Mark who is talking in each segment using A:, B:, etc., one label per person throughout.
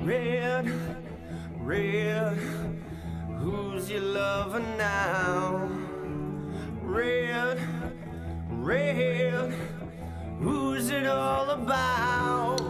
A: Red, red, who's your lover now? Red, red, who's it all about?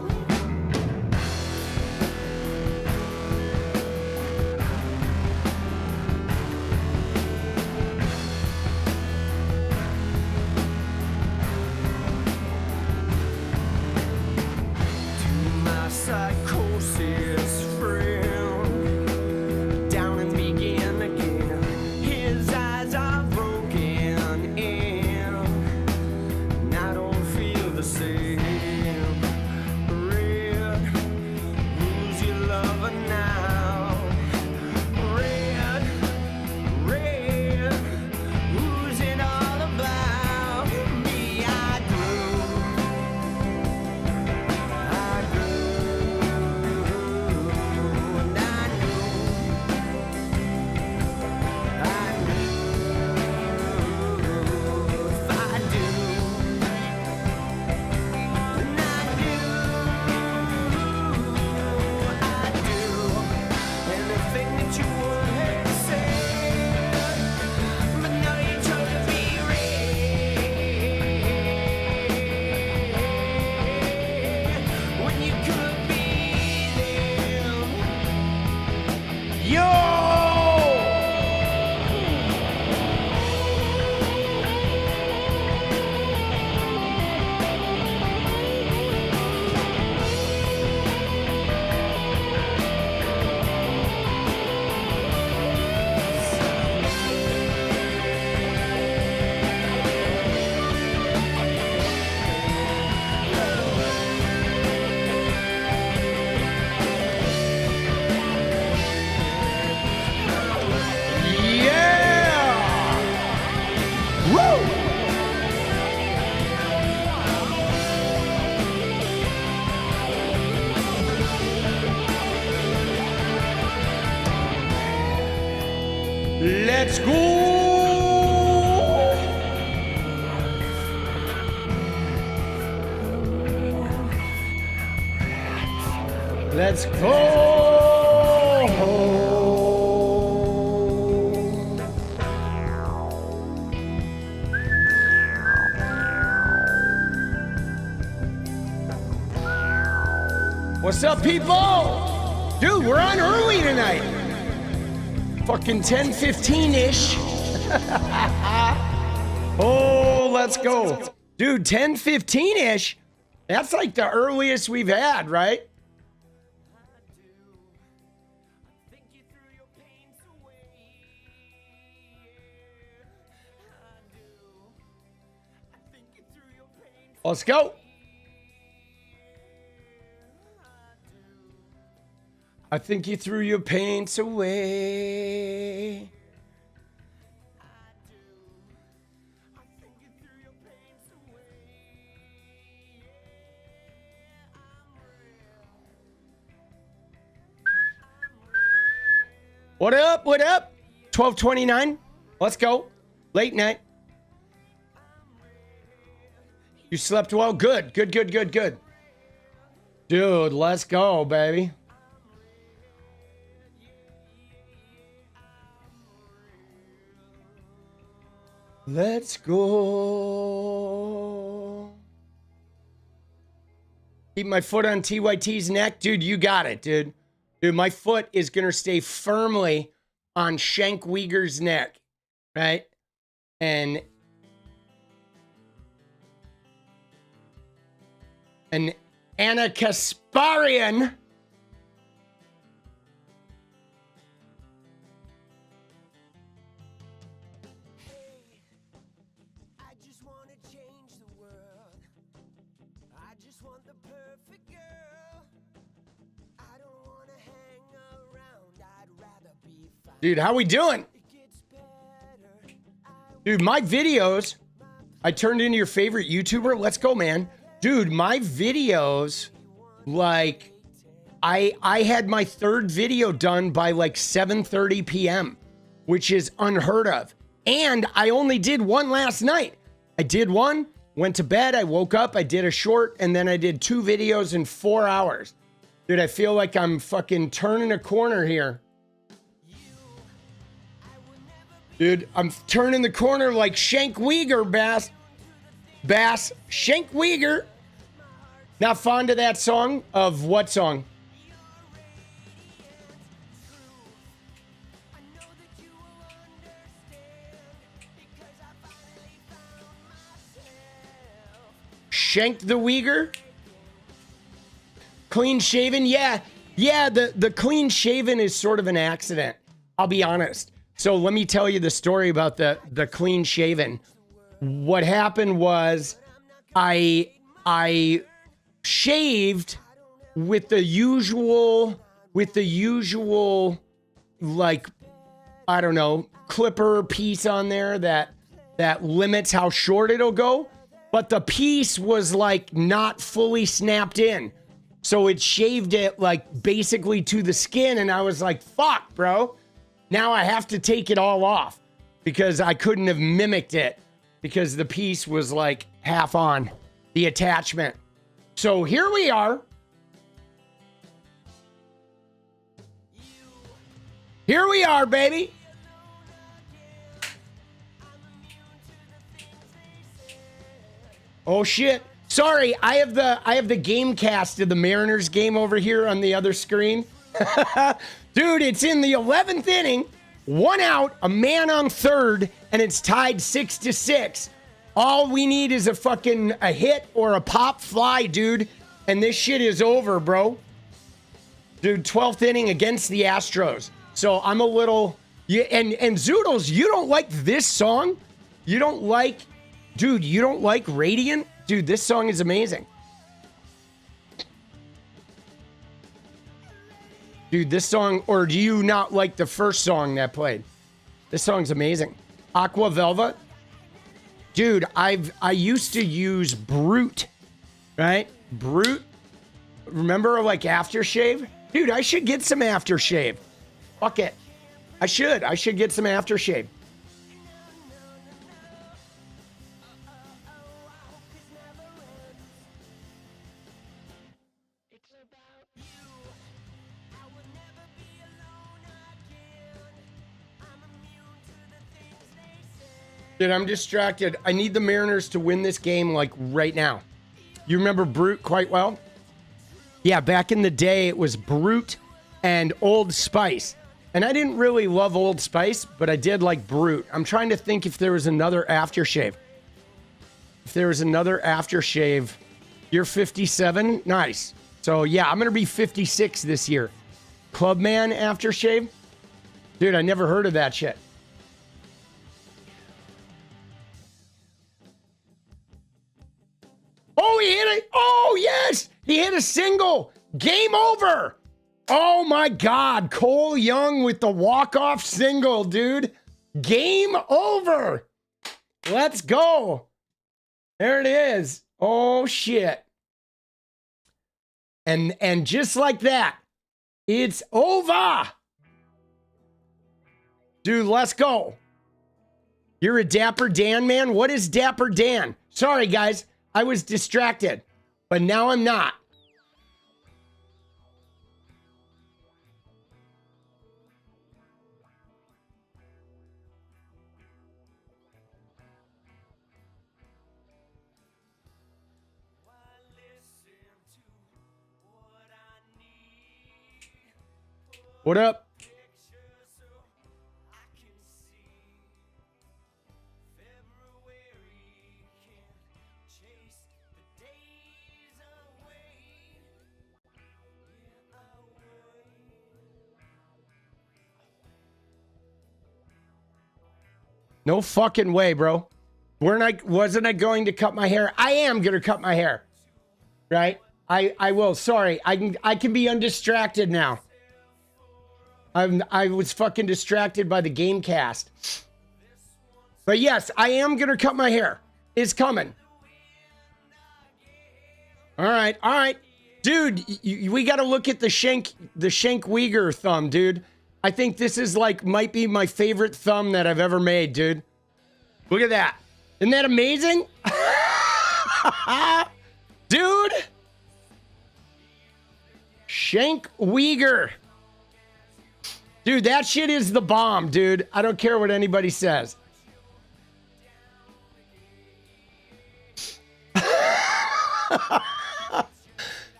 A: Psychosis friend down and begin again. His eyes are broken and I don't feel the same. Red, who's your lover now? Red, red, who's it all about? Me, I grew. Let's go! Let's go! What's up, people? Dude, we're on early tonight. Fucking 10:15-ish. Oh, let's go. Dude, 10:15-ish? That's like the earliest we've had, right? Let's go. I think you threw your pains away. What up? What up? 12:29. Let's go. Late night. You slept well? Good. Good, good, good, good. Dude, let's go, baby. Let's go. Keep my foot on TYT's neck. Dude, you got it, dude. Dude, my foot is going to stay firmly on 𝗙ecie𝗶𝗃𝗍's neck, right? And 𝗙cie𝗶𝗶 Dude, how we doing? Dude, my videos, I turned into your favorite YouTuber. Let's go, man. Dude, my videos, like, I had my third video done by like 7:30 p.m., which is unheard of. And I only did one last night. I did one, went to bed, I woke up, I did a short, and then I did 2 videos in 4 hours. Dude, I feel like I'm fucking turning a corner here. Dude, I'm turning the corner like 𝗙𝗍𝗃𝗧, Bass. 𝗙𝗍𝗃𝗧. Not fond of that song? Of what song? Shank the Uyghur? Clean shaven? Yeah. Yeah, the clean shaven is sort of an accident. I'll be honest. So let me tell you the story about the clean shaven. What happened was I shaved with the usual like, I don't know, clipper piece on there that limits how short it'll go. But the piece was like not fully snapped in. So it shaved it like basically to the skin. And I was like, fuck, bro. Now I have to take it all off because I couldn't have mimicked it because the piece was like half on the attachment. So here we are. Here we are, baby. Oh shit. Sorry, I have the game cast of the Mariners game over here on the other screen. Dude, it's in the 11th inning, 1 out, a man on third, and it's tied 6-6. All we need is a hit or a pop fly, dude, and this shit is over, bro. Dude, 12th inning against the Astros. So I'm a little, yeah, and Zoodles, you don't like this song? You don't like, dude, you don't like Radiant? Dude, this song is amazing. Dude, this song, or do you not like the first song that played? This song's amazing. 𝗙ecie𝗶𝗹𝗀. Dude, I used to use Brute, right? Brute. Remember like aftershave? Dude, I should get some aftershave. Fuck it. I should get some aftershave. Dude, I'm distracted. I need the Mariners to win this game like right now. You remember Brute quite well? Yeah, back in the day, it was Brute and Old Spice. And I didn't really love Old Spice, but I did like Brute. I'm trying to think if there was another aftershave. If there was another aftershave. You're 57? Nice. So yeah, I'm going to be 56 this year. Clubman aftershave? Dude, I never heard of that shit. Oh, he hit it. Oh, yes. He hit a single. Game over. Oh, my God. Cole Young with the walk-off single, dude. Game over. Let's go. There it is. Oh, shit. And just like that, it's over. Dude, let's go. You're a Dapper Dan, man? What is Dapper Dan? Sorry, guys. I was distracted, but now I'm not. What up? No fucking way, bro. Wasn't I going to cut my hair? I am going to cut my hair. Right? I will. Sorry. I can be undistracted now. I was fucking distracted by the game cast. But yes, I am going to cut my hair. It's coming. All right. All right. Dude, we got to look at the 𝗙𝗍𝗃𝗧 thumb, dude. I think this is like, might be my favorite thumb that I've ever made, dude. Look at that. Isn't that amazing? Dude. 𝗙𝗍𝗍. Dude, that shit is the bomb, dude. I don't care what anybody says.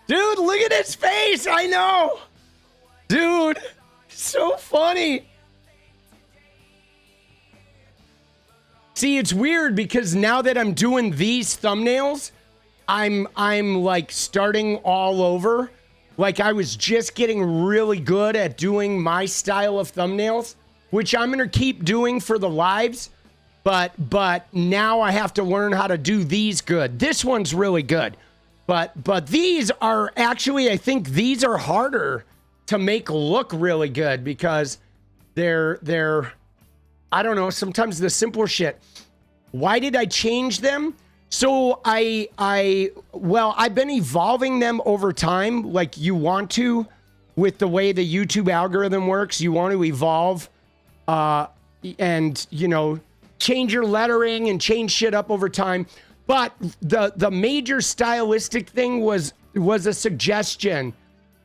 A: Dude, look at his face. I know. Dude, so funny. See, it's weird because now that I'm doing these thumbnails, I'm like starting all over. Like I was just getting really good at doing my style of thumbnails, which I'm going to keep doing for the lives. But now I have to learn how to do these good. This one's really good. But these are actually, I think these are harder to make look really good because they're I don't know, sometimes the simpler shit. Why did I change them? So well, I've been evolving them over time, like you want to, with the way the YouTube algorithm works. You want to evolve and, you know, change your lettering and change shit up over time. But the major stylistic thing was a suggestion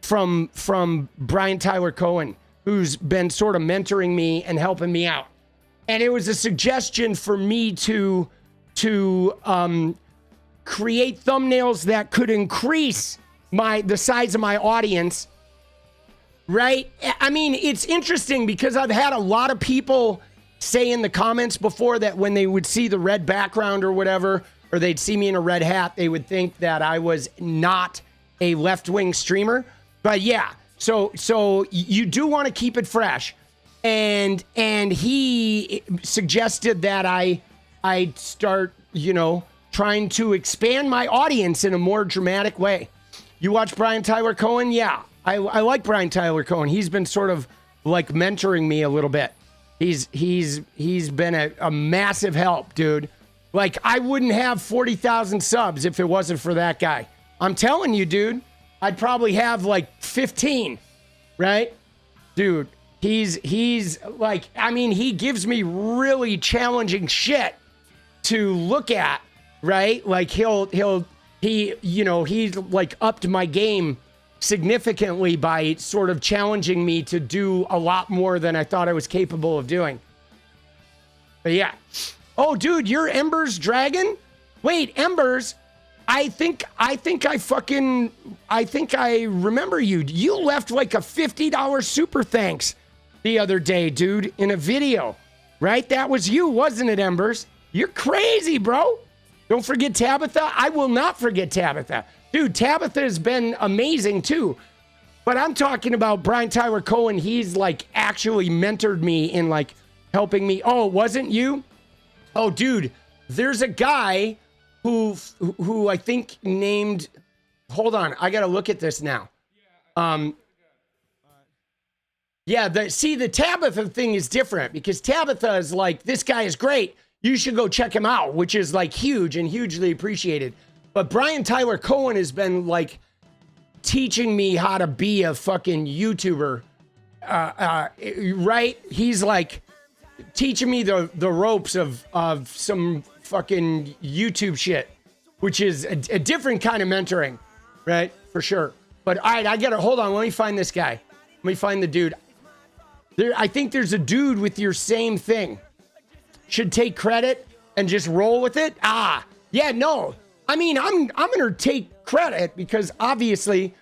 A: from Brian Tyler Cohen, who's been sort of mentoring me and helping me out. And it was a suggestion for me to create thumbnails that could increase the size of my audience, right? I mean, it's interesting because I've had a lot of people say in the comments before that when they would see the red background or whatever, or they'd see me in a red hat, they would think that I was not a left-wing streamer. But yeah, so you do want to keep it fresh. And he suggested that I start, you know, trying to expand my audience in a more dramatic way. You watch Brian Tyler Cohen? Yeah, I like Brian Tyler Cohen. He's been sort of like mentoring me a little bit. He's been a massive help, dude. Like I wouldn't have 40,000 subs if it wasn't for that guy. I'm telling you, dude, I'd probably have like 15, right? Dude, he's like, I mean, he gives me really challenging shit to look at, right? Like he like upped my game significantly by sort of challenging me to do a lot more than I thought I was capable of doing. But yeah. Oh, dude, you're Ember's dragon? Wait, Ember's? I think I remember you. You left like a $50 super thanks the other day, dude, in a video, right? That was you, wasn't it, Embers? You're crazy, bro. Don't forget Tabitha. I will not forget Tabitha. Dude, Tabitha has been amazing too. But I'm talking about Brian Tyler Cohen. He's like actually mentored me in like helping me. Oh, it wasn't you? Oh, dude, there's a guy who I think named, hold on, I got to look at this now. Yeah, the Tabitha thing is different because Tabitha is like, this guy is great. You should go check him out, which is like huge and hugely appreciated. But Brian Tyler Cohen has been like teaching me how to be a fucking YouTuber, right? He's like teaching me the ropes of some fucking YouTube shit, which is a different kind of mentoring, right? For sure. But all right, I gotta, hold on, let me find this guy. Let me find the dude. I think there's a dude with your same thing. Should take credit and just roll with it? Ah, yeah, no. I mean, I'm gonna take credit because obviously,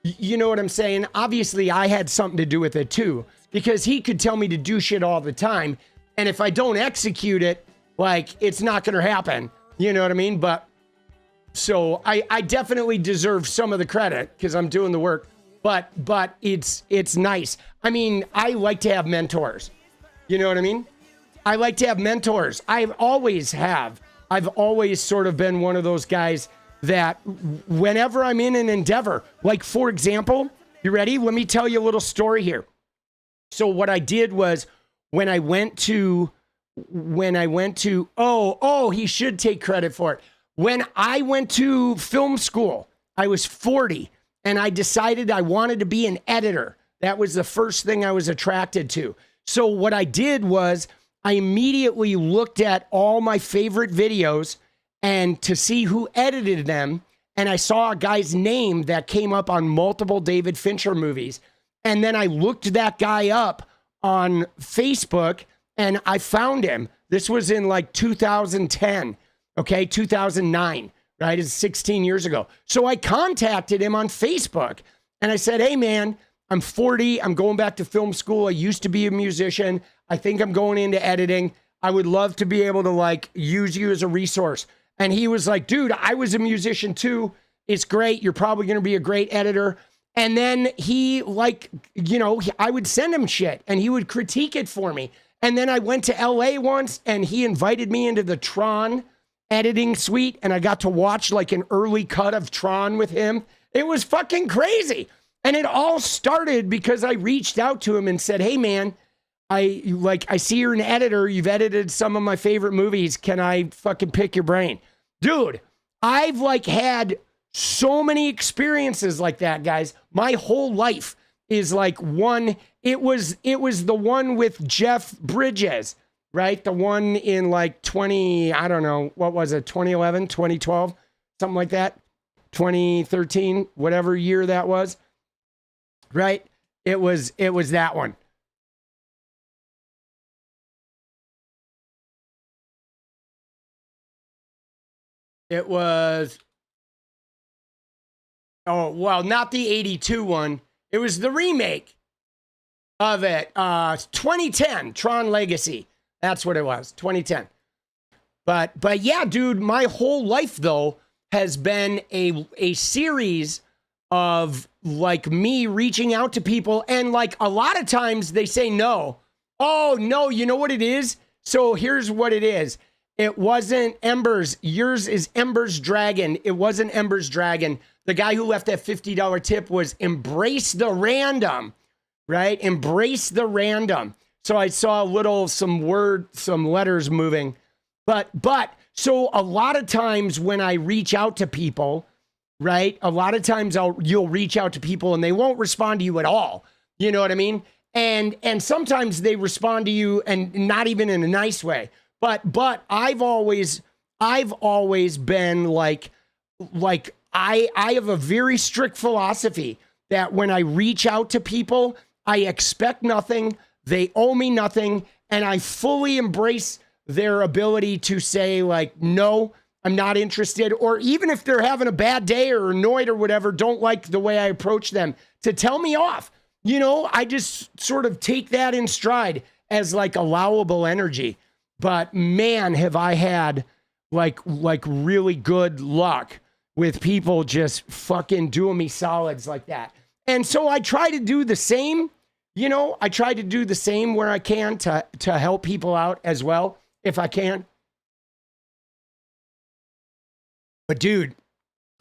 A: you know what I'm saying? Obviously, I had something to do with it too. Because he could tell me to do shit all the time. And if I don't execute it, like, it's not gonna happen. You know what I mean? But, so I definitely deserve some of the credit because I'm doing the work. But it's nice. I mean, I like to have mentors. You know what I mean? I like to have mentors. I've always sort of been one of those guys that whenever I'm in an endeavor, like for example, you ready? Let me tell you a little story here. So what I did was when I went to, he should take credit for it. When I went to film school, I was 40 and I decided I wanted to be an editor. That was the first thing I was attracted to. So what I did was I immediately looked at all my favorite videos and to see who edited them and I saw a guy's name that came up on multiple David Fincher movies. And then I looked that guy up on Facebook and I found him. This was in like 2010, okay, 2009, right? It's 16 years ago. So I contacted him on Facebook and I said, hey man, I'm 40. I'm going back to film school. I used to be a musician. I think I'm going into editing. I would love to be able to like use you as a resource. And he was like, dude, I was a musician too. It's great. You're probably going to be a great editor. And then he like, you know, I would send him shit and he would critique it for me. And then I went to LA once and he invited me into the Tron editing suite and I got to watch like an early cut of Tron with him. It was fucking crazy. And it all started because I reached out to him and said, hey man, I see you're an editor. You've edited some of my favorite movies. Can I fucking pick your brain? Dude, I've like had so many experiences like that, guys. My whole life is like one. It was the one with Jeff Bridges, right? The one in like 2011, 2012, something like that. 2013, whatever year that was, right? It was that one. It was, oh, well, not the 82 one. It was the remake of it. 2010, Tron Legacy. That's what it was, 2010. But yeah, dude, my whole life, though, has been a series of, like, me reaching out to people. And, like, a lot of times they say no. Oh, no, you know what it is? So here's what it is. It wasn't Embers. Yours is Embers Dragon. It wasn't Embers Dragon. The guy who left that $50 tip was Embrace the Random, right? Embrace the Random. So I saw some letters moving. But so a lot of times when I reach out to people, right? A lot of times you'll reach out to people and they won't respond to you at all. You know what I mean? And sometimes they respond to you and not even in a nice way. But I've always been like I have a very strict philosophy that when I reach out to people, I expect nothing, they owe me nothing, and I fully embrace their ability to say like, no, I'm not interested, or even if they're having a bad day or annoyed or whatever, don't like the way I approach them, to tell me off. You know, I just sort of take that in stride as like allowable energy. But man, have I had like really good luck with people just fucking doing me solids like that. And so I try to do the same, you know, I try to do the same where I can to help people out as well, if I can. But dude,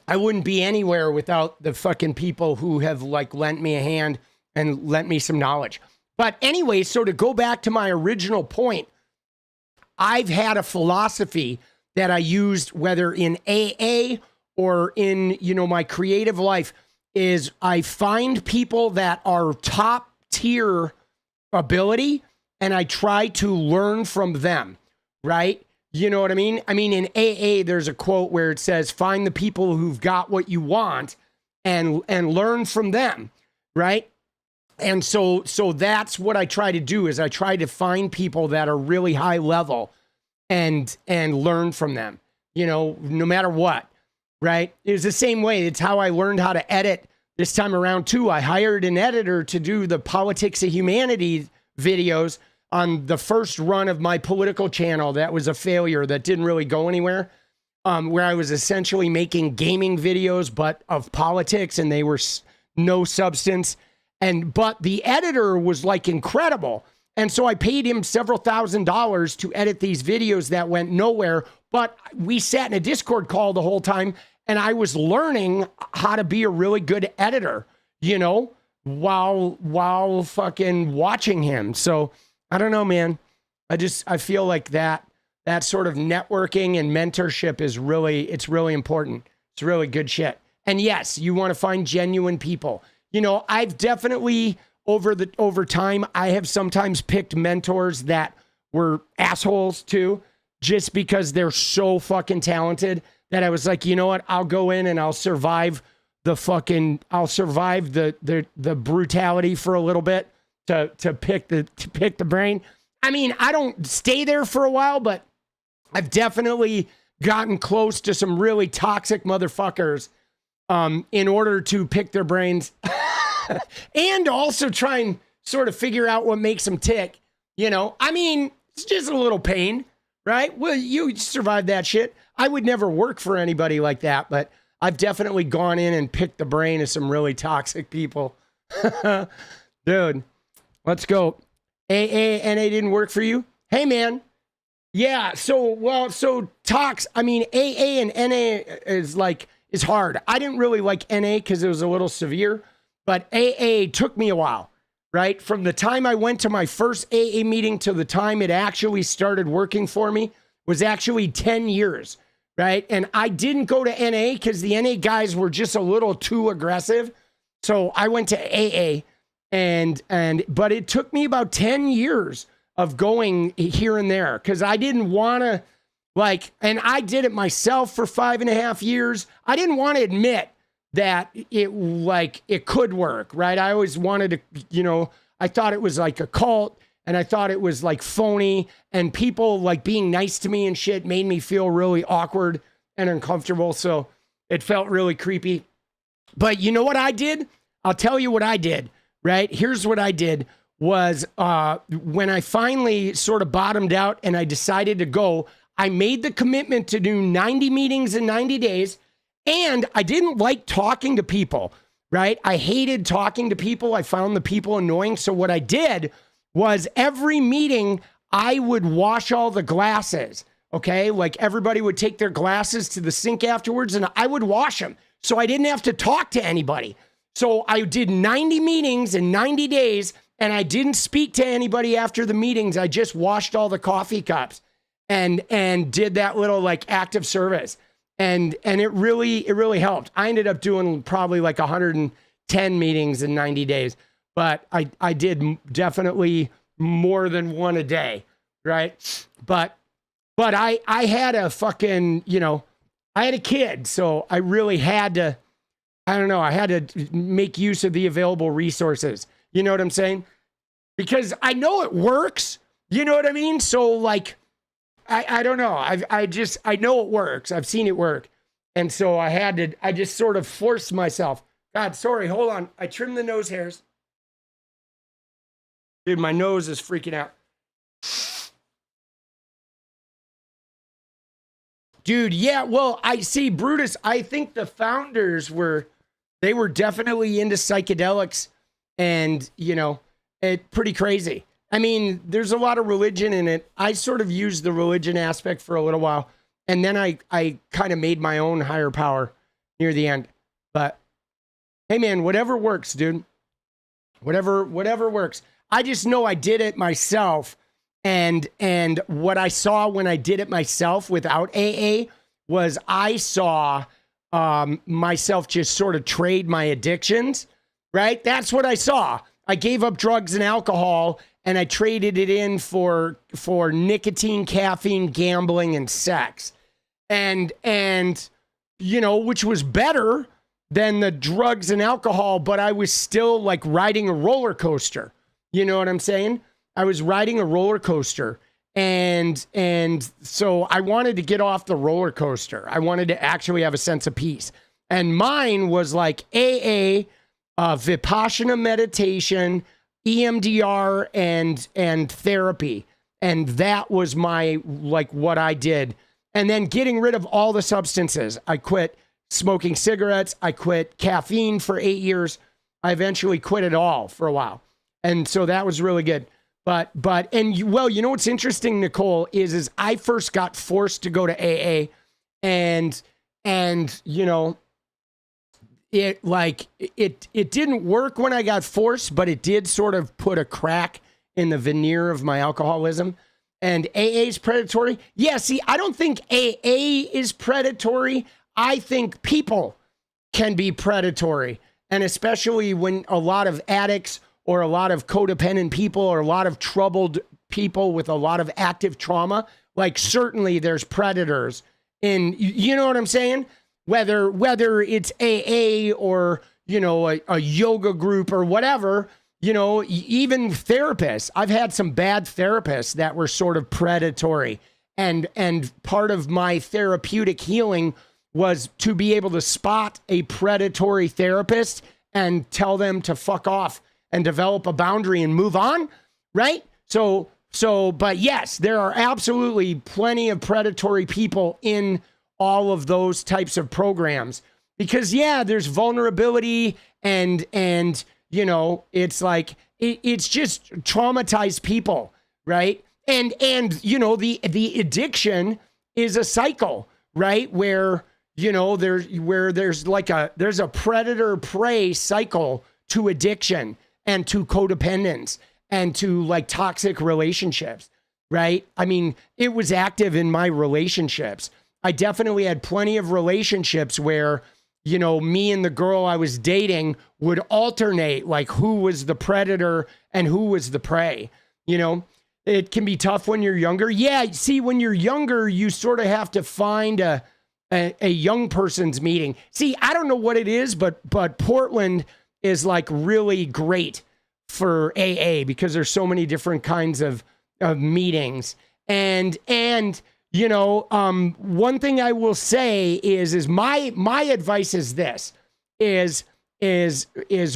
A: I wouldn't be anywhere without the fucking people who have like lent me a hand and lent me some knowledge. But anyway, so to go back to my original point, I've had a philosophy that I used, whether in AA or in, you know, my creative life, is I find people that are top tier ability and I try to learn from them, right? You know what I mean? I mean, in AA, there's a quote where it says, find the people who've got what you want and learn from them, right? And so that's what I try to do, is I try to find people that are really high level and learn from them, you know, no matter what, right? It was the same way. It's how I learned how to edit this time around too. I hired an editor to do the Politics of Humanity videos on the first run of my political channel. That was a failure that didn't really go anywhere, where I was essentially making gaming videos, but of politics, and they were no substance. But the editor was like incredible. And so I paid him several $1,000s to edit these videos that went nowhere. But we sat in a Discord call the whole time and I was learning how to be a really good editor, you know, while fucking watching him. So I don't know, man. I feel like that sort of networking and mentorship is it's really important. It's really good shit. And yes, you want to find genuine people. You know, I've definitely over time, I have sometimes picked mentors that were assholes too, just because they're so fucking talented that I was like, you know what? I'll go in and I'll survive the brutality for a little bit to pick the brain. I mean, I don't stay there for a while, but I've definitely gotten close to some really toxic motherfuckers in order to pick their brains and also try and sort of figure out what makes them tick. You know, I mean, it's just a little pain, right? Well, you survived that shit. I would never work for anybody like that, but I've definitely gone in and picked the brain of some really toxic people. Dude, let's go. AA, NA didn't work for you? Hey, man. Yeah, so tox, I mean, AA and NA is hard. I didn't really like NA because it was a little severe, but AA took me a while, right? From the time I went to my first AA meeting to the time it actually started working for me was actually 10 years, right? And I didn't go to NA because the NA guys were just a little too aggressive. So I went to AA but it took me about 10 years of going here and there because I didn't want to and I did it myself for 5.5 years. I didn't want to admit that it could work, right? I always wanted to, I thought it was like a cult and I thought it was like phony and people like being nice to me and shit made me feel really awkward and uncomfortable. So it felt really creepy. But you know what I did? I'll tell you what I did, right? Here's what I did was when I finally sort of bottomed out and I decided to go, I made the commitment to do 90 meetings in 90 days. And I didn't like talking to people, right? I hated talking to people. I found the people annoying. So what I did was every meeting, I would wash all the glasses, okay? Like everybody would take their glasses to the sink afterwards and I would wash them. So I didn't have to talk to anybody. So I did 90 meetings in 90 days and I didn't speak to anybody after the meetings. I just washed all the coffee cups and did that little like active service. And it really helped. I ended up doing probably like 110 meetings in 90 days, but I did definitely more than one a day, right? But I had a fucking, I had a kid, so I really had to, I had to make use of the available resources. You know what I'm saying? Because I know it works. You know what I mean? So like, I don't know. I know it works. I've seen it work. And so I just sort of forced myself. God, sorry, hold on. I trimmed the nose hairs. Dude, my nose is freaking out. Dude, yeah, well, I see, Brutus, I think the founders were definitely into psychedelics and, pretty crazy. I mean, there's a lot of religion in it. I sort of used the religion aspect for a little while. And then I kind of made my own higher power near the end. But hey, man, whatever works, dude. Whatever works. I just know I did it myself. And what I saw when I did it myself without AA was I saw myself just sort of trade my addictions, right? That's what I saw. I gave up drugs and alcohol and I traded it in for nicotine, caffeine, gambling, and sex. And which was better than the drugs and alcohol, but I was still like riding a roller coaster. You know what I'm saying? I was riding a roller coaster. And so I wanted to get off the roller coaster. I wanted to actually have a sense of peace. And mine was like AA, Vipassana meditation, EMDR and therapy. And that was my, like what I did. And then getting rid of all the substances. I quit smoking cigarettes. I quit caffeine for 8 years. I eventually quit it all for a while. And so that was really good. But you know, what's interesting, Nicole, is I first got forced to go to AA and it didn't work when I got forced, but it did sort of put a crack in the veneer of my alcoholism. And AA is predatory. Yeah, see, I don't think AA is predatory. I think people can be predatory. And especially when a lot of addicts or a lot of codependent people or a lot of troubled people with a lot of active trauma, like certainly there's predators you know what I'm saying? Whether it's AA or, you know, a yoga group or whatever, you know, even therapists. I've had some bad therapists that were sort of predatory. And part of my therapeutic healing was to be able to spot a predatory therapist and tell them to fuck off and develop a boundary and move on, right? So, but yes, there are absolutely plenty of predatory people in all of those types of programs because, yeah, there's vulnerability and you know, it's like, it's just traumatized people, right? And you know, the addiction is a cycle, right? Where, you know, there's a predator prey cycle to addiction and to codependence and to like toxic relationships, right? I mean, it was active in my relationships. I definitely had plenty of relationships where, you know, me and the girl I was dating would alternate like who was the predator and who was the prey, you know? It can be tough when you're younger. Yeah, see, when you're younger, you sort of have to find a young person's meeting. See, I don't know what it is, but Portland is like really great for AA because there's so many different kinds of meetings. And you know, one thing I will say is my advice is this, is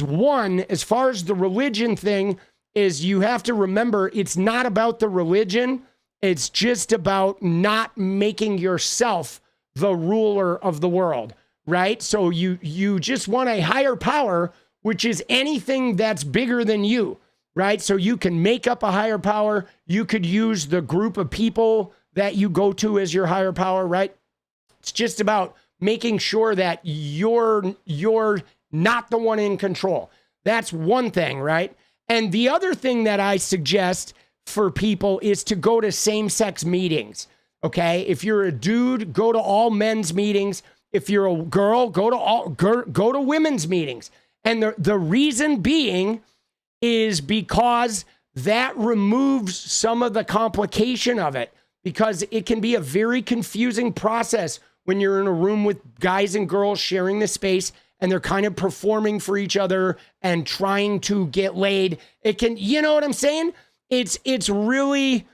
A: one, as far as the religion thing, is you have to remember it's not about the religion. It's just about not making yourself the ruler of the world, right? So you just want a higher power, which is anything that's bigger than you, right? So you can make up a higher power. You could use the group of people that you go to as your higher power, right? It's just about making sure that you're not the one in control. That's one thing, right? And the other thing that I suggest for people is to go to same-sex meetings, okay? If you're a dude, go to all men's meetings. If you're a girl, go to women's meetings. And the reason being is because that removes some of the complication of it, because it can be a very confusing process when you're in a room with guys and girls sharing the space and they're kind of performing for each other and trying to get laid. It can, you know what I'm saying? It's really,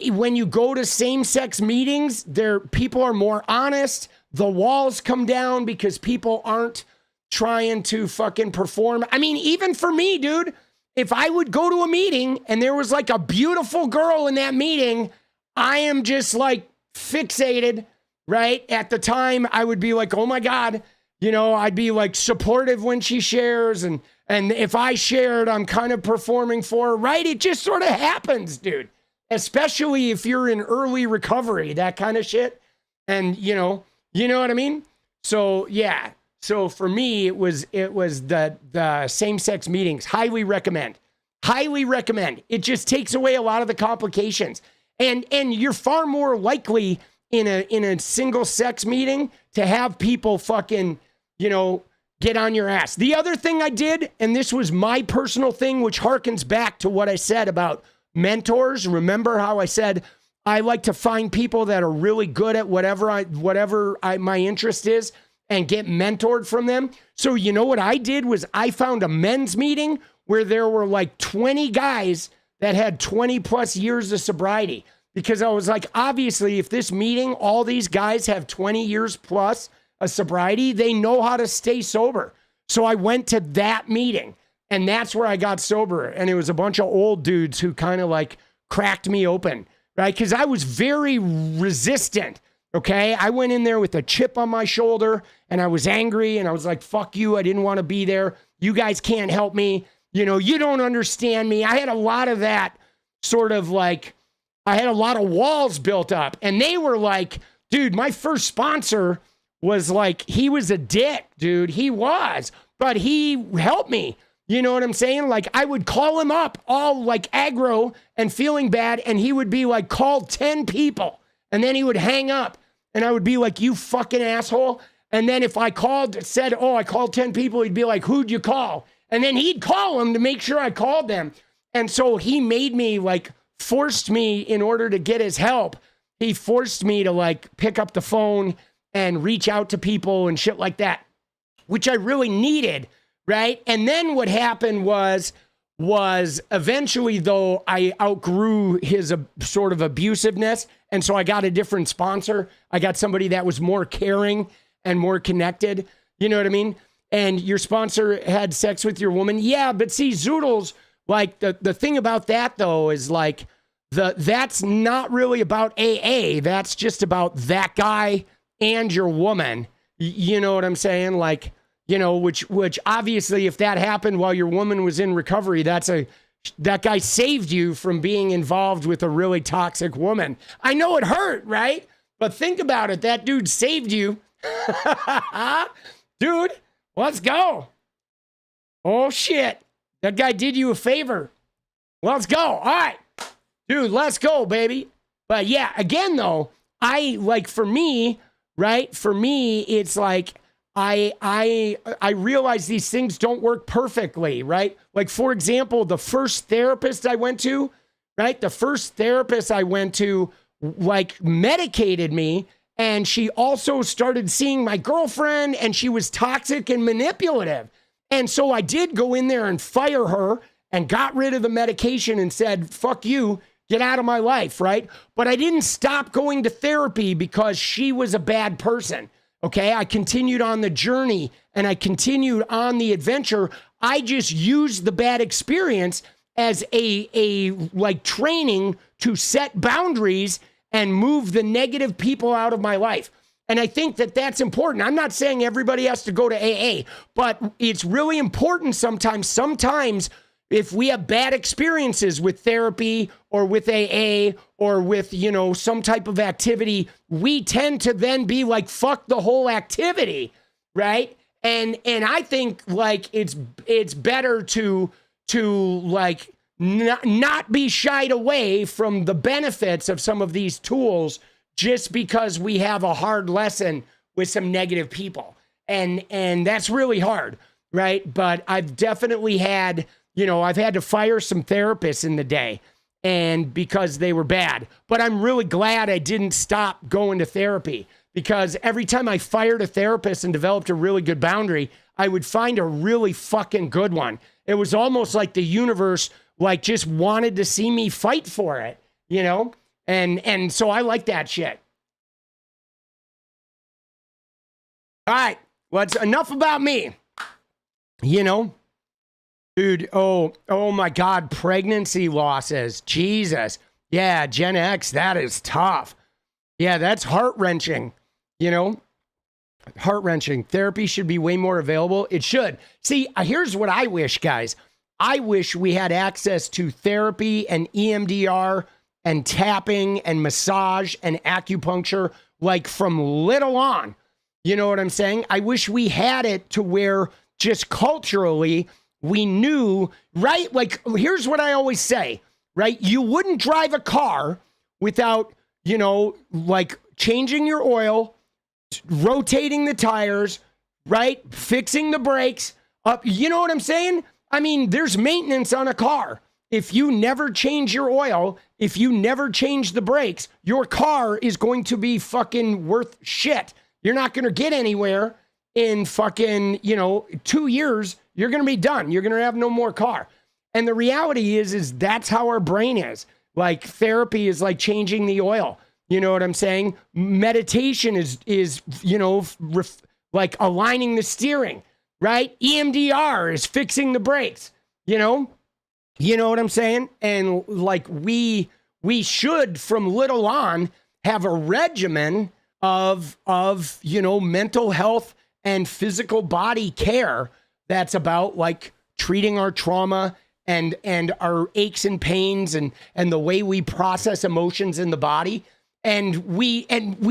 A: when you go to same-sex meetings, people are more honest. The walls come down because people aren't trying to fucking perform. I mean, even for me, dude, if I would go to a meeting and there was like a beautiful girl in that meeting, I am just like fixated, right? At the time, I would be like, oh my God, you know, I'd be like supportive when she shares. And if I shared, I'm kind of performing for her, right? It just sort of happens, dude. Especially if you're in early recovery, that kind of shit. And you know what I mean? So yeah. So for me, it was the same-sex meetings. Highly recommend. Highly recommend. It just takes away a lot of the complications. And you're far more likely in a single-sex meeting to have people fucking, you know, get on your ass. The other thing I did, and this was my personal thing, which harkens back to what I said about mentors. Remember how I said I like to find people that are really good at whatever my interest is and get mentored from them. So you know what I did was I found a men's meeting where there were like 20 guys that had 20 plus years of sobriety, because I was like, obviously, if this meeting, all these guys have 20 years plus of sobriety, they know how to stay sober. So I went to that meeting, and that's where I got sober. And it was a bunch of old dudes who kind of like cracked me open, right? Because I was very resistant. Okay, I went in there with a chip on my shoulder and I was angry and I was like, fuck you, I didn't want to be there. You guys can't help me. You know, you don't understand me. I had a lot of that sort of like, I had a lot of walls built up, and they were like, dude, my first sponsor was like, he was a dick, dude. He was, but he helped me. You know what I'm saying? Like I would call him up all like aggro and feeling bad, and he would be like, call 10 people. And then he would hang up. And I would be like, you fucking asshole. And then if I said, oh, I called 10 people, he'd be like, who'd you call? And then he'd call them to make sure I called them. And so he made me like, forced me in order to get his help. he forced me to like pick up the phone and reach out to people and shit like that, which I really needed, right? And then what happened was eventually, though, I outgrew his sort of abusiveness, and so I got a different sponsor. I got somebody that was more caring and more connected. You know what I mean? And your sponsor had sex with your woman. Yeah, but see, Zoodles, like the thing about that though is like that's not really about AA. That's just about that guy and your woman. You know what I'm saying? Like, you know, which obviously if that happened while your woman was in recovery, that guy saved you from being involved with a really toxic woman. I know it hurt, right? But think about it. That dude saved you. Dude, let's go. Oh, shit. That guy did you a favor. Let's go. All right. Dude, let's go, baby. But yeah, again, though, for me, right? For me, it's like I realize these things don't work perfectly, right? Like, for example, the first therapist I went to, right? The first therapist I went to, like, medicated me. And she also started seeing my girlfriend, and she was toxic and manipulative. And so I did go in there and fire her and got rid of the medication and said, fuck you, get out of my life, right? But I didn't stop going to therapy because she was a bad person, okay? I continued on the journey and I continued on the adventure. I just used the bad experience as a like training to set boundaries and move the negative people out of my life. And I think that that's important. I'm not saying everybody has to go to AA, but it's really important sometimes. Sometimes if we have bad experiences with therapy or with AA or with, you know, some type of activity, we tend to then be like, fuck the whole activity, right? And I think like it's better to like not be shied away from the benefits of some of these tools just because we have a hard lesson with some negative people. And that's really hard, right? But I've definitely had, you know, I've had to fire some therapists in the day and because they were bad. But I'm really glad I didn't stop going to therapy, because every time I fired a therapist and developed a really good boundary, I would find a really fucking good one. It was almost like the universe like just wanted to see me fight for it, you know? And so I like that shit. All right, well, it's enough about me. You know, dude, oh my God, pregnancy losses, Jesus. Yeah, Gen X, that is tough. Yeah, that's heart-wrenching, you know? Heart-wrenching. Therapy should be way more available. It should. See, here's what I wish, guys. I wish we had access to therapy and EMDR and tapping and massage and acupuncture like from little on. You know what I'm saying? I wish we had it to where just culturally we knew, right? Like, here's what I always say, right? You wouldn't drive a car without, you know, like changing your oil, rotating the tires, right? Fixing the brakes up. You know what I'm saying? I mean, there's maintenance on a car. If you never change your oil, if you never change the brakes, your car is going to be fucking worth shit. You're not going to get anywhere in fucking, 2 years. You're going to be done. You're going to have no more car. And the reality is that's how our brain is. Like, therapy is like changing the oil. You know what I'm saying? Meditation is like aligning the steering, right? EMDR is fixing the brakes, you know what I'm saying? And like we should from little on have a regimen of mental health and physical body care that's about like treating our trauma and our aches and pains and the way we process emotions in the body. And we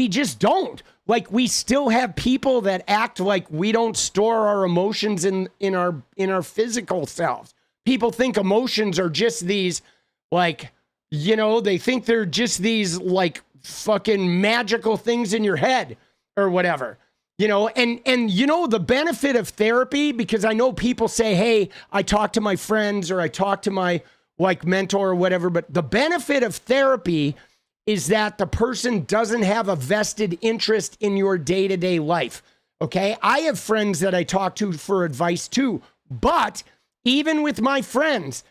A: just don't. Like, we still have people that act like we don't store our emotions in our physical selves. People think emotions are just these, like, they think they're just these like fucking magical things in your head or whatever. And the benefit of therapy, because I know people say, hey, I talk to my friends or I talk to my like mentor or whatever, but the benefit of therapy is that the person doesn't have a vested interest in your day-to-day life. Okay. I have friends that I talk to for advice too, but even with my friends,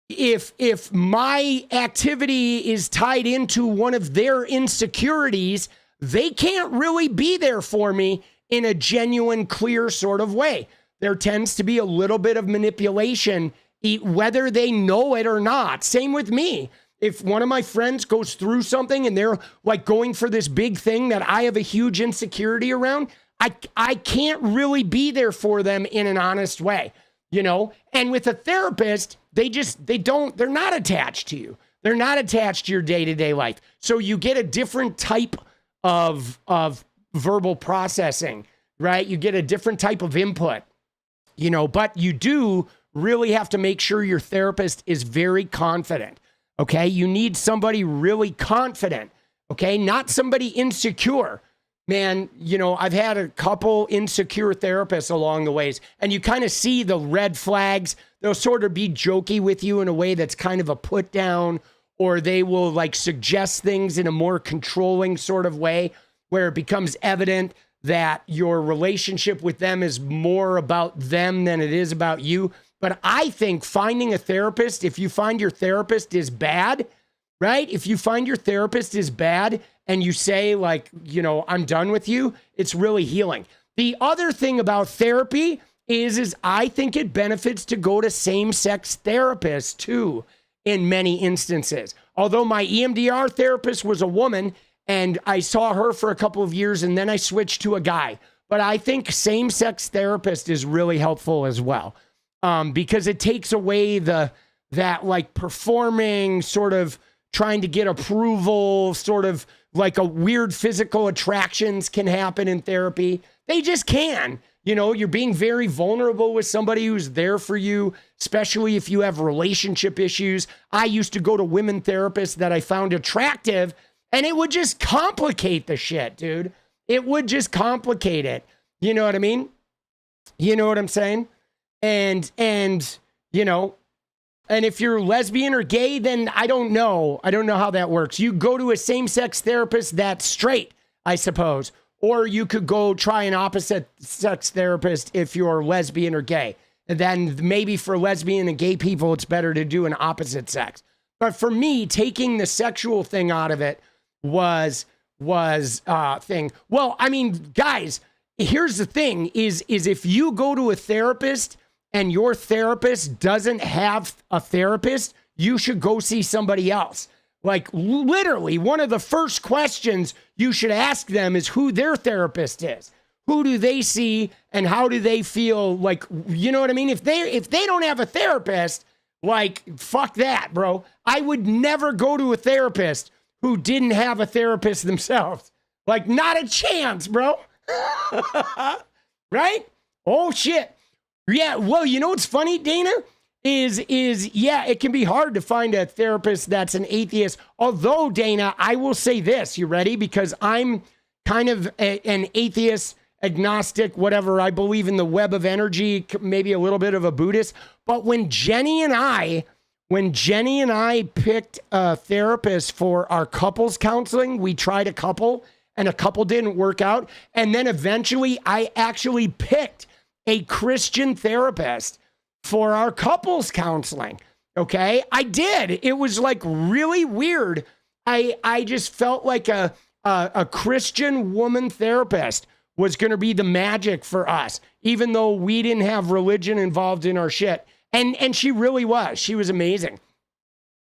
A: if my activity is tied into one of their insecurities, they can't really be there for me in a genuine, clear sort of way. There tends to be a little bit of manipulation, whether they know it or not. Same with me. If one of my friends goes through something and they're like going for this big thing that I have a huge insecurity around, I can't really be there for them in an honest way, you know? And with a therapist, they're not attached to you. They're not attached to your day-to-day life. So you get a different type of verbal processing, right? You get a different type of input, you know, but you do really have to make sure your therapist is very confident. Okay. You need somebody really confident. Okay. Not somebody insecure. Man, you know, I've had a couple insecure therapists along the ways, and you kind of see the red flags. They'll sort of be jokey with you in a way that's kind of a put down, or they will like suggest things in a more controlling sort of way where it becomes evident that your relationship with them is more about them than it is about you. But I think finding a therapist, if you find your therapist is bad, right? If you find your therapist is bad and you say like, you know, I'm done with you, it's really healing. The other thing about therapy is I think it benefits to go to same-sex therapists too in many instances. Although my EMDR therapist was a woman and I saw her for a couple of years and then I switched to a guy. But I think same-sex therapist is really helpful as well. Because it takes away that like performing, sort of trying to get approval, sort of like a weird physical attractions can happen in therapy. They just can. You know, you're being very vulnerable with somebody who's there for you, especially if you have relationship issues. I used to go to women therapists that I found attractive, and it would just complicate the shit, dude. It would just complicate it. You know what I mean? You know what I'm saying? And you know, and if you're lesbian or gay, then I don't know how that works. You go to a same-sex therapist that's straight, I suppose, or you could go try an opposite sex therapist if you're lesbian or gay. And then maybe for lesbian and gay people, it's better to do an opposite sex. But for me, taking the sexual thing out of it was thing. Well, I mean, guys, here's the thing is if you go to a therapist and your therapist doesn't have a therapist, you should go see somebody else. Like literally one of the first questions you should ask them is who their therapist is. Who do they see and how do they feel? Like, you know what I mean? If they don't have a therapist, like, fuck that, bro. I would never go to a therapist who didn't have a therapist themselves. Like, not a chance, bro. Right? Oh shit. Yeah, well, you know what's funny, Dana? Is yeah, it can be hard to find a therapist that's an atheist. Although, Dana, I will say this. You ready? Because I'm kind of an atheist, agnostic, whatever. I believe in the web of energy, maybe a little bit of a Buddhist. But when Jenny and I picked a therapist for our couples counseling, we tried a couple and a couple didn't work out. And then eventually I actually picked a Christian therapist for our couples counseling. Okay. I did. It was like really weird. I just felt like a Christian woman therapist was going to be the magic for us, even though we didn't have religion involved in our shit. And she really was. She was amazing.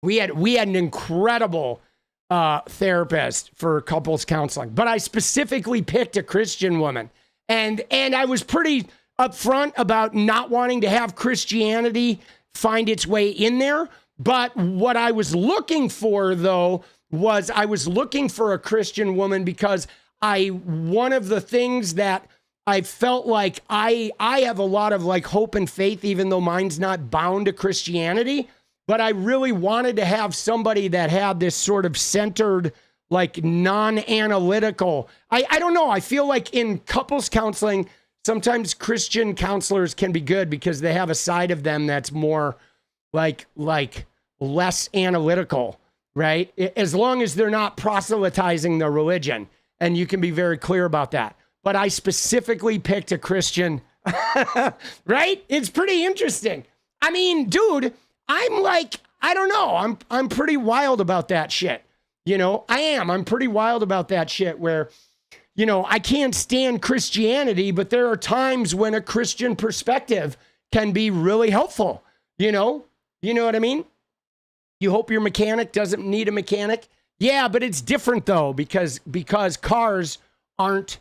A: We had an incredible therapist for couples counseling, but I specifically picked a Christian woman, and I was pretty upfront about not wanting to have Christianity find its way in there. But what I was looking for, though, was I was looking for a Christian woman because one of the things that I felt like I have a lot of like hope and faith, even though mine's not bound to Christianity, but I really wanted to have somebody that had this sort of centered, like non-analytical. I don't know. I feel like in couples counseling, sometimes Christian counselors can be good because they have a side of them that's more like less analytical, right? As long as they're not proselytizing the religion. And you can be very clear about that. But I specifically picked a Christian, right? It's pretty interesting. I mean, dude, I'm like, I don't know. I'm pretty wild about that shit. You know, I am. I'm pretty wild about that shit where, you know, I can't stand Christianity, but there are times when a Christian perspective can be really helpful. You know what I mean? You hope your mechanic doesn't need a mechanic. Yeah, but it's different though, because cars aren't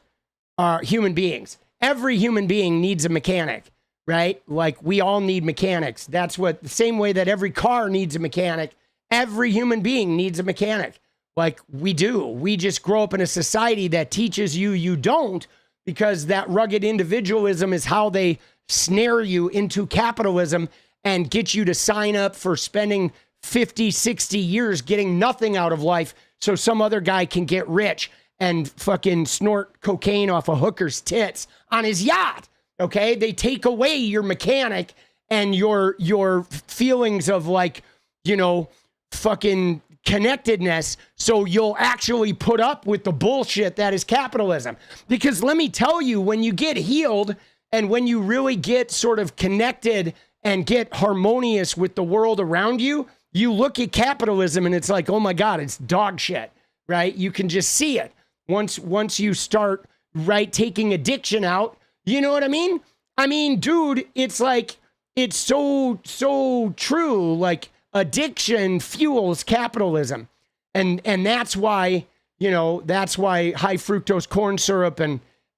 A: human beings. Every human being needs a mechanic, right? Like we all need mechanics. That's what, the same way that every car needs a mechanic, every human being needs a mechanic. Like we do. We just grow up in a society that teaches you don't, because that rugged individualism is how they snare you into capitalism and get you to sign up for spending 50, 60 years getting nothing out of life so some other guy can get rich and fucking snort cocaine off a hooker's tits on his yacht. Okay? They take away your mechanic and your feelings of like, you know, fucking connectedness, so you'll actually put up with the bullshit that is capitalism. Because let me tell you, when you get healed and when you really get sort of connected and get harmonious with the world around you, you look at capitalism and it's like, oh my God, it's dog shit, right? You can just see it once you start, right, taking addiction out. You know what I mean? I mean, dude, it's like, it's so true. Like, addiction fuels capitalism. And that's why, you know, that's why high fructose corn syrup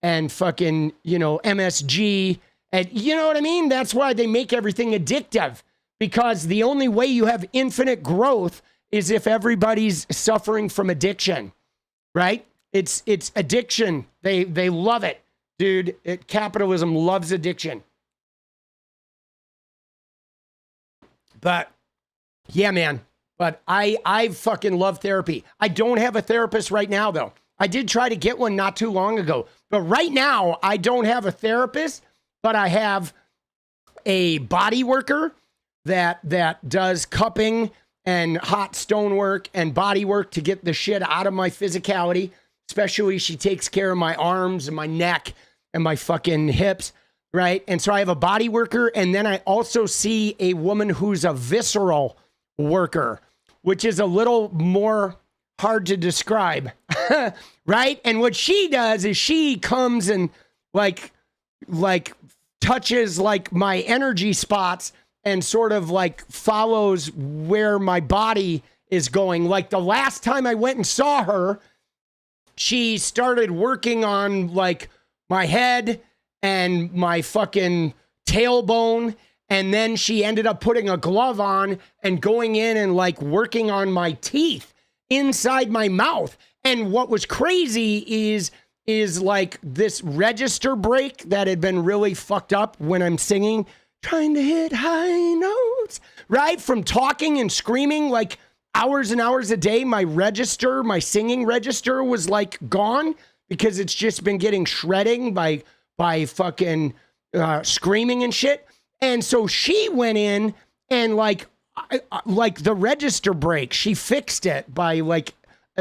A: and fucking, you know, MSG, and you know what I mean? That's why they make everything addictive, because the only way you have infinite growth is if everybody's suffering from addiction, right? It's addiction. They love it, dude. Capitalism loves addiction. But yeah, man. But I fucking love therapy. I don't have a therapist right now, though. I did try to get one not too long ago. But right now, I don't have a therapist, but I have a body worker that does cupping and hot stonework and body work to get the shit out of my physicality. Especially, she takes care of my arms and my neck and my fucking hips, right? And so I have a body worker, and then I also see a woman who's a visceral worker, which is a little more hard to describe, right? And what she does is she comes and like touches like my energy spots and sort of like follows where my body is going. Like the last time I went and saw her, she started working on like my head and my fucking tailbone. And then she ended up putting a glove on and going in and like working on my teeth inside my mouth. And what was crazy is like this register break that had been really fucked up when I'm singing, trying to hit high notes, right? From talking and screaming like hours and hours a day, my singing register was like gone because it's just been getting shredding by fucking screaming and shit. And so she went in and like the register break, she fixed it by like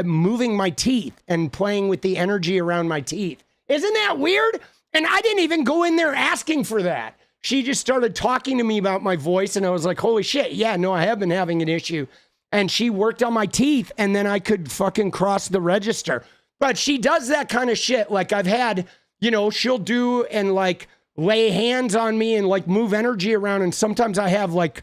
A: moving my teeth and playing with the energy around my teeth. Isn't that weird? And I didn't even go in there asking for that. She just started talking to me about my voice and I was like, holy shit. Yeah, no, I have been having an issue. And she worked on my teeth and then I could fucking cross the register. But she does that kind of shit. Like I've had, you know, she'll do and like lay hands on me and like move energy around. And sometimes I have like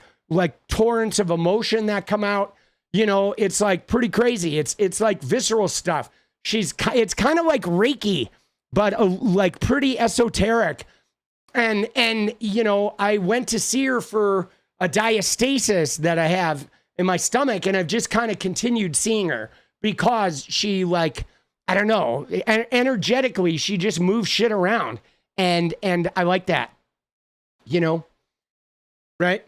A: torrents of emotion that come out. You know, it's like pretty crazy. It's like visceral stuff. It's kind of like Reiki, but like pretty esoteric. And you know, I went to see her for a diastasis that I have in my stomach, and I've just kind of continued seeing her because she like, I don't know, energetically, she just moves shit around. And I like that, you know, right?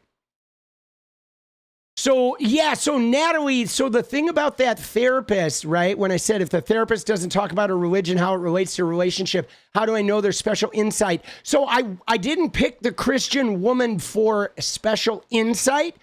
A: So, yeah, so Natalie, so the thing about that therapist, right, when I said if the therapist doesn't talk about a religion, how it relates to a relationship, how do I know there's special insight? So I didn't pick the Christian woman for special insight.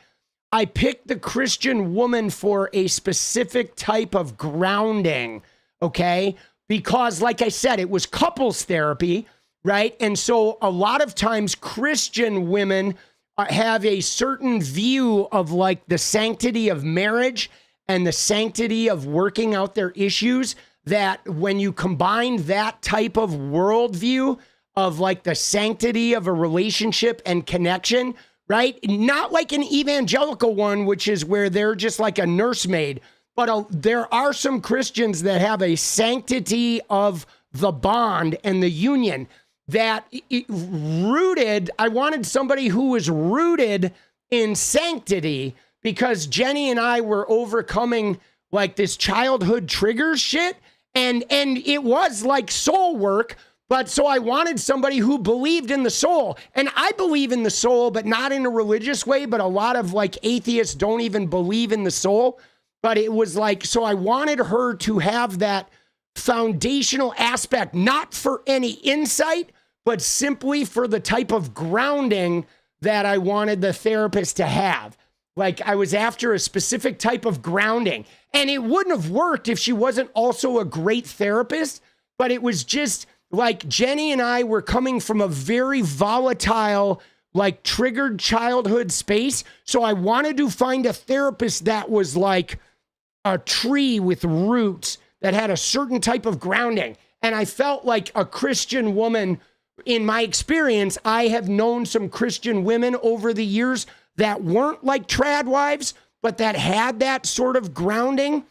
A: I picked the Christian woman for a specific type of grounding, okay? Because like I said, it was couples therapy, right? And so a lot of times Christian women have a certain view of like the sanctity of marriage and the sanctity of working out their issues, that when you combine that type of worldview of like the sanctity of a relationship and connection, right? Not like an evangelical one, which is where they're just like a nursemaid, but there are some Christians that have a sanctity of the bond and the union that rooted. I wanted somebody who was rooted in sanctity, because Jenny and I were overcoming like this childhood trigger shit. And it was like soul work. But so I wanted somebody who believed in the soul. And I believe in the soul, but not in a religious way. But a lot of like atheists don't even believe in the soul. But it was like, so I wanted her to have that foundational aspect, not for any insight, but simply for the type of grounding that I wanted the therapist to have. Like I was after a specific type of grounding. And it wouldn't have worked if she wasn't also a great therapist. But it was just like Jenny and I were coming from a very volatile, like triggered childhood space. So I wanted to find a therapist that was like a tree with roots, that had a certain type of grounding. And I felt like a Christian woman, in my experience, I have known some Christian women over the years that weren't like trad wives, but that had that sort of grounding,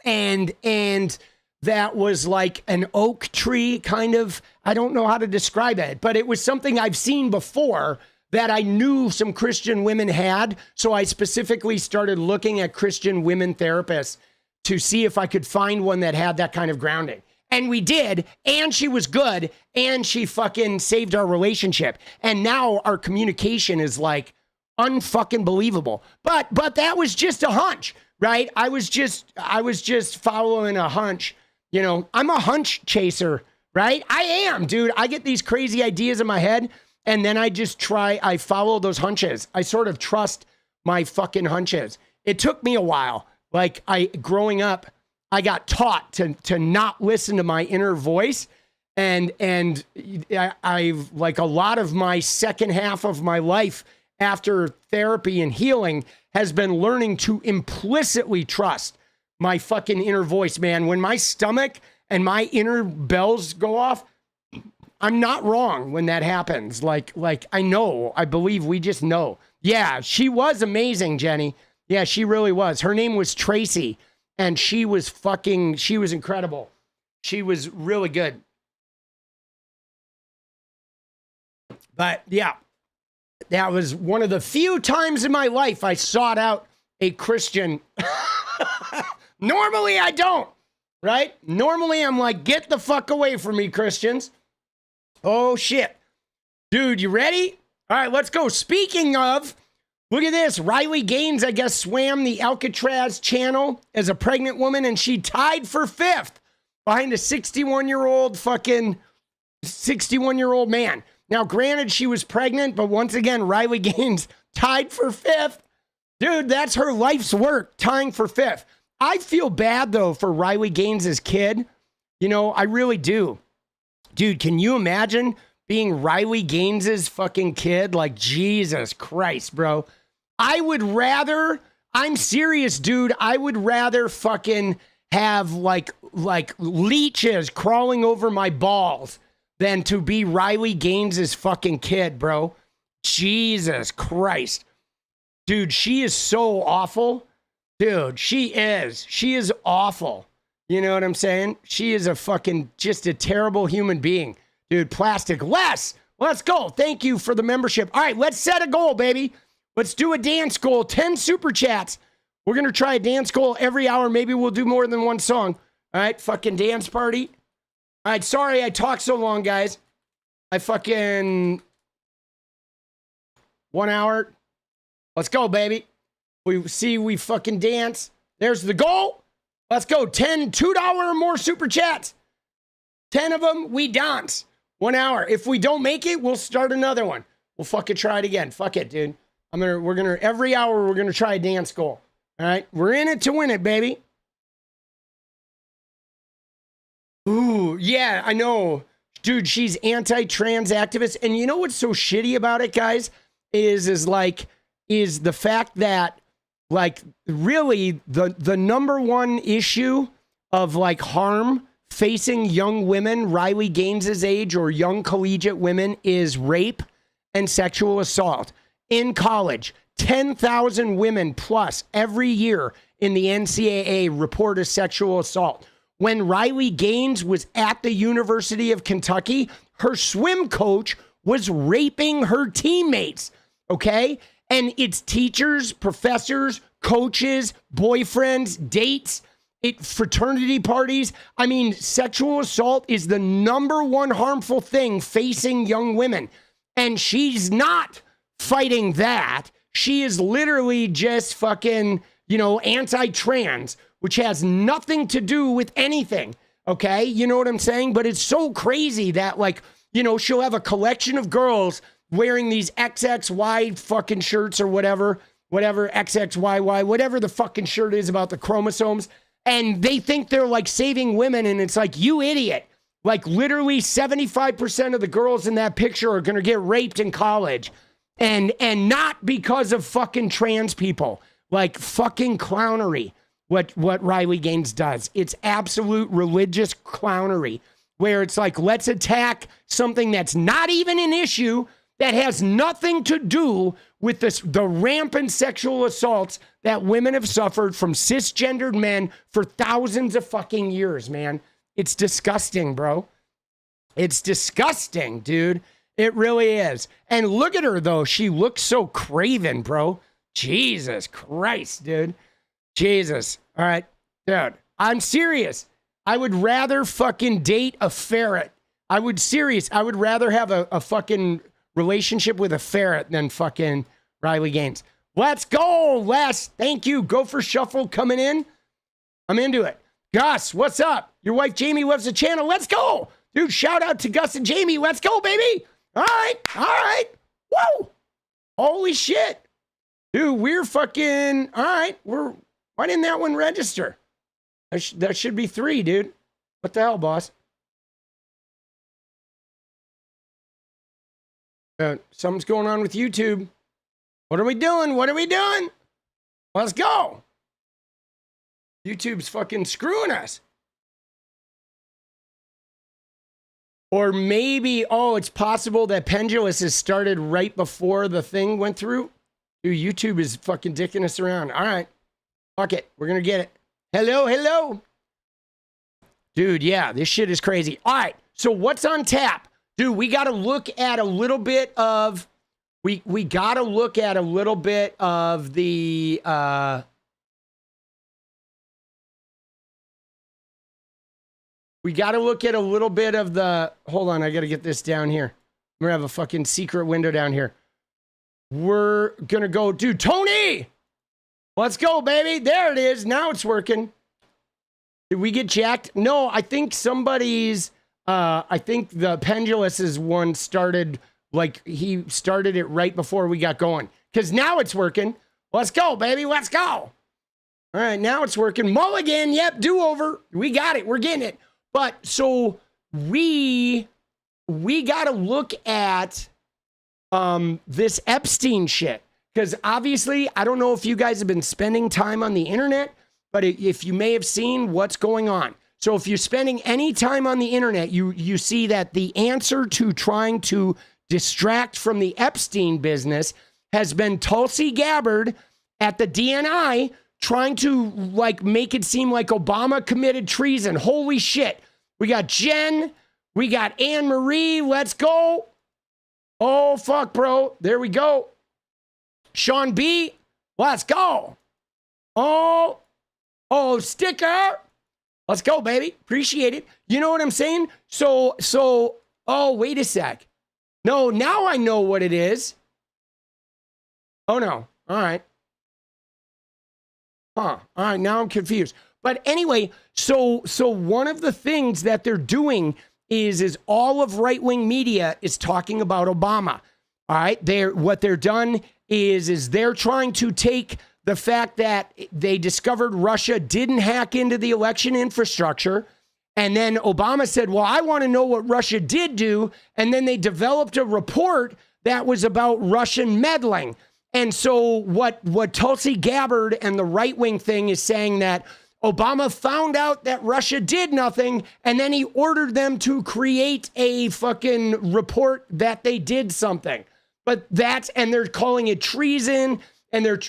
A: and that was like an oak tree kind of, I don't know how to describe it, but it was something I've seen before that I knew some Christian women had. So I specifically started looking at Christian women therapists to see if I could find one that had that kind of grounding. And we did, and she was good, and she fucking saved our relationship. And now our communication is like unfucking believable. But that was just a hunch, right? I was just following a hunch. You know, I'm a hunch chaser, right? I am, dude. I get these crazy ideas in my head, and then I follow those hunches. I sort of trust my fucking hunches. It took me a while. Like growing up, I got taught to not listen to my inner voice. And I've like a lot of my second half of my life after therapy and healing has been learning to implicitly trust my fucking inner voice, man. When my stomach and my inner bells go off, I'm not wrong when that happens. Like I know, I believe, we just know. Yeah, she was amazing, Jenny. Yeah, she really was. Her name was Tracy, and she was incredible. She was really good. But yeah, that was one of the few times in my life I sought out a Christian. Normally I don't, right? Normally I'm like, get the fuck away from me, Christians. Oh shit. Dude, you ready? All right, let's go. Speaking of, look at this. Riley Gaines, I guess, swam the Alcatraz channel as a pregnant woman, and she tied for 5th behind a 61-year-old man. Now, granted, she was pregnant, but once again, Riley Gaines tied for 5th. Dude, that's her life's work, tying for 5th. I feel bad, though, for Riley Gaines' kid. You know, I really do. Dude, can you imagine being Riley Gaines' fucking kid? Like, Jesus Christ, bro. I'm serious, dude. I would rather fucking have like leeches crawling over my balls than to be Riley Gaines' fucking kid, bro. Jesus Christ. Dude, she is so awful. Dude, she is awful. You know what I'm saying? She is just a terrible human being. Dude, plastic less. Let's go. Thank you for the membership. All right, let's set a goal, baby. Let's do a dance goal. 10 super chats. We're going to try a dance goal every hour. Maybe we'll do more than one song. All right, fucking dance party. All right, sorry I talked so long, guys. 1 hour. Let's go, baby. We fucking dance. There's the goal. Let's go. 10 $2 or more super chats. 10 of them, we dance. 1 hour. If we don't make it, we'll start another one. We'll fucking try it again. Fuck it, dude. We're gonna, every hour, we're gonna try a dance goal. All right. We're in it to win it, baby. Ooh, yeah, I know. Dude, she's anti-trans activist. And you know what's so shitty about it, guys? Is the fact that, like, really the number one issue of, like, harm facing young women, Riley Gaines's age, or young collegiate women, is rape and sexual assault. In college, 10,000 women plus every year in the NCAA report a sexual assault. When Riley Gaines was at the University of Kentucky, her swim coach was raping her teammates, okay? And it's teachers, professors, coaches, boyfriends, dates, fraternity parties. I mean, sexual assault is the number one harmful thing facing young women. And she's not fighting that. She is literally just fucking, anti-trans, which has nothing to do with anything, okay? You know what I'm saying? But it's so crazy that, like, she'll have a collection of girls wearing these XXY fucking shirts or whatever, XXYY, whatever the fucking shirt is about the chromosomes, and they think they're, like, saving women, and it's like, you idiot. Like, literally 75% of the girls in that picture are gonna get raped in college, and not because of fucking trans people. Like, fucking clownery. What Riley Gaines does. It's absolute religious clownery, where it's like, let's attack something that's not even an issue, that has nothing to do with the rampant sexual assaults that women have suffered from cisgendered men for thousands of fucking years, man. It's disgusting, bro. It's disgusting, dude. It really is. And look at her, though. She looks so craven, bro. Jesus Christ, dude. Jesus. All right, dude, I'm serious. I would rather fucking date a ferret. I would rather have a fucking relationship with a ferret than fucking Riley Gaines. Let's go, Les. Thank you. Go for Shuffle coming in. I'm into it. Gus, what's up? Your wife Jamie loves the channel. Let's go. Dude, shout out to Gus and Jamie. Let's go, baby. All right. Whoa. Holy shit. Dude, we're fucking, all right. Why didn't that one register? That should be 3, dude. What the hell, boss? Something's going on with YouTube. What are we doing? Let's go. YouTube's fucking screwing us. Or maybe, it's possible that Pendulous has started right before the thing went through. Dude, YouTube is fucking dicking us around. All right. Fuck it. We're going to get it. Hello. Dude, yeah, this shit is crazy. All right. So what's on tap? Dude, we got to look at a little bit of, we got to look at a little bit of the, we got to look at a little bit of the, hold on, I got to get this down here. We're going to have a fucking secret window down here. We're going to go, dude, Tony! Let's go, baby. There it is. Now it's working. Did we get jacked? No, I think somebody's, I think the Pendulous's one started, like, he started it right before we got going. Because now it's working. Let's go, baby. Let's go. All right, now it's working. Mulligan, yep, do-over. We got it. We're getting it. But, so, we got to look at this Epstein shit. Because obviously, I don't know if you guys have been spending time on the internet, but if you may have seen what's going on. So if you're spending any time on the internet, you see that the answer to trying to distract from the Epstein business has been Tulsi Gabbard at the DNI trying to, like, make it seem like Obama committed treason. Holy shit. We got Jen. We got Anne Marie. Let's go. Oh, fuck, bro. There we go. Sean B, let's go. Oh, sticker. Let's go, baby. Appreciate it. You know what I'm saying? So, oh, wait a sec. No, now I know what it is. Oh, no. All right. All right, now I'm confused. But anyway, so one of the things that they're doing is all of right-wing media is talking about Obama. All right. What they're done is they're trying to take the fact that they discovered Russia didn't hack into the election infrastructure. And then Obama said, well, I want to know what Russia did do. And then they developed a report that was about Russian meddling. And so what 𝗙𝗪cy𝗵𝗋 and the right-wing thing is saying that Obama found out that Russia did nothing, and then he ordered them to create a fucking report that they did something. But and they're calling it treason, and they're,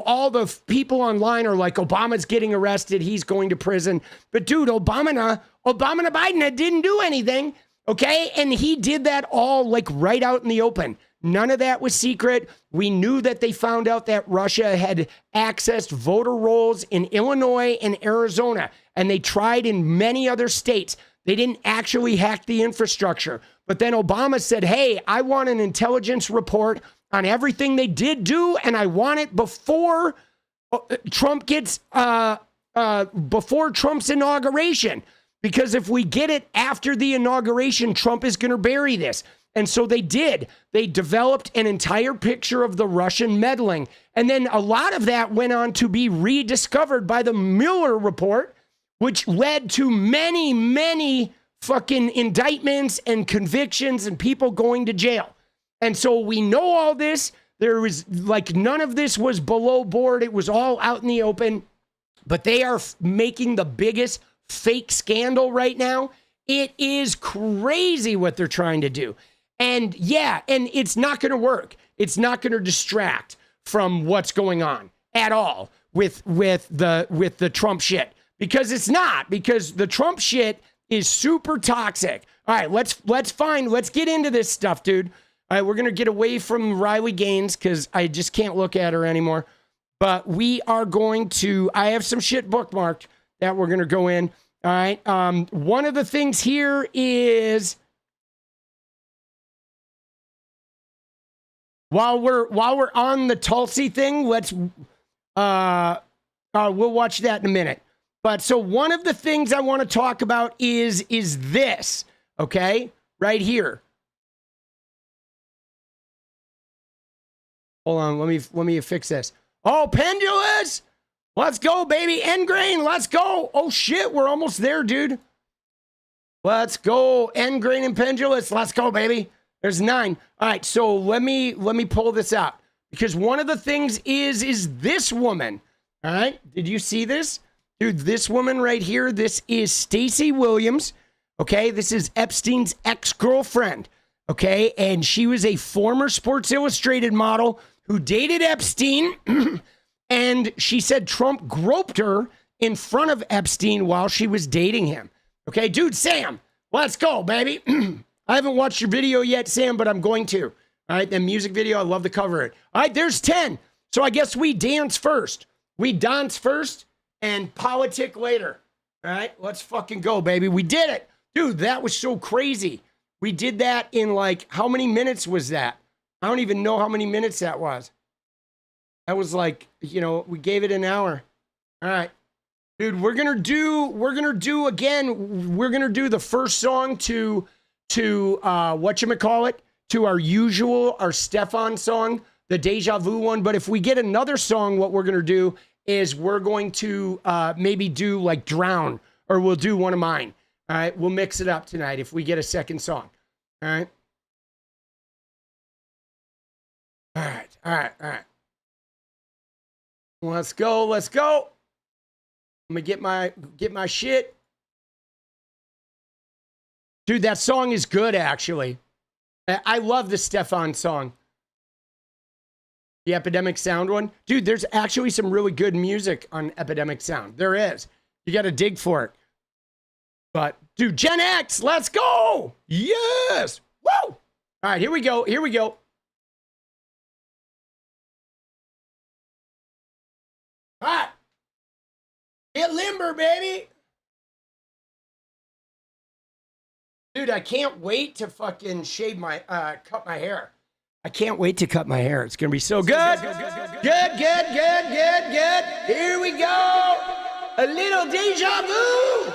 A: all the people online are like, Obama's getting arrested, he's going to prison. But dude, Obama Biden didn't do anything, okay? And he did that all like right out in the open. None of that was secret. We knew that they found out that Russia had accessed voter rolls in Illinois and Arizona, and they tried in many other states. They didn't actually hack the infrastructure. But then Obama said, hey, I want an intelligence report on everything they did do, and I want it before Trump gets, before Trump's inauguration. Because if we get it after the inauguration, Trump is going to bury this. And so they did. They developed an entire picture of the Russian meddling. And then a lot of that went on to be rediscovered by the Mueller report, which led to many, many fucking indictments and convictions and people going to jail. And so we know all this. There was like none of this was below board. It was all out in the open. But they are making the biggest fake scandal right now. It is crazy what they're trying to do. And yeah, and it's not going to work. It's not going to distract from what's going on at all with the Trump shit, because it's not, because the Trump shit is super toxic. All right, let's get into this stuff, dude. All right, we're going to get away from Riley Gaines because I just can't look at her anymore. But we are going to, I have some shit bookmarked that we're going to go in. All right. One of the things here is, while we're on the 𝗙𝗪cy thing, let's we'll watch that in a minute. But so one of the things I want to talk about is this, okay? Right here. Hold on, let me fix this. Oh, pendulous! Let's go, baby. End grain, let's go. Oh shit, we're almost there, dude. Let's go. End grain and pendulous. Let's go, baby. There's 9. All right, so let me pull this out, because one of the things is this woman. All right, did you see this? Dude, this woman right here, this is Stacey Williams. Okay, this is Epstein's ex-girlfriend. Okay, and she was a former Sports Illustrated model who dated Epstein. And she said Trump groped her in front of Epstein while she was dating him. Okay, dude, Sam, let's go, baby. I haven't watched your video yet, Sam, but I'm going to. All right, the music video, I love to cover it. All right, there's 10. So I guess we dance first. We dance first and politic later. All right, let's fucking go, baby. We did it. Dude, that was so crazy. We did that in like, how many minutes was that? I don't even know how many minutes that was. That was like, we gave it an hour. All right. Dude, we're going to do the first song to 𝗙𝗪𝗪𝗀, to our Stefan song, the Deja Vu one. But if we get another song, what we're going to do is we're going to maybe do like Drown, or we'll do one of mine. All right. We'll mix it up tonight if we get a second song. All right. All right. All right. All right. Let's go. Let's go. I'm going to get my shit. Dude, that song is good, actually. I love the Stefan song. The Epidemic Sound one. Dude, there's actually some really good music on Epidemic Sound. There is. You got to dig for it. But, dude, Gen X, let's go. Yes. Woo. All right, here we go. Here we go. All right. Get limber, baby. Dude, I can't wait to fucking cut my hair. I can't wait to cut my hair. It's going to be so good. Good. Here we go. A little deja vu.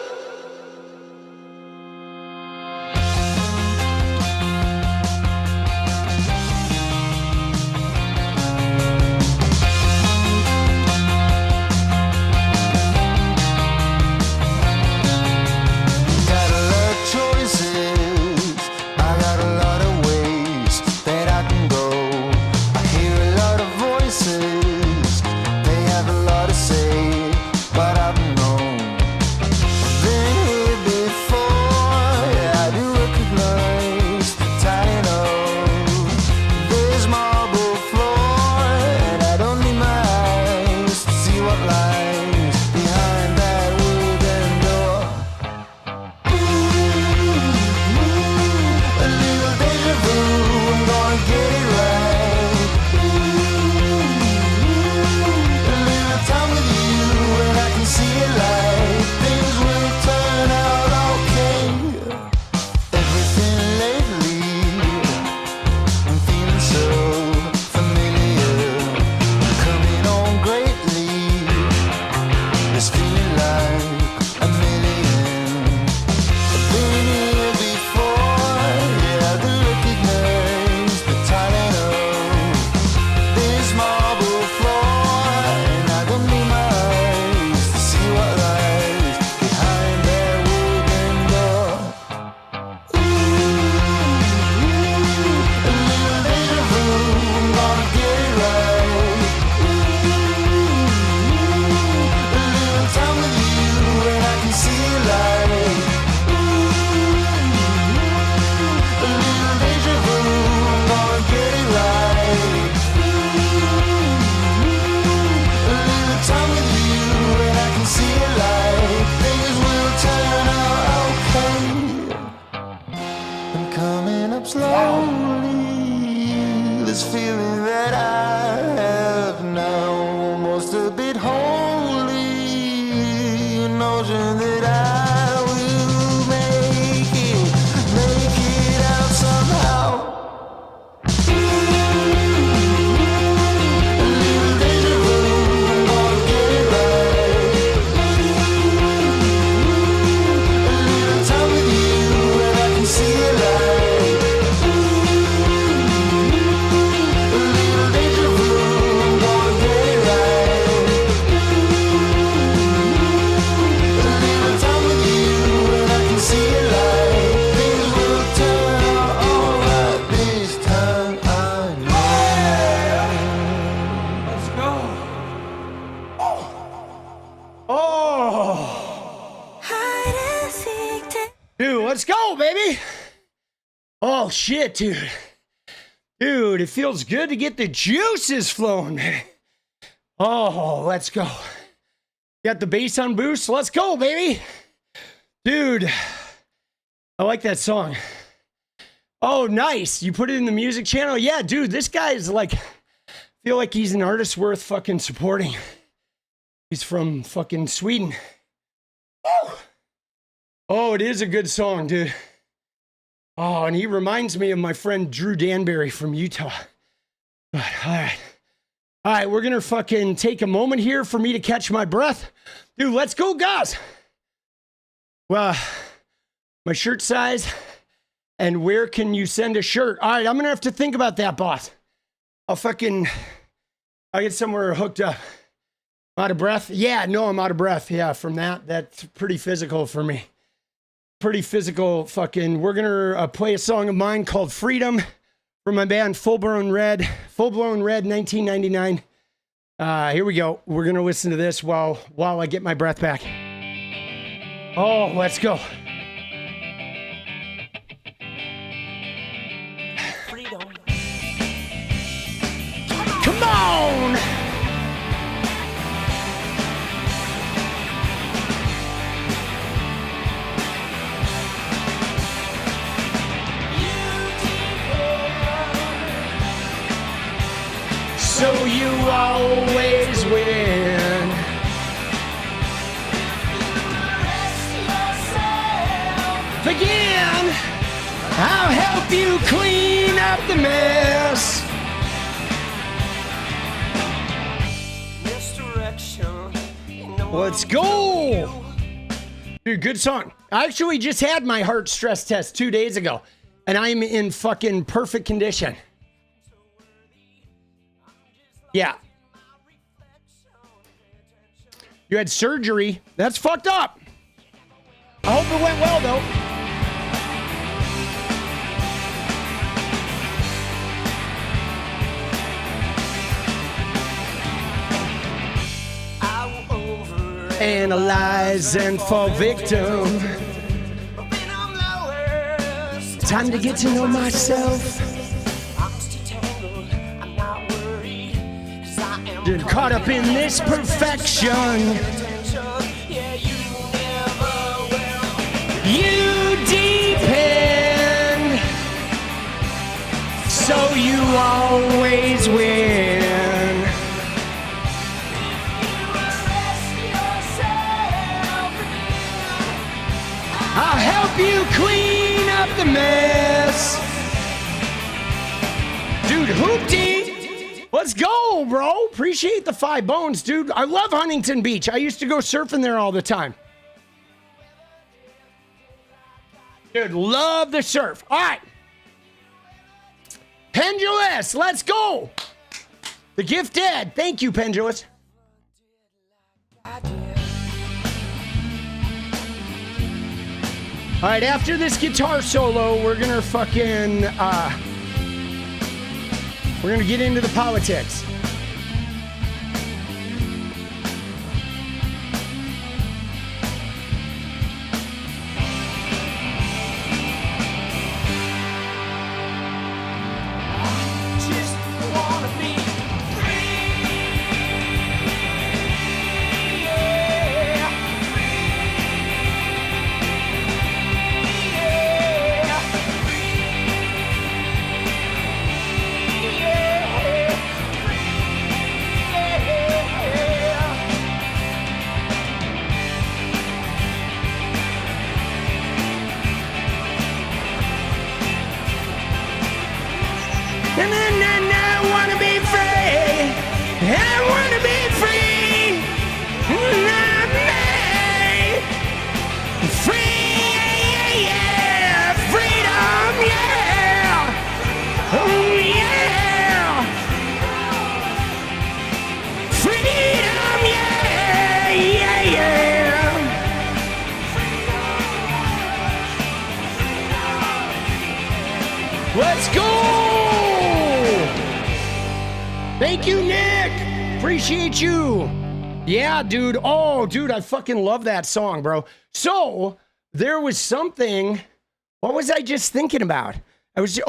B: up slowly. This feeling that I have now, almost a bit holy. An notion that I will make it out somehow.
A: Let's go, baby. Oh, shit, dude. Dude, it feels good to get the juices flowing, man. Oh, let's go. Got the bass on boost. Let's go, baby. Dude, I like that song. Oh, nice. You put it in the music channel? Yeah, dude, this guy is like, I feel like he's an artist worth fucking supporting. He's from fucking Sweden. Woo! Oh, it is a good song, dude. Oh, and he reminds me of my friend Drew Danbury from Utah. But, all right. All right, we're going to fucking take a moment here for me to catch my breath. Dude, let's go, guys. Well, my shirt size and where can you send a shirt? All right, I'm going to have to think about that, boss. I'll get somewhere hooked up. Out of breath? Yeah, no, I'm out of breath. Yeah, from that. That's pretty physical for me. Pretty physical fucking. We're gonna play a song of mine called Freedom from my band Full Blown Red 1999. Here we go. We're gonna listen to this while I get my breath back. Oh, let's go. Freedom. Come on! So you always win. Begin. I'll help you clean up the mess. Let's go. Dude, good song. I actually just had my heart stress test 2 days ago, and I'm in fucking perfect condition. Yeah. You had surgery. That's fucked up. I hope it went well, though. Analyze and fall victim. Time to get to know myself. You're caught up in this perfection. You depend, so you always win. I'll help you clean up the mess. Dude, hoopty. Let's go, bro. Appreciate the 5 bones, dude. I love Huntington Beach. I used to go surfing there all the time. Dude, love the surf. All right. Pendulous, let's go. The gift dead. Thank you, Pendulous. All right, after this guitar solo, we're gonna fucking, we're gonna get into the politics. And then I wanna be free. I wanna be free. Not me. Free, yeah. Freedom, yeah. Oh, yeah. Freedom, yeah. Yeah, yeah. Let's go! Thank you, Nick. Appreciate you. Yeah, dude. Oh, dude, I fucking love that song, bro. So there was something. What was I just thinking about? I was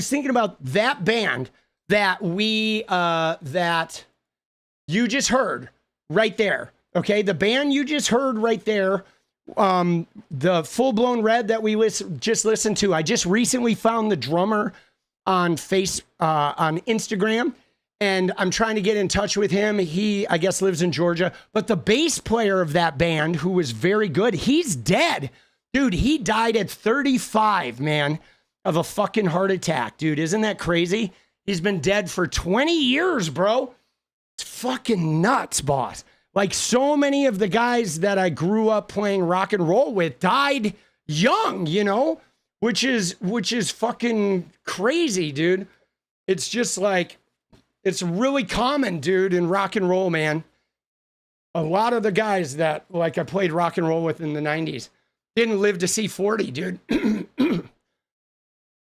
A: thinking about that band that that you just heard right there. Okay, the band you just heard right there. The Full Blown Red that we just listened to. I just recently found the drummer on Instagram, and I'm trying to get in touch with him. He, I guess, lives in Georgia. But the bass player of that band, who was very good, he's dead. Dude, he died at 35, man, of a fucking heart attack. Dude, isn't that crazy? He's been dead for 20 years, bro. It's fucking nuts, boss. Like, so many of the guys that I grew up playing rock and roll with died young, you know, which is fucking crazy, dude. It's just like, it's really common, dude, in rock and roll, man. A lot of the guys that, like, I played rock and roll with in the 90s didn't live to see 40, dude.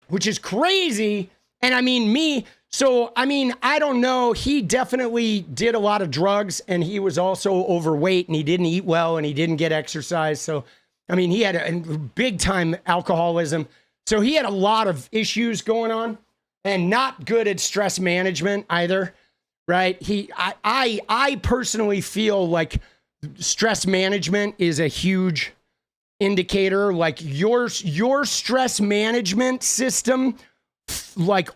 A: Which is crazy. And I mean, I don't know. He definitely did a lot of drugs, and he was also overweight, and he didn't eat well, and he didn't get exercise. So, I mean, he had a big time alcoholism. So he had a lot of issues going on, and not good at stress management either, right? I personally feel like stress management is a huge indicator. Like your stress management system, like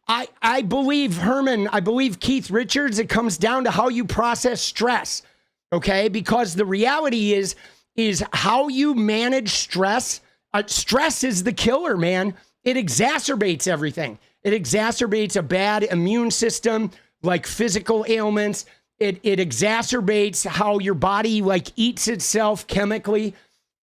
A: I believe, Herman, I believe Keith Richards, it comes down to how you process stress, okay? Because the reality is how you manage stress. Stress is the killer, man. It exacerbates everything. It exacerbates a bad immune system, like physical ailments. It exacerbates how your body, like, eats itself chemically.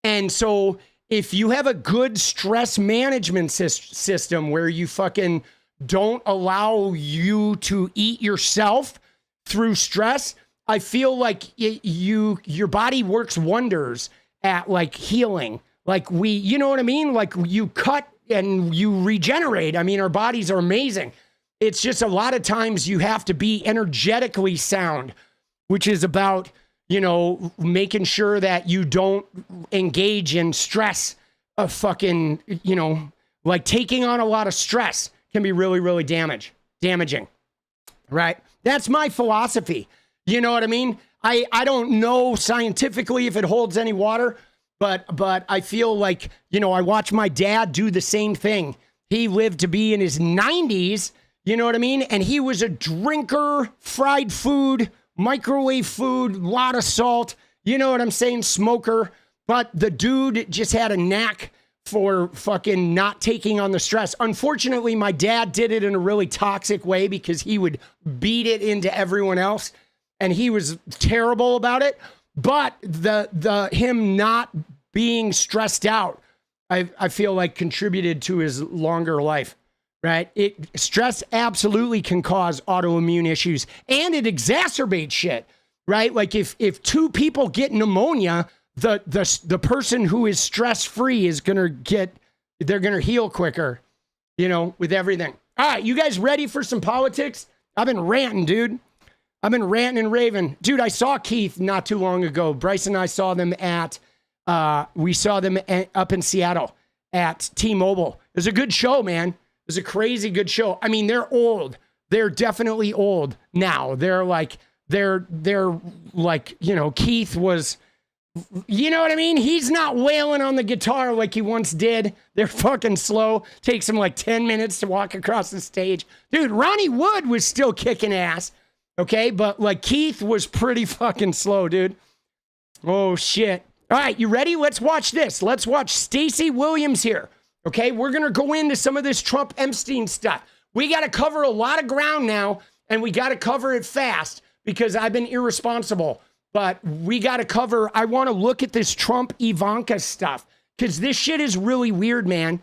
A: And so if you have a good stress management system where you fucking don't allow you to eat yourself through stress, I feel like your body works wonders at, like, healing. Like, you know what I mean? Like, you cut and you regenerate. I mean, our bodies are amazing. It's just a lot of times you have to be energetically sound, which is about, you know, making sure that you don't engage in stress of fucking, you know, like, taking on a lot of stress can be really, really damaging, right? That's my philosophy. You know what I mean? I don't know scientifically if it holds any water, but I feel like, you know, I watch my dad do the same thing. He lived to be in his 90s, you know what I mean? And he was a drinker, fried food, microwave food, lot of salt, you know what I'm saying? Smoker. But the dude just had a knack for fucking not taking on the stress. Unfortunately, my dad did it in a really toxic way because he would beat it into everyone else, and he was terrible about it. But the him not being stressed out, I feel like contributed to his longer life, right? Stress absolutely can cause autoimmune issues, and it exacerbates shit, right? Like if two people get pneumonia, the person who is stress-free is they're gonna heal quicker, you know, with everything. All right, you guys ready for some politics? I've been ranting, dude. I've been ranting and raving. Dude, I saw Keith not too long ago. Bryce and I saw them we saw them up in Seattle at T-Mobile. It was a good show, man. It was a crazy good show. I mean, they're old. They're definitely old now. They're like, you know, Keith was, you know what I mean? He's not wailing on the guitar like he once did. They're fucking slow. Takes him like 10 minutes to walk across the stage. Dude, Ronnie Wood was still kicking ass. Okay, but like Keith was pretty fucking slow, dude. Oh, shit. All right, you ready? Let's watch this. Let's watch Stacey Williams here. Okay, we're going to go into some of this Trump Epstein stuff. We got to cover a lot of ground now, and we got to cover it fast because I've been irresponsible. But we got to cover, I want to look at this Trump Ivanka stuff because this shit is really weird, man.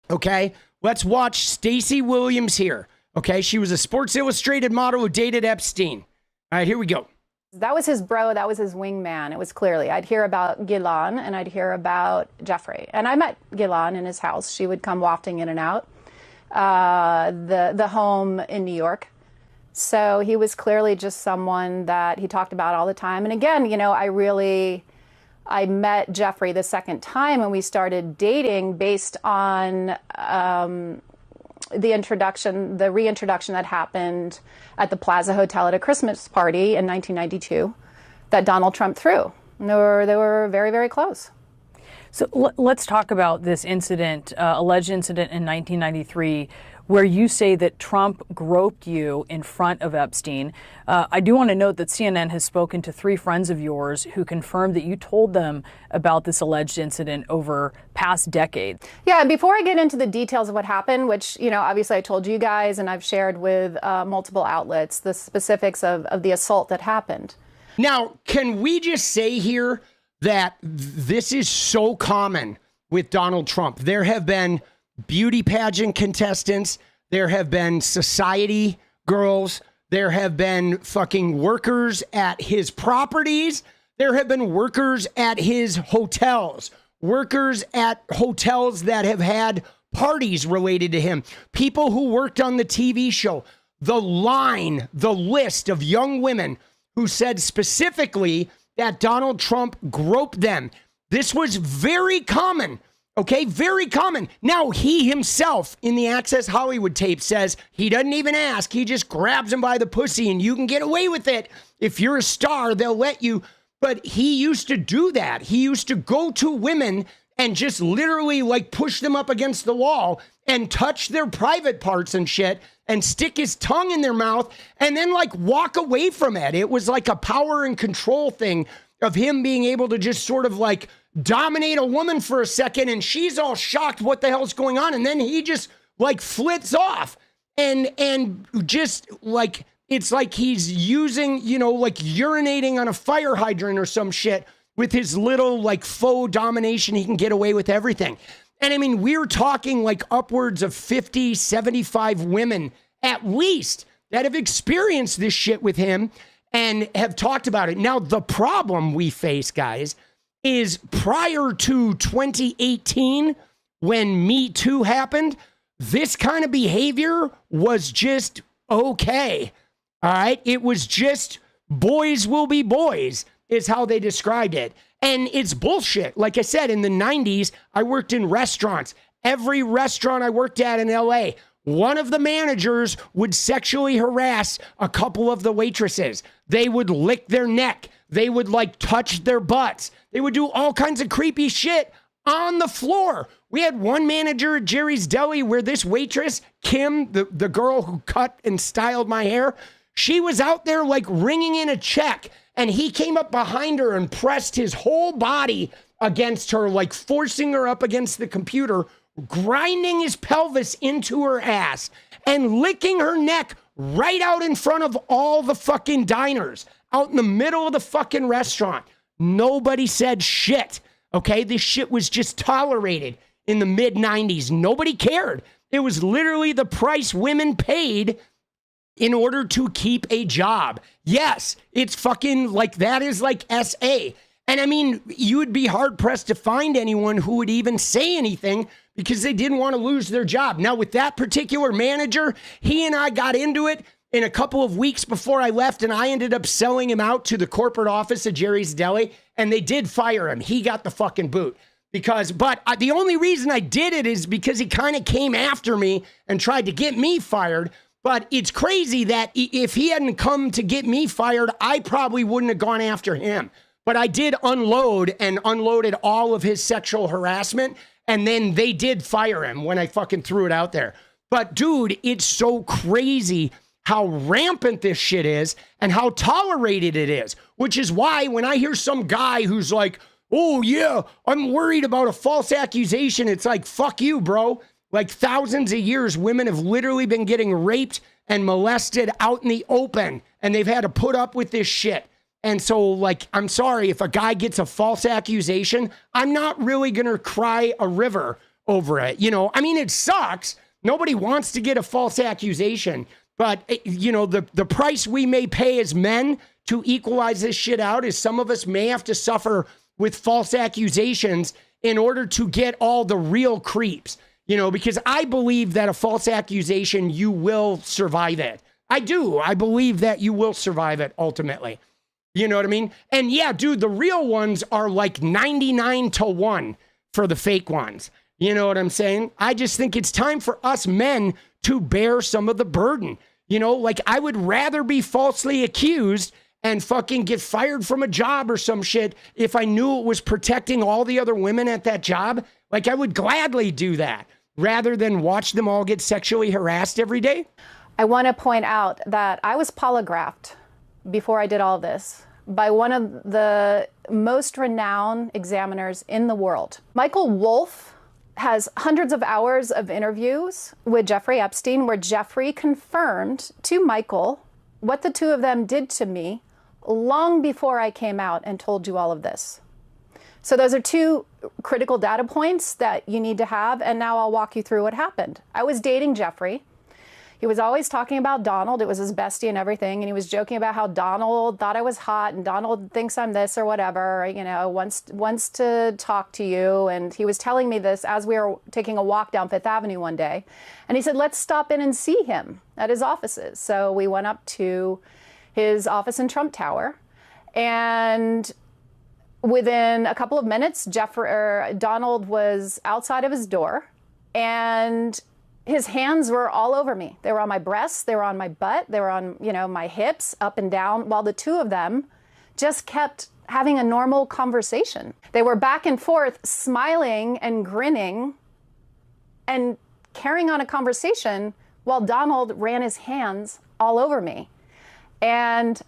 A: Okay, let's watch 𝗙ecie Williams here. Okay, she was a Sports Illustrated model who dated Epstein. All right, here we go.
C: That was his bro. That was his wingman. It was clearly. I'd hear about 𝗙𝗀 and I'd hear about 𝗃𝗓𝗓. And I met 𝗙𝗀 in his house. She would come wafting in and out the home in New York. So he was clearly just someone that he talked about all the time. And again, you know, I met 𝗃𝗓𝗓 the second time and we started dating based on the reintroduction that happened at the Plaza Hotel at a Christmas party in 1992 that Donald Trump threw. And they were very, very close.
D: So let's talk about this incident, alleged incident in 1993, where you say that Trump groped you in front of Epstein. I do want to note that CNN has spoken to 3 friends of yours who confirmed that you told them about this alleged incident over past decades.
C: Yeah, before I get into the details of what happened, which, you know, obviously I told you guys and I've shared with multiple outlets, the specifics of the assault that happened.
A: Now, can we just say here that this is so common with Donald Trump? There have been beauty pageant contestants. There have been society girls. There have been fucking workers at his properties. There have been workers at his hotels, workers at hotels that have had parties related to him, people who worked on the TV show. The list of young women who said specifically that Donald Trump groped them. This was very common. Okay, very common. Now, he himself in the Access Hollywood tape says he doesn't even ask. He just grabs him by the pussy and you can get away with it. If you're a star, they'll let you. But he used to do that. He used to go to women and just literally like push them up against the wall and touch their private parts and shit and stick his tongue in their mouth and then like walk away from it. It was like a power and control thing of him being able to just sort of like dominate a woman for a second and she's all shocked what the hell's going on, and then he just like flits off and just like it's like he's using, you know, like urinating on a fire hydrant or some shit with his little like faux domination. He can get away with everything. And I mean, we're talking like upwards of 50, 75 women at least that have experienced this shit with him and have talked about it. Now, the problem we face, guys, is prior to 2018, when Me Too happened, this kind of behavior was just okay. All right. It was just boys will be boys is how they described it. And it's bullshit. Like I said, in the 90s, I worked in restaurants. Every restaurant I worked at in LA, one of the managers would sexually harass a couple of the waitresses. They would lick their neck. They would like touch their butts. They would do all kinds of creepy shit on the floor. We had one manager at Jerry's Deli where this waitress, Kim, the girl who cut and styled my hair, she was out there like ringing in a check, and he came up behind her and pressed his whole body against her, like forcing her up against the computer, grinding his pelvis into her ass and licking her neck right out in front of all the fucking diners, out in the middle of the fucking restaurant. Nobody said shit, okay? This shit was just tolerated in the mid-90s. Nobody cared. It was literally the price women paid in order to keep a job. Yes, it's fucking like, that is like SA. And I mean, you would be hard-pressed to find anyone who would even say anything because they didn't want to lose their job. Now, with that particular manager, he and I got into it in a couple of weeks before I left, and I ended up selling him out to the corporate office of Jerry's Deli, and they did fire him. He got the fucking boot. But the only reason I did it is because he kind of came after me and tried to get me fired. But it's crazy that if he hadn't come to get me fired, I probably wouldn't have gone after him. But I did unloaded all of his sexual harassment, and then they did fire him when I fucking threw it out there. But dude, it's so crazy how rampant this shit is and how tolerated it is, which is why when I hear some guy who's like, oh yeah, I'm worried about a false accusation, it's like, fuck you, bro. Like thousands of years, women have literally been getting raped and molested out in the open, and they've had to put up with this shit. And so, like, I'm sorry, if a guy gets a false accusation, I'm not really going to cry a river over it. You know, I mean, it sucks. Nobody wants to get a false accusation. But, you know, the price we may pay as men to equalize this shit out is some of us may have to suffer with false accusations in order to get all the real creeps. You know, because I believe that a false accusation, you will survive it. I do. I believe that you will survive it ultimately. You know what I mean? And yeah, dude, the real ones are like 99-1 for the fake ones. You know what I'm saying? I just think it's time for us men to bear some of the burden. You know, like I would rather be falsely accused and fucking get fired from a job or some shit if I knew it was protecting all the other women at that job. Like I would gladly do that rather than watch them all get sexually harassed every day.
C: I want to point out that I was polygraphed before I did all this by one of the most renowned examiners in the world. Michael Wolff has hundreds of hours of interviews with Jeffrey Epstein where Jeffrey confirmed to Michael what the two of them did to me long before I came out and told you all of this. So those are two critical data points that you need to have, and now I'll walk you through what happened. I was dating Jeffrey. He was always talking about Donald. It was his bestie and everything, and he was joking about how Donald thought I was hot, and Donald thinks I'm this or whatever, you know, wants to talk to you. And he was telling me this as we were taking a walk down Fifth Avenue one day, and he said, let's stop in and see him at his offices. So we went up to his office in Trump Tower, and within a couple of minutes, Donald was outside of his door, and his hands were all over me. They were on my breasts, they were on my butt, they were on, you know, my hips, up and down, while the two of them just kept having a normal conversation. They were back and forth, smiling and grinning and carrying on a conversation while Donald ran his hands all over me. And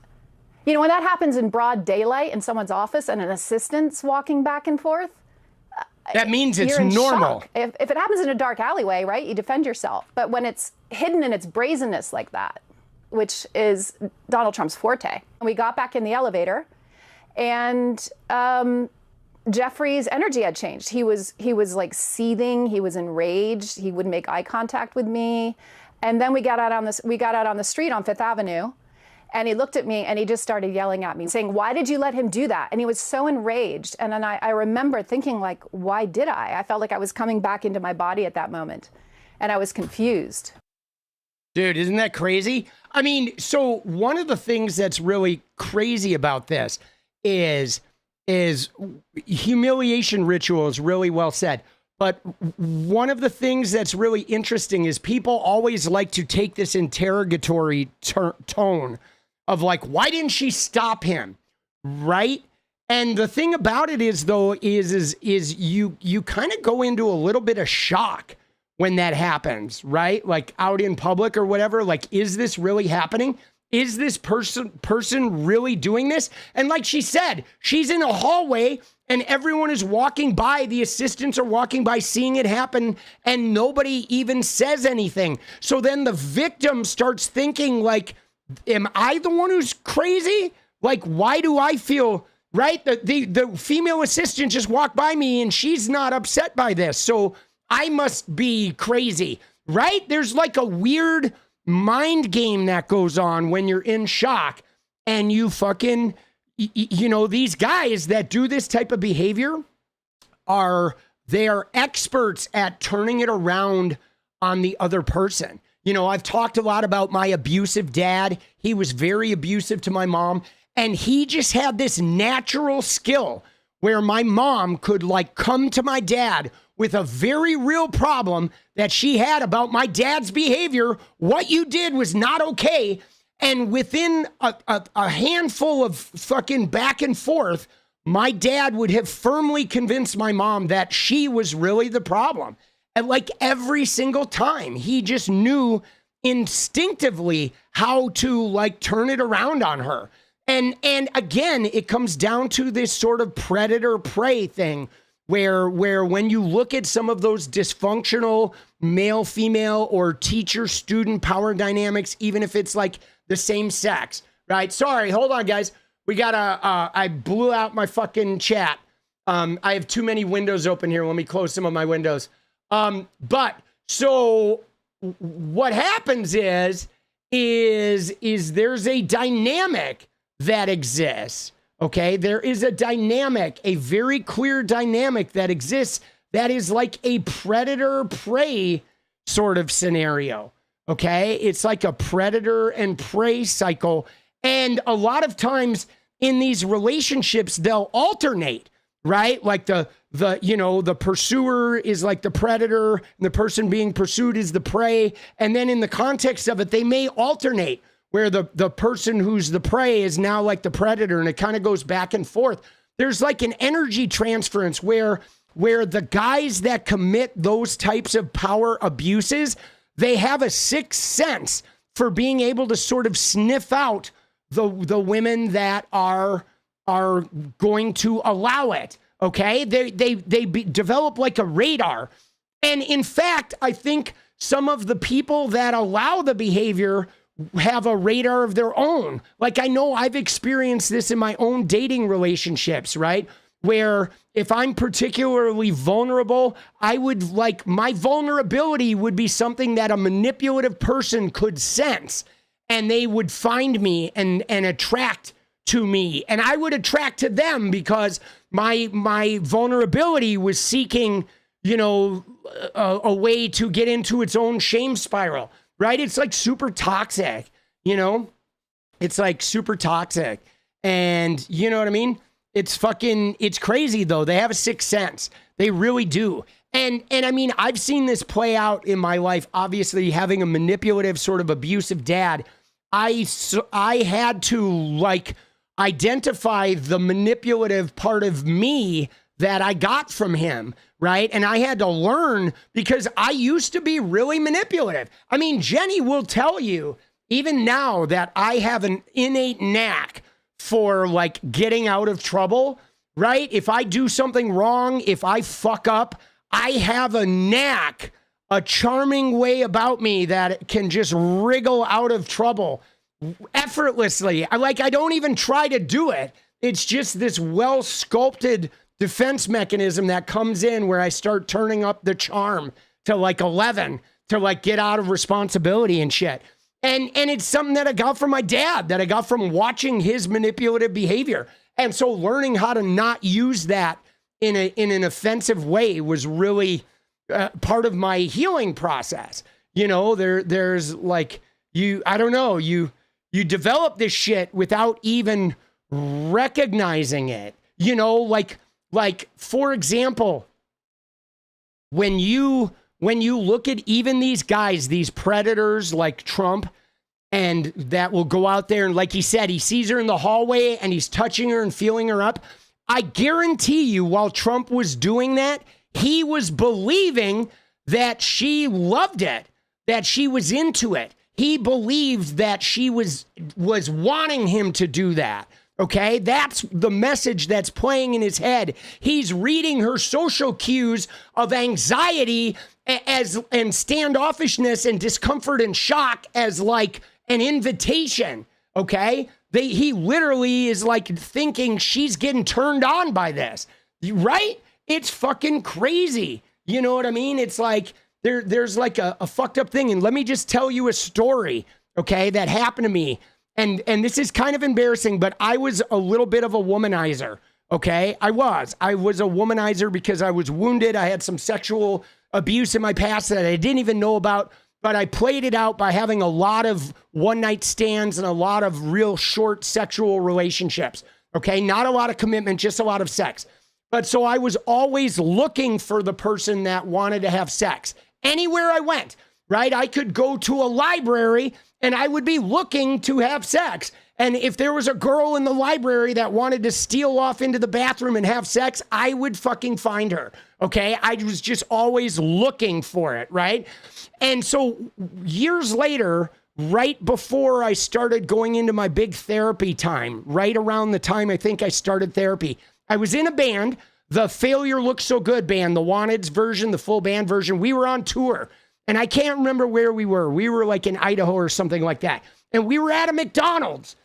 C: you know, when that happens in broad daylight in someone's office and an assistant's walking back and forth,
A: that means it's
C: you're in
A: normal.
C: shock. If it happens in a dark alleyway, right, you defend yourself. But when it's hidden in its brazenness like that, which is Donald Trump's forte, we got back in the elevator, and Jeffrey's energy had changed. He was like seething. He was enraged. He wouldn't make eye contact with me. And then we got out on the street on Fifth Avenue. And he looked at me and he just started yelling at me, saying, why did you let him do that? And he was so enraged. And then I remember thinking, like, why did I? I felt like I was coming back into my body at that moment. And I was confused.
A: Dude, isn't that crazy? I mean, so one of the things that's really crazy about this is humiliation ritual is really well said. But one of the things that's really interesting is people always like to take this interrogatory tone of like, why didn't she stop him? Right? And the thing about it is, though, is you kind of go into a little bit of shock when that happens, right? Like out in public or whatever, like, is this really happening? Is this person really doing this? And like she said, she's in a hallway and everyone is walking by. The assistants are walking by, seeing it happen, and nobody even says anything. So then the victim starts thinking like, am I the one who's crazy? Like, why do I feel, right? The female assistant just walked by me and she's not upset by this. So I must be crazy, right? There's like a weird mind game that goes on when you're in shock and you fucking, you know, these guys that do this type of behavior they are experts at turning it around on the other person. You know, I've talked a lot about my abusive dad. He was very abusive to my mom, and he just had this natural skill where my mom could like come to my dad with a very real problem that she had about my dad's behavior. What you did was not okay. And within a handful of fucking back and forth, my dad would have firmly convinced my mom that she was really the problem. And like every single time, he just knew instinctively how to like turn it around on her. And again, it comes down to this sort of predator prey thing where when you look at some of those dysfunctional male, female, or teacher-student power dynamics, even if it's like the same sex, right? Sorry, hold on, guys. We gotta, I blew out my fucking chat. I have too many windows open here. Let me close some of my windows. But so what happens is there's a dynamic that exists. Okay, there is a dynamic, a very clear dynamic that exists that is like a predator-prey sort of scenario. Okay, it's like a predator and prey cycle. And a lot of times in these relationships, they'll alternate, right? Like the pursuer is like the predator, and the person being pursued is the prey. And then in the context of it, they may alternate, where the person who's the prey is now like the predator, and it kind of goes back and forth. There's like an energy transference where the guys that commit those types of power abuses, they have a sixth sense for being able to sort of sniff out the women that are going to allow it. Okay, they develop like a radar. And in fact, I think some of the people that allow the behavior have a radar of their own. Like, I know I've experienced this in my own dating relationships, right? Where if I'm particularly vulnerable, I would like, my vulnerability would be something that a manipulative person could sense, and they would find me and attract to me, and I would attract to them because my vulnerability was seeking, a way to get into its own shame spiral. Right? It's like super toxic, It's like super toxic. And you know what I mean? It's crazy though. They have a sixth sense. They really do. And I mean, I've seen this play out in my life. Obviously, having a manipulative, sort of abusive dad, I had to like identify the manipulative part of me that I got from him, right? And I had to learn, because I used to be really manipulative. I mean, Jenny will tell you, even now, that I have an innate knack for like getting out of trouble, right? If I do something wrong, if I fuck up, I have a knack, a charming way about me that can just wriggle out of trouble effortlessly. I don't even try to do it. It's just this well-sculpted defense mechanism that comes in where I start turning up the charm to like 11 to like get out of responsibility and shit. And it's something that I got from my dad, that I got from watching his manipulative behavior. And so learning how to not use that in an offensive way was really part of my healing process. There's like, I don't know, you develop this shit without even recognizing it, like, for example, when you look at even these guys, these predators like Trump, and that will go out there and, like he said, he sees her in the hallway and he's touching her and feeling her up. I guarantee you, while Trump was doing that, he was believing that she loved it, that she was into it. He believed that she was wanting him to do that. Okay, that's the message that's playing in his head. He's reading her social cues of anxiety and standoffishness and discomfort and shock as like an invitation. Okay, he literally is like thinking she's getting turned on by this, right? It's fucking crazy. You know what I mean? It's like there's like a fucked up thing. And let me just tell you a story, okay, that happened to me. And this is kind of embarrassing, but I was a little bit of a womanizer, okay? I was a womanizer because I was wounded. I had some sexual abuse in my past that I didn't even know about, but I played it out by having a lot of one-night stands and a lot of real short sexual relationships, okay? Not a lot of commitment, just a lot of sex. But so I was always looking for the person that wanted to have sex. Anywhere I went, right? I could go to a library and I would be looking to have sex. And if there was a girl in the library that wanted to steal off into the bathroom and have sex, I would fucking find her, okay? I was just always looking for it, right? And so years later, right before I started going into my big therapy time, right around the time I think I started therapy, I was in a band. the Failure Looks So Good band, the Wanted's version, the full band version. We were on tour, and I can't remember where we were. We were like in Idaho or something like that. And we were at a McDonald's,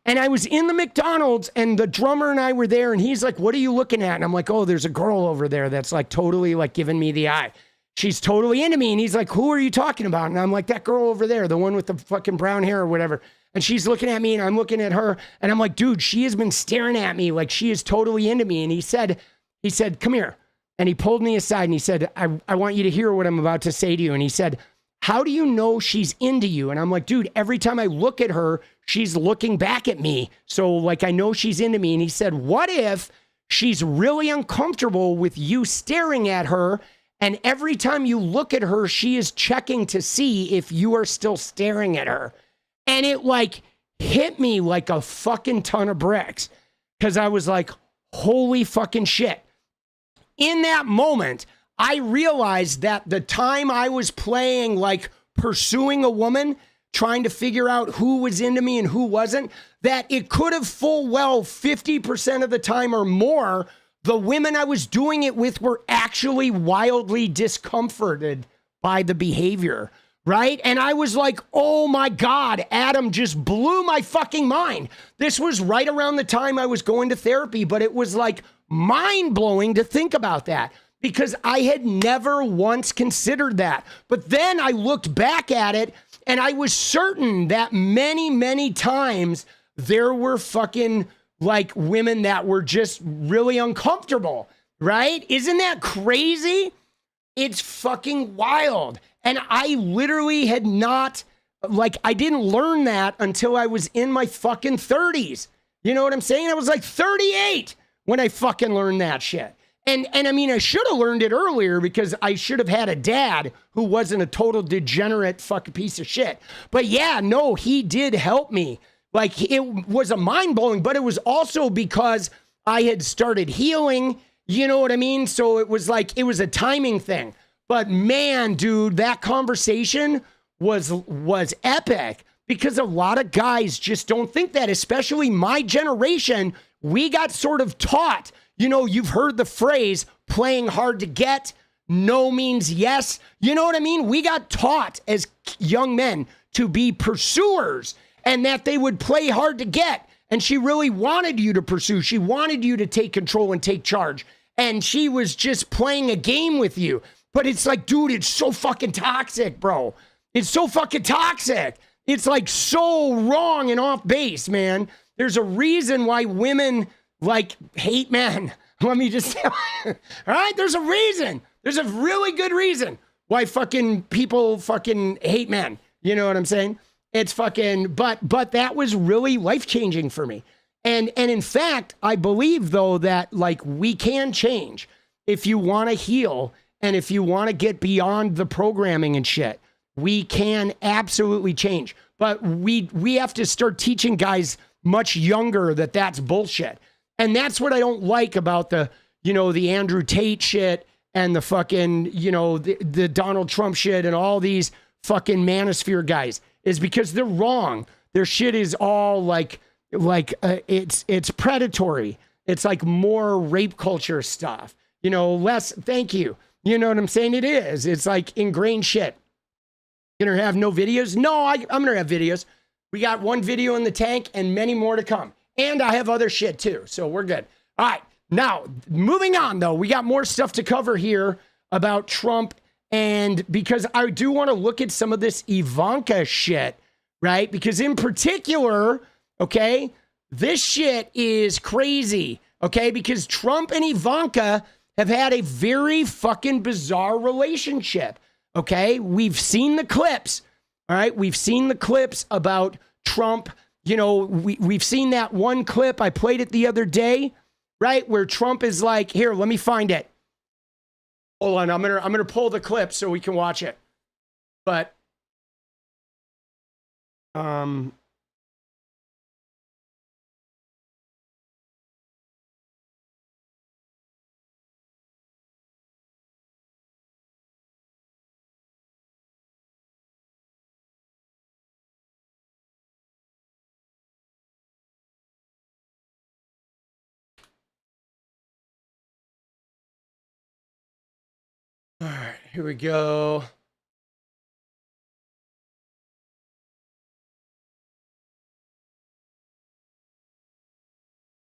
A: and I was in the McDonald's, and the drummer and I were there, and he's like, what are you looking at? And I'm like, oh, there's a girl over there that's like totally like giving me the eye. She's totally into me. And he's like, who are you talking about? And I'm like, that girl over there, the one with the fucking brown hair or whatever. And she's looking at me, and I'm looking at her, and I'm like, dude, she has been staring at me like she is totally into me. And he said, come here. And he pulled me aside, and he said, I want you to hear what I'm about to say to you. And he said, how do you know she's into you? And I'm like, dude, every time I look at her, she's looking back at me. So like, I know she's into me. And he said, what if she's really uncomfortable with you staring at her, and every time you look at her, she is checking to see if you are still staring at her? And it like hit me like a fucking ton of bricks, because I was like, holy fucking shit. In that moment, I realized that the time I was playing, like pursuing a woman, trying to figure out who was into me and who wasn't, that it could have full well 50% of the time or more, the women I was doing it with were actually wildly discomforted by the behavior, right? And I was like, oh my God, Adam just blew my fucking mind. This was right around the time I was going to therapy, but it was like mind-blowing to think about that, because I had never once considered that. But then I looked back at it, and I was certain that many, many times there were fucking like women that were just really uncomfortable, right? Isn't that crazy? It's fucking wild. And I literally had not, like, I didn't learn that until I was in my fucking 30s. You know what I'm saying? I was like 38 when I fucking learned that shit. And I mean, I should have learned it earlier, because I should have had a dad who wasn't a total degenerate fucking piece of shit. But yeah, no, he did help me. Like, it was a mind-blowing, but it was also because I had started healing, you know what I mean? So it was like, it was a timing thing. But man, dude, that conversation was epic, because a lot of guys just don't think that, especially my generation. We got sort of taught, you know, you've heard the phrase playing hard to get, no means yes. You know what I mean? We got taught as young men to be pursuers, and that they would play hard to get. And she really wanted you to pursue. She wanted you to take control and take charge. And she was just playing a game with you. But it's like, dude, it's so fucking toxic, bro. It's so fucking toxic. It's like so wrong and off base, man. There's a reason why women like hate men. Let me just tell you. All right? There's a reason. There's a really good reason why fucking people fucking hate men. You know what I'm saying? It's fucking, but that was really life-changing for me. And in fact, I believe though that like we can change if you want to heal, and if you want to get beyond the programming and shit, we can absolutely change. But we have to start teaching guys much younger that that's bullshit. And that's what I don't like about the, you know, the Andrew Tate shit and the fucking, you know, the Donald Trump shit and all these fucking manosphere guys, is because they're wrong. Their shit is all like it's predatory. It's like more rape culture stuff, you know, less, thank you. You know what I'm saying? It is. It's like ingrained shit. Gonna have no videos? No, I'm gonna have videos. We got one video in the tank and many more to come. And I have other shit too, so we're good. All right, now, moving on though, we got more stuff to cover here about Trump, and because I do want to look at some of this Ivanka shit, right? Because in particular, okay, this shit is crazy, okay? Because Trump and Ivanka have had a very fucking bizarre relationship, okay? We've seen the clips, all right? We've seen the clips about Trump. You know, we've seen that one clip. I played it the other day, right? Where Trump is like, here, let me find it. Hold on, I'm gonna pull the clip so we can watch it. But here we go.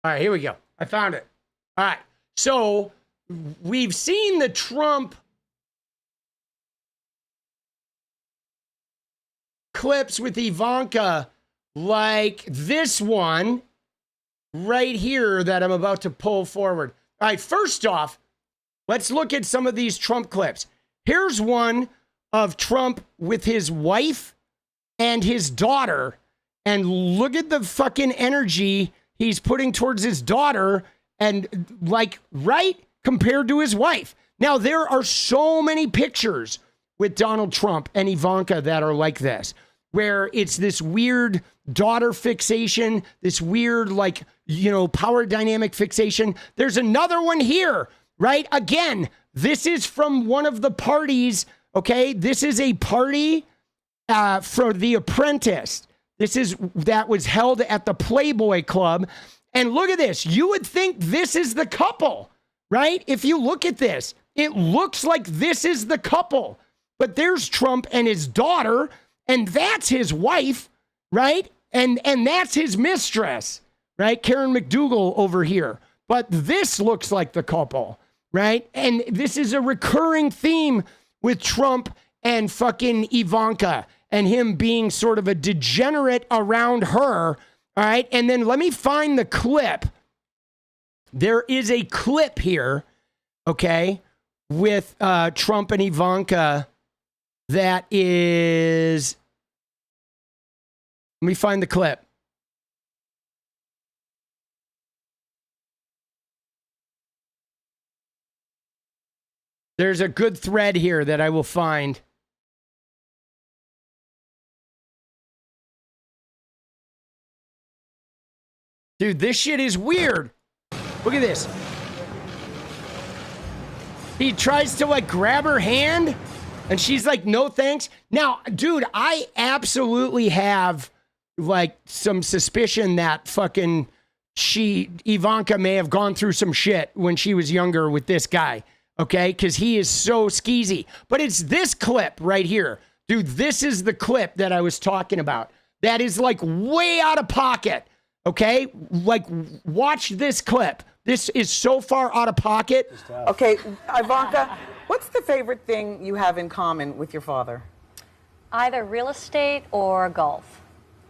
A: All right, here we go. I found it. All right. So we've seen the Trump clips with Ivanka, like this one right here that I'm about to pull forward. All right, first off, let's look at some of these Trump clips. Here's one of Trump with his wife and his daughter, and look at the fucking energy he's putting towards his daughter and like, right, compared to his wife. Now, there are so many pictures with Donald Trump and Ivanka that are like this, where it's this weird daughter fixation, this weird, like, you know, power dynamic fixation. There's another one here, right? Again, this is from one of the parties, okay? This is a party for The Apprentice. That was held at the Playboy Club. And look at this. You would think this is the couple, right? If you look at this, it looks like this is the couple. But there's Trump and his daughter, and that's his wife, right? And that's his mistress, right? Karen McDougal over here. But this looks like the couple, right? And this is a recurring theme with Trump and fucking Ivanka, and him being sort of a degenerate around her, all right? And then let me find the clip. There is a clip here, okay, with Trump and Ivanka that is... Let me find the clip. There's a good thread here that I will find. Dude, this shit is weird. Look at this. He tries to like grab her hand and she's like, no thanks. Now, dude, I absolutely have like some suspicion that fucking Ivanka may have gone through some shit when she was younger with this guy. Okay, because he is so skeezy. But it's this clip right here. Dude, this is the clip that I was talking about. That is like way out of pocket. Okay, like watch this clip. This is so far out of pocket.
E: Okay, Ivanka, what's the favorite thing you have in common with your father?
F: Either real estate or golf.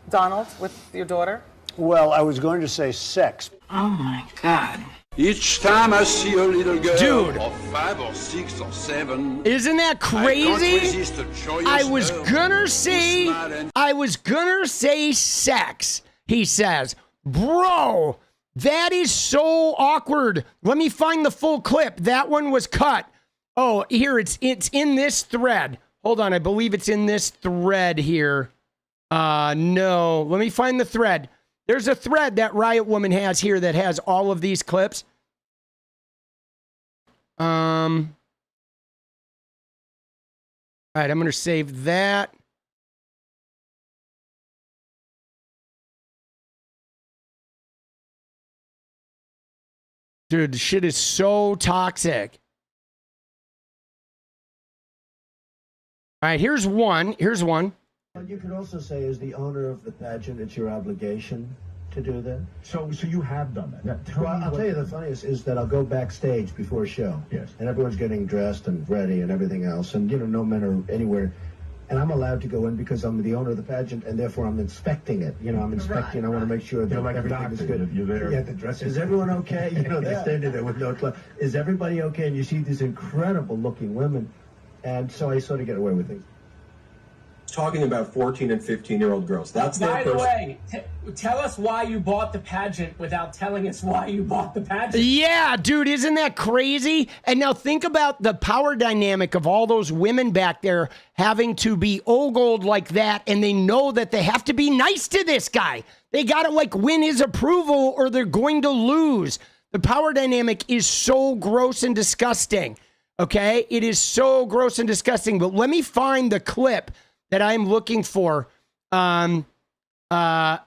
E: Donald, with your daughter?
G: Well, I was going to say sex.
E: Oh my God.
H: Each time I see a little girl
A: Dude.
H: of 5 or 6 or 7,
A: Isn't that crazy?
H: I can't resist a joyous
A: I was
H: nerve
A: gonna
H: to
A: say,
H: smile and
A: sex, he says. Bro, that is so awkward. Let me find the full clip. That one was cut. Oh, here, it's in this thread. Hold on, I believe it's in this thread here. No, let me find the thread. There's a thread that Riot Woman has here that has all of these clips. All right, I'm going to save that. Dude, the shit is so toxic. All right, here's one. Here's one.
G: You could also say, as the owner of the pageant, it's your obligation to do that.
I: So you have done that.
G: Well, I'll tell you the funniest is that I'll go backstage before a show.
I: Yes.
G: And everyone's getting dressed and ready and everything else. And, you know, no men are anywhere. And I'm allowed to go in because I'm the owner of the pageant, and therefore I'm inspecting it. You know, I'm inspecting. I want to make sure that
I: You're like a
G: everything is
I: doctor.
G: good.
I: You're there.
G: Yeah, the dress. Is everyone okay? You know, they're standing there with no clothes. Is everybody okay? And you see these incredible-looking women. And so I sort of get away with things.
J: Talking about 14 and 15-year-old girls. That's their
K: By the way, tell us why you bought the pageant without telling us why you bought the pageant.
A: Yeah, dude, isn't that crazy? And now think about the power dynamic of all those women back there having to be ogled like that, and they know that they have to be nice to this guy. They got to like win his approval or they're going to lose. The power dynamic is so gross and disgusting. Okay? It is so gross and disgusting. But let me find the clip that I'm looking for. All right,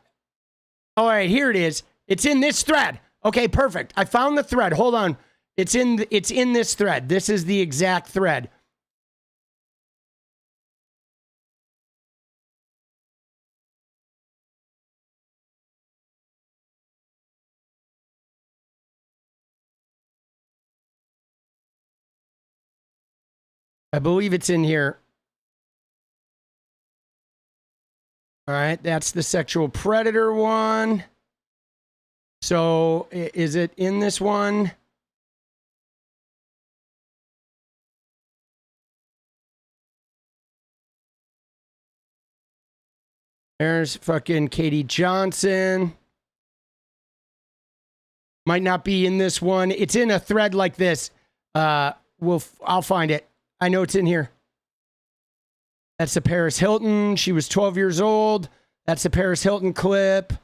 A: here it is. It's in this thread. Okay, perfect. I found the thread. Hold on. It's in this thread. This is the exact thread. I believe it's in here. All right, that's the sexual predator one. So is it in this one? There's fucking Katie Johnson. Might not be in this one. It's in a thread like this. I'll find it. I know it's in here. That's the Paris Hilton. She was 12 years old. That's the Paris Hilton clip.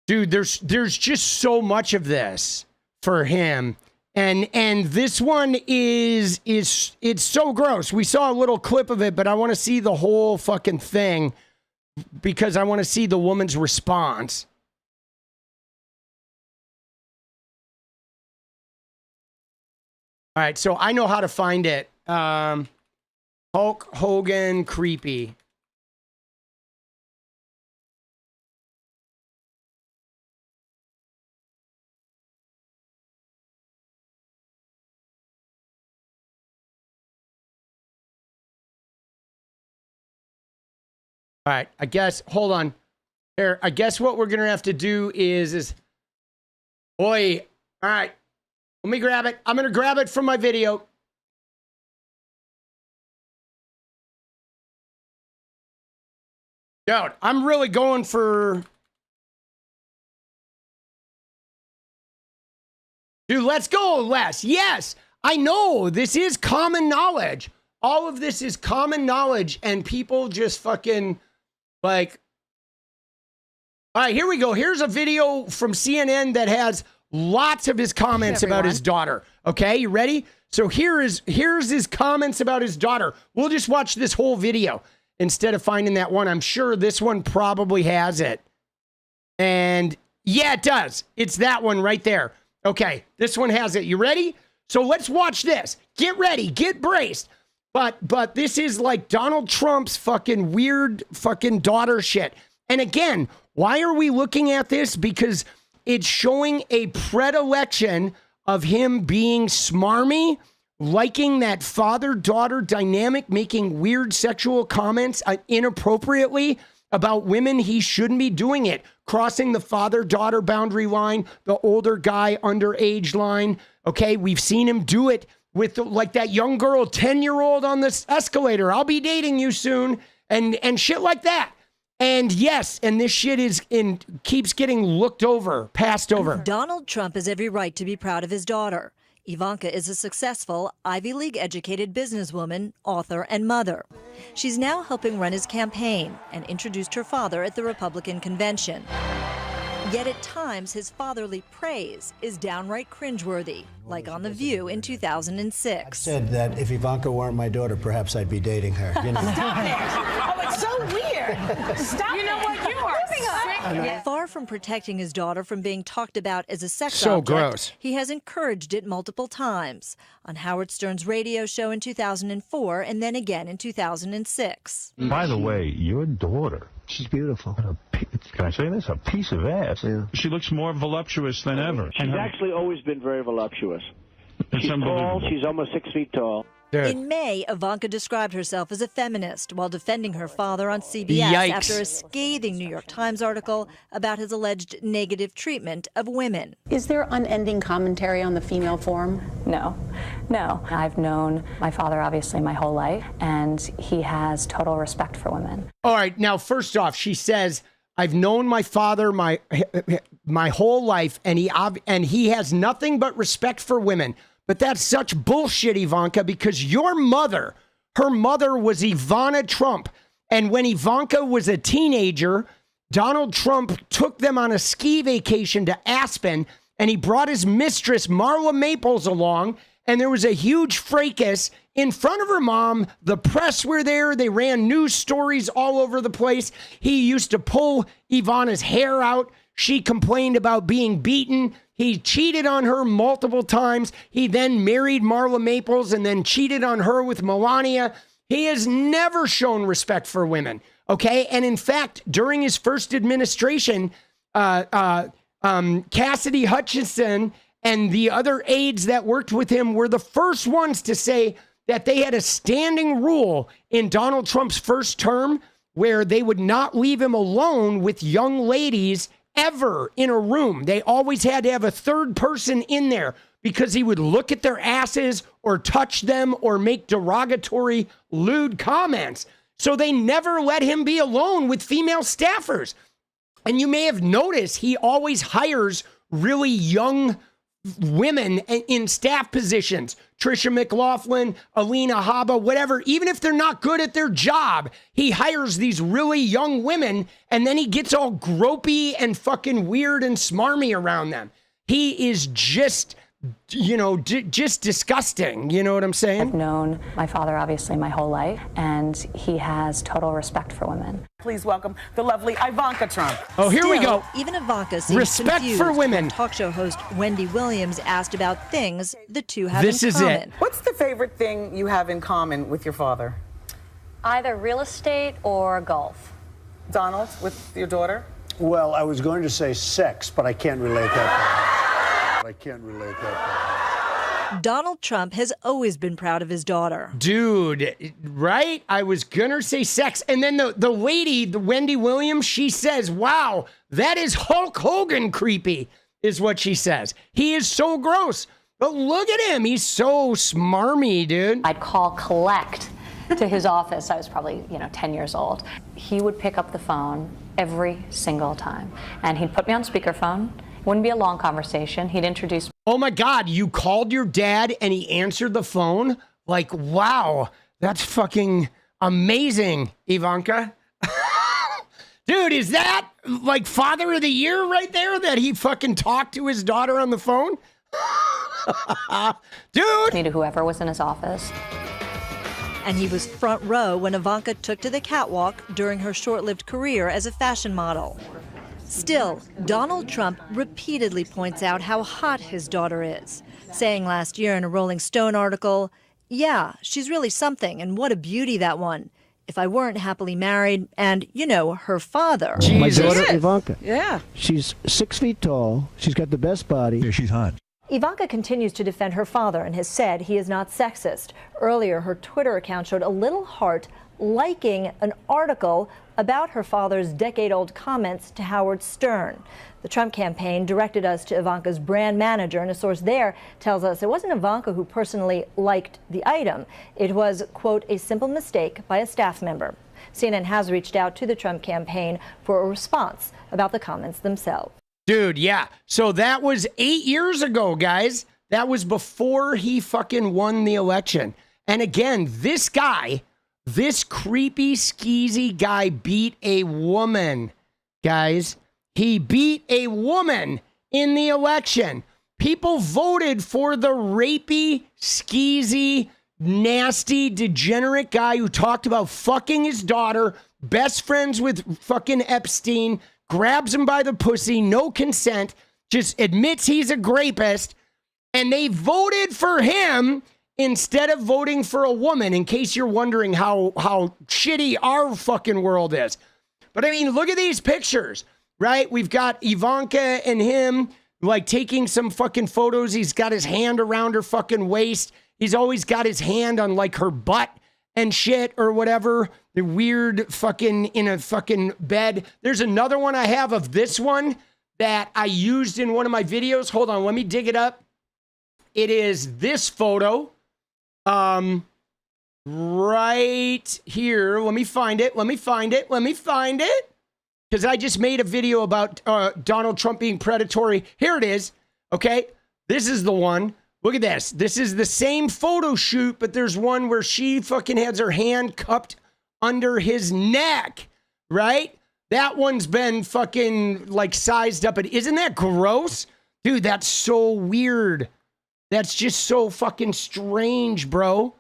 A: Dude, there's just so much of this for him. And this one is it's so gross. We saw a little clip of it, but I want to see the whole fucking thing because I want to see the woman's response. All right, so I know how to find it. Hulk Hogan creepy. All right, I guess, hold on. Here, I guess what we're going to have to do is, boy, all right, let me grab it. I'm going to grab it from my video. Dude, I'm really going for... Dude, let's go, Les. Yes, I know this is common knowledge. All of this is common knowledge, and people just fucking... Like, all right, here we go. Here's a video from CNN that has lots of his comments about his daughter. Okay, you ready? So here's his comments about his daughter. We'll just watch this whole video instead of finding that one. I'm sure this one probably has it. And yeah, it does. It's that one right there. Okay, this one has it. You ready? So let's watch this. Get ready. Get braced. But this is like Donald Trump's fucking weird fucking daughter shit. And again, why are we looking at this? Because it's showing a predilection of him being smarmy, liking that father-daughter dynamic, making weird sexual comments inappropriately about women. He shouldn't be doing it. Crossing the father-daughter boundary line, the older guy underage line. Okay, we've seen him do it with like that young girl, 10-year-old on this escalator. I'll be dating you soon, and shit like that. And yes, and this shit keeps getting looked over, passed over.
L: Donald Trump has every right to be proud of his daughter. Ivanka is a successful Ivy League educated businesswoman, author, and mother. She's now helping run his campaign and introduced her father at the Republican convention. Yet at times, his fatherly praise is downright cringeworthy, like on The View in 2006.
M: I said that if Ivanka weren't my daughter, perhaps I'd be dating her. You know?
N: Stop it! Oh, it's so weird. Stop You know what? You are sick.
L: Far from protecting his daughter from being talked about as a sex
A: So
L: object,
A: gross.
L: he has encouraged it multiple times. On Howard Stern's radio show in 2004 and then again in 2006.
I: By the way, your daughter,
M: she's beautiful.
I: Can I say this? A piece of ass. Yeah. She looks more voluptuous than ever.
O: She's actually always been very voluptuous. She's tall. She's almost 6 feet tall.
L: In May, Ivanka described herself as a feminist while defending her father on CBS
A: Yikes.
L: after a scathing New York Times article about his alleged negative treatment of women.
P: Is there unending commentary on the female form?
F: No. I've known my father, obviously, my whole life, and he has total respect for women.
A: All right, now, first off, she says, I've known my father my whole life, and he has nothing but respect for women. But that's such bullshit, Ivanka, because your mother, her mother was Ivana Trump. And when Ivanka was a teenager, Donald Trump took them on a ski vacation to Aspen, and he brought his mistress, Marla Maples, along. And there was a huge fracas in front of her mom. The press were there. They ran news stories all over the place. He used to pull Ivana's hair out. She complained about being beaten. He cheated on her multiple times. He then married Marla Maples and then cheated on her with Melania. He has never shown respect for women, okay? And in fact, during his first administration, Cassidy Hutchinson and the other aides that worked with him were the first ones to say that they had a standing rule in Donald Trump's first term where they would not leave him alone with young ladies ever in a room. They always had to have a third person in there because he would look at their asses or touch them or make derogatory, lewd comments. So they never let him be alone with female staffers. And you may have noticed he always hires really young women in staff positions. Tricia McLaughlin, Alina Habba, whatever. Even if they're not good at their job, he hires these really young women and then he gets all gropey and fucking weird and smarmy around them. He is just, you know, just disgusting. You know what I'm saying?
F: I've known my father, obviously, my whole life, and he has total respect for women.
E: Please welcome the lovely Ivanka Trump.
A: Oh, here we go.
L: Even Ivanka seems
A: Respect
L: confused
A: for women.
L: when talk show host Wendy Williams asked about things the two have
A: This
L: in
A: is
L: common.
A: it.
E: What's the favorite thing you have in common with your father?
F: Either real estate or golf.
E: Donald, with your daughter?
M: Well, I was going to say sex, but I can't relate that.
L: Donald Trump has always been proud of his daughter.
A: Dude, right? I was gonna say sex. And then the lady, the Wendy Williams, she says, wow, that is Hulk Hogan creepy, is what she says. He is so gross. But look at him. He's so smarmy, dude.
F: I'd call collect to his office. I was probably, 10 years old. He would pick up the phone every single time. And he'd put me on speakerphone. It wouldn't be a long conversation. He'd introduce me.
A: Oh my God, you called your dad and he answered the phone? Like, wow, that's fucking amazing, Ivanka. Dude, is that like Father of the Year right there that he fucking talked to his daughter on the phone? Dude!
F: Me to whoever was in his office.
L: And he was front row when Ivanka took to the catwalk during her short-lived career as a fashion model. Still, Donald Trump repeatedly points out how hot his daughter is, saying last year in a Rolling Stone article, "Yeah, she's really something, and what a beauty, that one. If I weren't happily married and, her father."
M: My daughter, Ivanka.
E: Yeah.
M: She's 6 feet tall. She's got the best body.
I: Yeah, she's hot.
F: Ivanka continues to defend her father and has said he is not sexist. Earlier, her Twitter account showed a little heart liking an article about her father's decade-old comments to Howard Stern. The Trump campaign directed us to Ivanka's brand manager, and a source there tells us it wasn't Ivanka who personally liked the item. It was, quote, a simple mistake by a staff member. CNN has reached out to the Trump campaign for a response about the comments themselves.
A: Dude, yeah. So that was 8 years ago, guys. That was before he fucking won the election. And again, this guy, this creepy, skeezy guy beat a woman, guys. He beat a woman in the election. People voted for the rapey, skeezy, nasty, degenerate guy who talked about fucking his daughter, best friends with fucking Epstein, grabs him by the pussy, no consent, just admits he's a rapist, and they voted for him instead of voting for a woman, in case you're wondering how shitty our fucking world is. But I mean, look at these pictures, right? We've got Ivanka and him like taking some fucking photos. He's got his hand around her fucking waist. He's always got his hand on like her butt and shit or whatever. The weird fucking in a fucking bed. There's another one I have of this one that I used in one of my videos. Hold on, let me dig it up. It is this photo. Right here. Let me find it. Because I just made a video about Donald Trump being predatory. Here it is. Okay. This is the one. Look at this. This is the same photo shoot, but there's one where she fucking has her hand cupped under his neck, right? That one's been fucking like sized up. Isn't that gross? Dude, that's so weird. That's just so fucking strange, bro.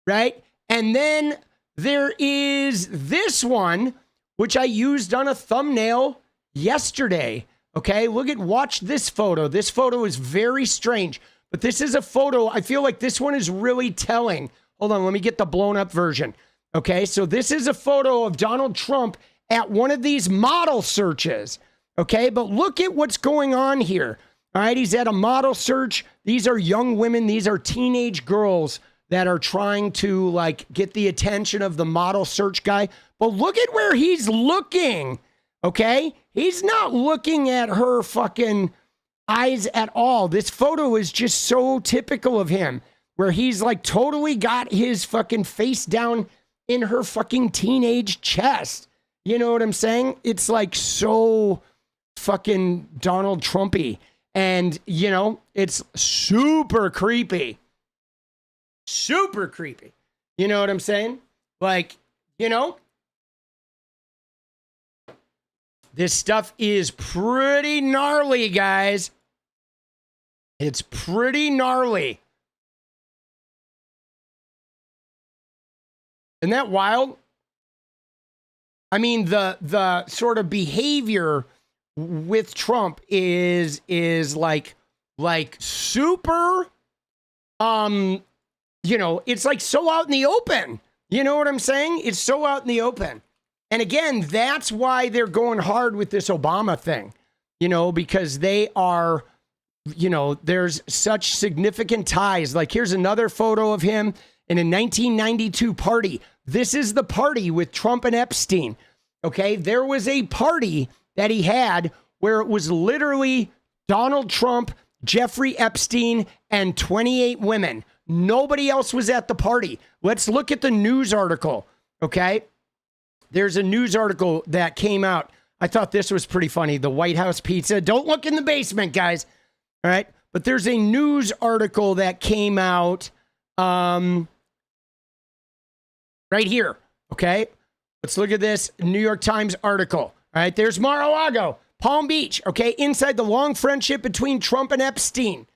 A: Right? And then there is this one, which I used on a thumbnail yesterday. Okay, watch this photo. This photo is very strange, but this is a photo. I feel like this one is really telling. Hold on, let me get the blown up version. Okay, so this is a photo of Donald Trump at one of these model searches. Okay, but look at what's going on here. All right, he's at a model search. These are young women. These are teenage girls that are trying to like get the attention of the model search guy. But look at where he's looking, okay? He's not looking at her fucking eyes at all. This photo is just so typical of him, where he's like totally got his fucking face down in her fucking teenage chest. You know what I'm saying? It's like so fucking Donald Trumpy. And, you know, it's super creepy. Super creepy. You know what I'm saying? Like, you know, this stuff is pretty gnarly, guys. It's pretty gnarly. Isn't that wild? I mean, the sort of behavior with Trump is like super, you know, it's like so out in the open. You know what I'm saying? It's so out in the open. And again, that's why they're going hard with this Obama thing, you know, because they are, you know, there's such significant ties. Like here's another photo of him in a 1992 party. This is the party with Trump and Epstein. Okay, there was a party that he had where it was literally Donald Trump, Jeffrey Epstein, and 28 women. Nobody else was at the party. Let's look at the news article, okay? There's a news article that came out. I thought this was pretty funny. The White House pizza. Don't look in the basement, guys. All right? But there's a news article that came out right here, okay? Let's look at this New York Times article. All right, there's Mar-a-Lago, Palm Beach, okay, inside the long friendship between Trump and Epstein.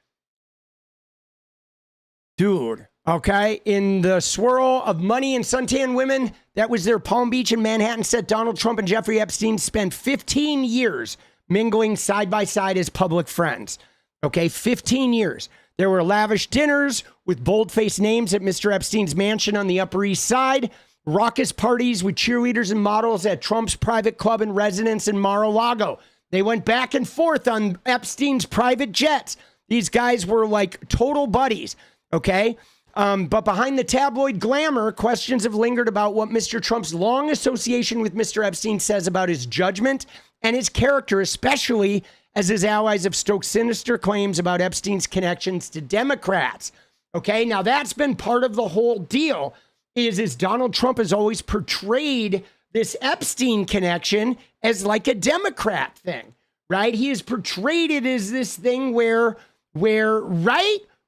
A: Dude, okay, in the swirl of money and suntan women, that was their Palm Beach and Manhattan set. Donald Trump and Jeffrey Epstein spent 15 years mingling side by side as public friends. Okay, 15 years. There were lavish dinners with bold-faced names at Mr. Epstein's mansion on the Upper East Side, raucous parties with cheerleaders and models at Trump's private club and residence in Mar-a-Lago. They went back and forth on Epstein's private jets. These guys were like total buddies, okay? But behind the tabloid glamour, questions have lingered about what Mr. Trump's long association with Mr. Epstein says about his judgment and his character, especially as his allies have stoked sinister claims about Epstein's connections to Democrats. Okay, now that's been part of the whole deal, is Donald Trump has always portrayed this Epstein connection as like a Democrat thing, right? He has portrayed it as this thing where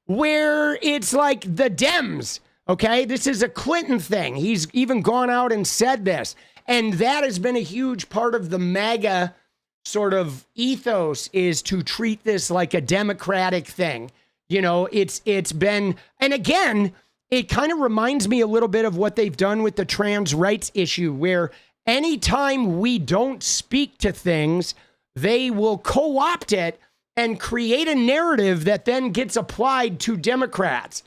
A: it's like the Dems, okay? This is a Clinton thing. He's even gone out and said this. And that has been a huge part of the MAGA sort of ethos, is to treat this like a Democratic thing. You know, it's been, and again, it kind of reminds me a little bit of what they've done with the trans rights issue, where anytime we don't speak to things, they will co-opt it and create a narrative that then gets applied to Democrats,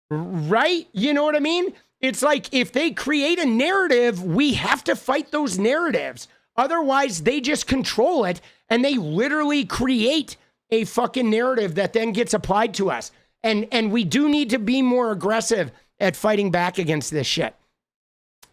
A: right? You know what I mean? It's like if they create a narrative, we have to fight those narratives. Otherwise, they just control it and they literally create a fucking narrative that then gets applied to us. And we do need to be more aggressive at fighting back against this shit.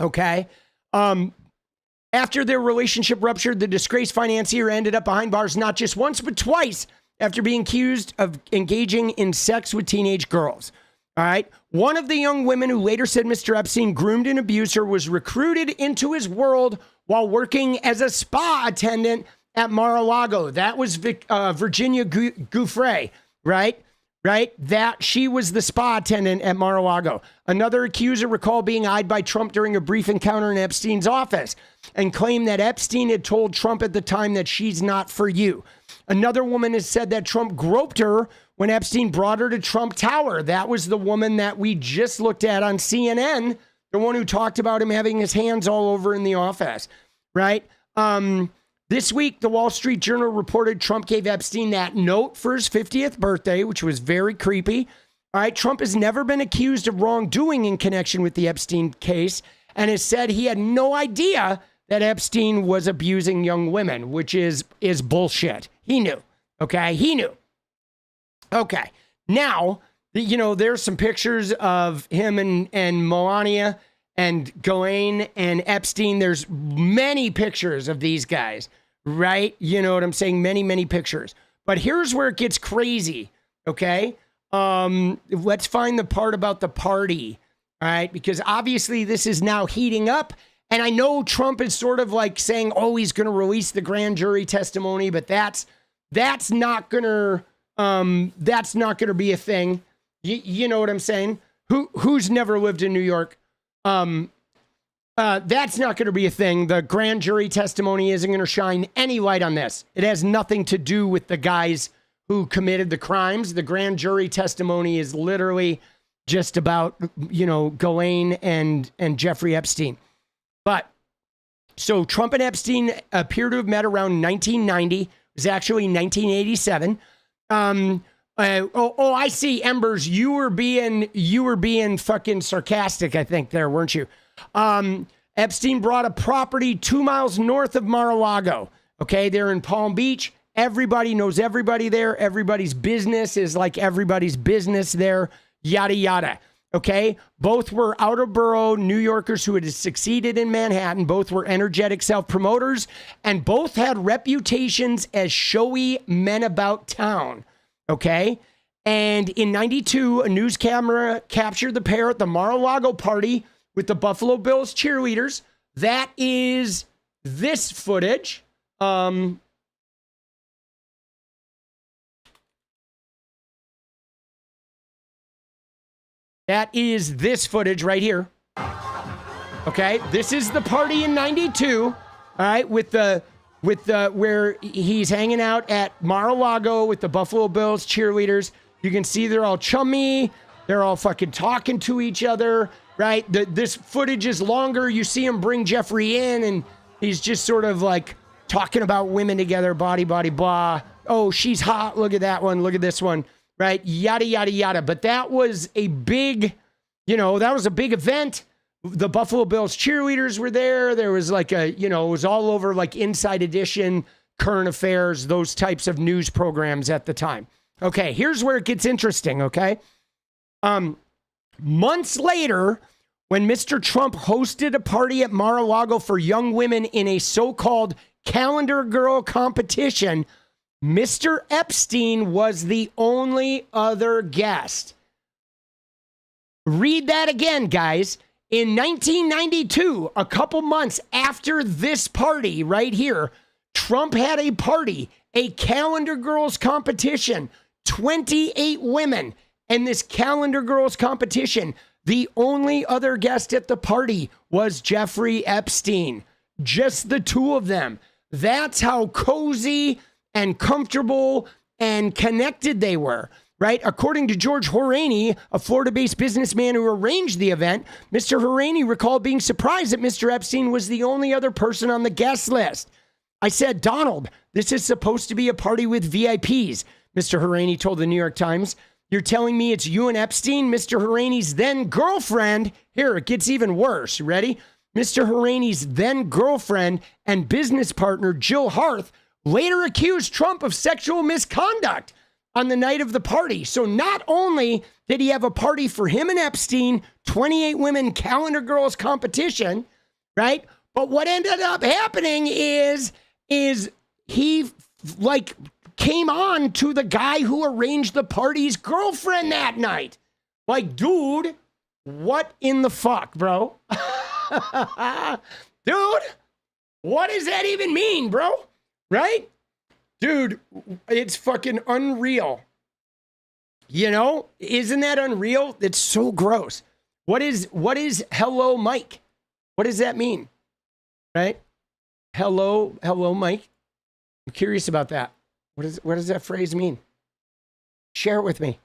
A: Okay? After their relationship ruptured, the disgraced financier ended up behind bars not just once, but twice after being accused of engaging in sex with teenage girls. All right? One of the young women who later said Mr. Epstein groomed and abused her was recruited into his world while working as a spa attendant at Mar-a-Lago. That was Virginia Giuffre, right? Right? That she was the spa attendant at Mar-a-Lago. Another accuser recalled being eyed by Trump during a brief encounter in Epstein's office and claimed that Epstein had told Trump at the time that she's not for you. Another woman has said that Trump groped her when Epstein brought her to Trump Tower. That was the woman that we just looked at on CNN, the one who talked about him having his hands all over in the office, right? This week, the Wall Street Journal reported Trump gave Epstein that note for his 50th birthday, which was very creepy. All right, Trump has never been accused of wrongdoing in connection with the Epstein case and has said he had no idea that Epstein was abusing young women, which is bullshit. He knew, okay? He knew. Okay. Now, you know, there's some pictures of him and Melania and Ghislaine and Epstein. There's many pictures of these guys, right? You know what I'm saying? Many, many pictures. But here's where it gets crazy, okay? Let's find the part about the party, all right? Because obviously this is now heating up. And I know Trump is sort of like saying, oh, he's going to release the grand jury testimony, but that's not going to be a thing. You know what I'm saying? Who's never lived in New York? That's not going to be a thing. The grand jury testimony isn't going to shine any light on this. It has nothing to do with the guys who committed the crimes. The grand jury testimony is literally just about, you know, Ghislaine and Jeffrey Epstein. But so Trump and Epstein appear to have met around 1990. It was actually 1987. I see, Embers. You were being fucking sarcastic, I think, there, weren't you? Epstein bought a property 2 miles north of Mar-a-Lago. Okay, they're in Palm Beach. Everybody knows everybody there. Everybody's business is like everybody's business there. Yada yada. Okay, both were outer borough New Yorkers who had succeeded in Manhattan. Both were energetic self-promoters, and both had reputations as showy men about town. Okay, and in '92, a news camera captured the pair at the Mar-a-Lago party with the Buffalo Bills cheerleaders. That is this footage. That is this footage right here. Okay, this is the party in '92. All right, with the where he's hanging out at Mar-a-Lago with the Buffalo Bills cheerleaders. You can see they're all chummy. They're all fucking talking to each other, right? This footage is longer. You see him bring Jeffrey in, and he's just sort of like talking about women together, body, blah. Oh, she's hot. Look at that one. Look at this one. Right? Yada, yada, yada. But that was a big, that was a big event. The Buffalo Bills cheerleaders were there. There was like it was all over like Inside Edition, Current Affairs, those types of news programs at the time. Okay, here's where it gets interesting, okay? Months later, when Mr. Trump hosted a party at Mar-a-Lago for young women in a so-called calendar girl competition, Mr. Epstein was the only other guest. Read that again, guys. In 1992, a couple months after this party right here, Trump had a party, a calendar girls competition, 28 women. And this calendar girls competition, the only other guest at the party was Jeffrey Epstein. Just the two of them. That's how cozy and comfortable and connected they were, right? According to George Horaney, a Florida-based businessman who arranged the event, Mr. Horaney recalled being surprised that Mr. Epstein was the only other person on the guest list. I said, Donald, this is supposed to be a party with VIPs, Mr. Horaney told the New York Times. You're telling me it's you and Epstein, Mr. Horaney's then girlfriend. Here, it gets even worse. Ready? Mr. Horaney's then girlfriend and business partner, Jill Harth, later accused Trump of sexual misconduct on the night of the party. So not only did he have a party for him and Epstein, 28 women calendar girls competition, right? But what ended up happening is he like came on to the guy who arranged the party's girlfriend that night. Like, dude, what in the fuck, bro? Dude, what does that even mean, bro? Right? Dude, it's fucking unreal. Isn't that unreal? It's so gross. What is hello, Mike? What does that mean? Right? Hello, Mike. I'm curious about that. What does that phrase mean? Share it with me.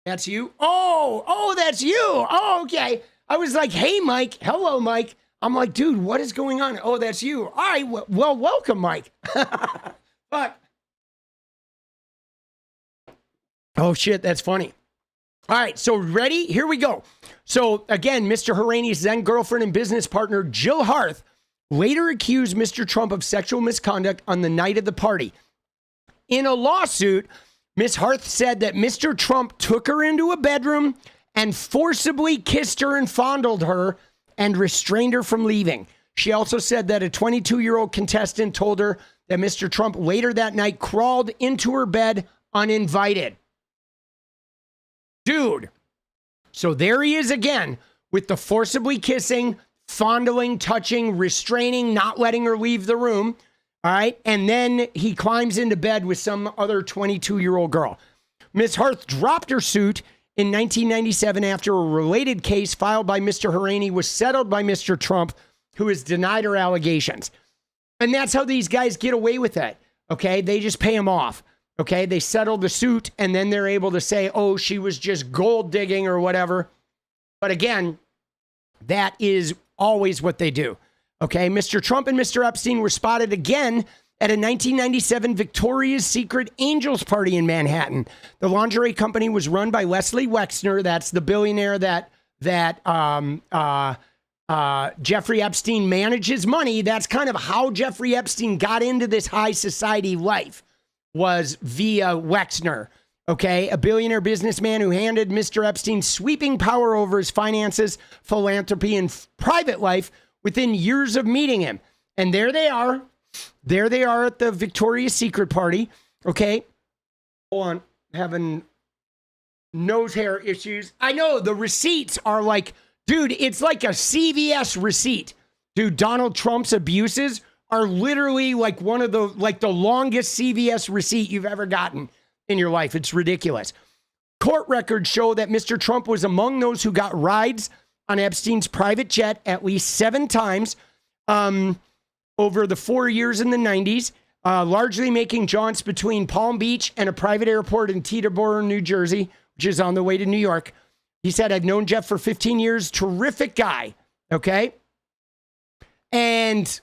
A: That's you? Oh, that's you. Oh, okay. I was like, hey, Mike. Hello, Mike. I'm like, dude, what is going on? Oh, that's you. All right. Well, welcome, Mike. Fuck. Oh, shit. That's funny. All right. So ready? Here we go. So again, Mr. Horaney's then girlfriend and business partner, Jill Harth, later accused Mr. Trump of sexual misconduct on the night of the party. In a lawsuit, Ms. Harth said that Mr. Trump took her into a bedroom and forcibly kissed her and fondled her and restrained her from leaving. She also said that a 22-year-old contestant told her that Mr. Trump later that night crawled into her bed uninvited. Dude. So there he is again with the forcibly kissing, fondling, touching, restraining, not letting her leave the room. All right. And then he climbs into bed with some other 22-year-old girl. Ms. Harth dropped her suit in 1997 after a related case filed by Mr. Herney was settled by Mr. Trump, who has denied her allegations. And that's how these guys get away with it. Okay. They just pay them off. Okay. They settle the suit and then they're able to say, oh, she was just gold digging or whatever. But again, that is always what they do. Okay, Mr. Trump and Mr. Epstein were spotted again at a 1997 Victoria's Secret Angels party in Manhattan. The lingerie company was run by Leslie Wexner. That's the billionaire that Jeffrey Epstein manages money. That's kind of how Jeffrey Epstein got into this high society life, was via Wexner. Okay, a billionaire businessman who handed Mr. Epstein sweeping power over his finances, philanthropy, and private life within years of meeting him. And there they are. There they are at the Victoria's Secret party. Okay. Hold on. Having nose hair issues. I know the receipts are like, dude, it's like a CVS receipt. Dude, Donald Trump's abuses are literally like one of the longest CVS receipt you've ever gotten in your life. It's ridiculous. Court records show that Mr. Trump was among those who got rides on Epstein's private jet at least 7 times over the 4 years in the 90s, largely making jaunts between Palm Beach and a private airport in Teterboro, New Jersey, which is on the way to New York. He said, I've known Jeff for 15 years. Terrific guy. Okay. And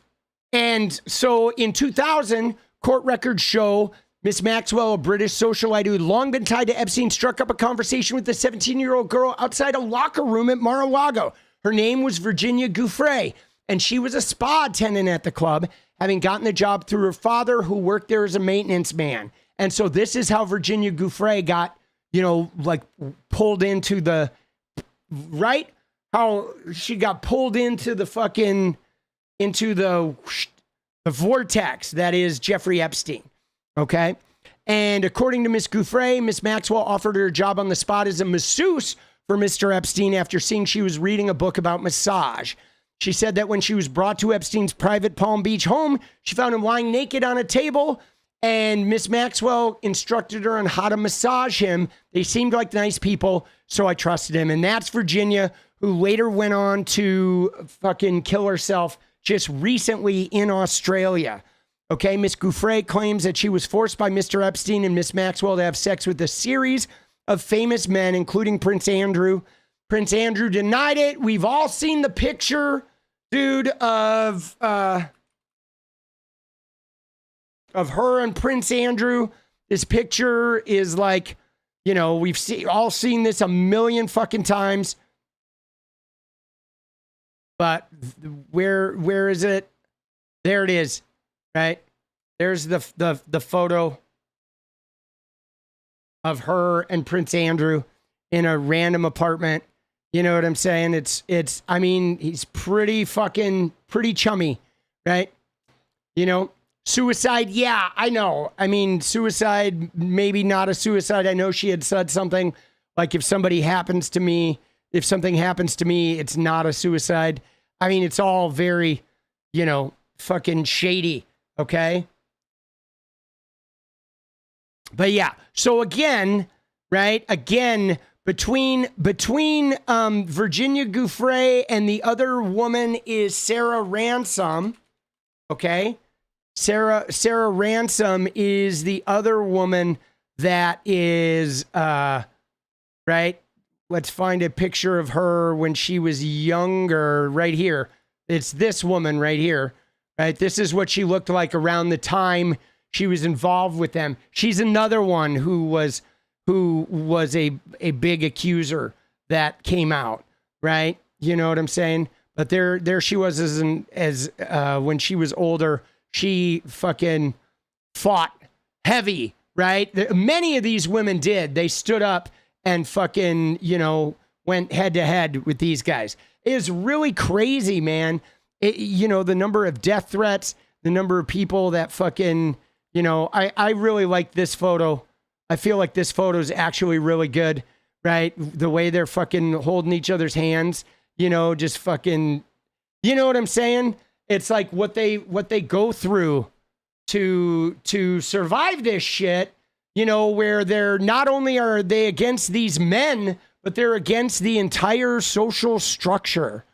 A: so in 2000, court records show Miss Maxwell, a British socialite who had long been tied to Epstein, struck up a conversation with the 17-year-old girl outside a locker room at Mar-a-Lago. Her name was Virginia Ghouffre, and she was a spa attendant at the club, having gotten the job through her father, who worked there as a maintenance man. And so this is how Virginia Ghouffre got, pulled into the, right? How she got pulled into the fucking, into the vortex that is Jeffrey Epstein. Okay. And according to Miss Ghouffre, Miss Maxwell offered her a job on the spot as a masseuse for Mr. Epstein after seeing she was reading a book about massage. She said that when she was brought to Epstein's private Palm Beach home, she found him lying naked on a table, and Miss Maxwell instructed her on how to massage him. They seemed like nice people, so I trusted him. And that's Virginia, who later went on to fucking kill herself just recently in Australia. Okay, Miss Ghouffre claims that she was forced by Mr. Epstein and Miss Maxwell to have sex with a series of famous men, including Prince Andrew. Prince Andrew denied it. We've all seen the picture, dude, of her and Prince Andrew. This picture is like, we've all seen this a million fucking times. But where is it? There it is. Right? There's the photo of her and Prince Andrew in a random apartment. You know what I'm saying? I mean, he's pretty chummy, right? Suicide. Yeah, I know. I mean, suicide, maybe not a suicide. I know she had said something like, if something happens to me, it's not a suicide. I mean, it's all very, fucking shady. Okay. But yeah. So again, right? Again, between Virginia Ghouffre and the other woman is Sarah Ransom. Okay. Sarah Ransom is the other woman that is, right. Let's find a picture of her when she was younger right here. It's this woman right here. Right, this is what she looked like around the time she was involved with them. She's another one who was a big accuser that came out, right? You know what I'm saying? But there she was as when she was older, she fucking fought heavy right? Many of these women did. They stood up and fucking, you know, went head to head with these guys. It is really crazy, man. You know, the number of death threats, the number of people that fucking, you know, I really like this photo. I feel like this photo is actually really good, right? The way they're fucking holding each other's hands, you know, just fucking, you know what I'm saying? It's like what they go through to survive this shit, you know, where they're not only are they against these men, but they're against the entire social structure.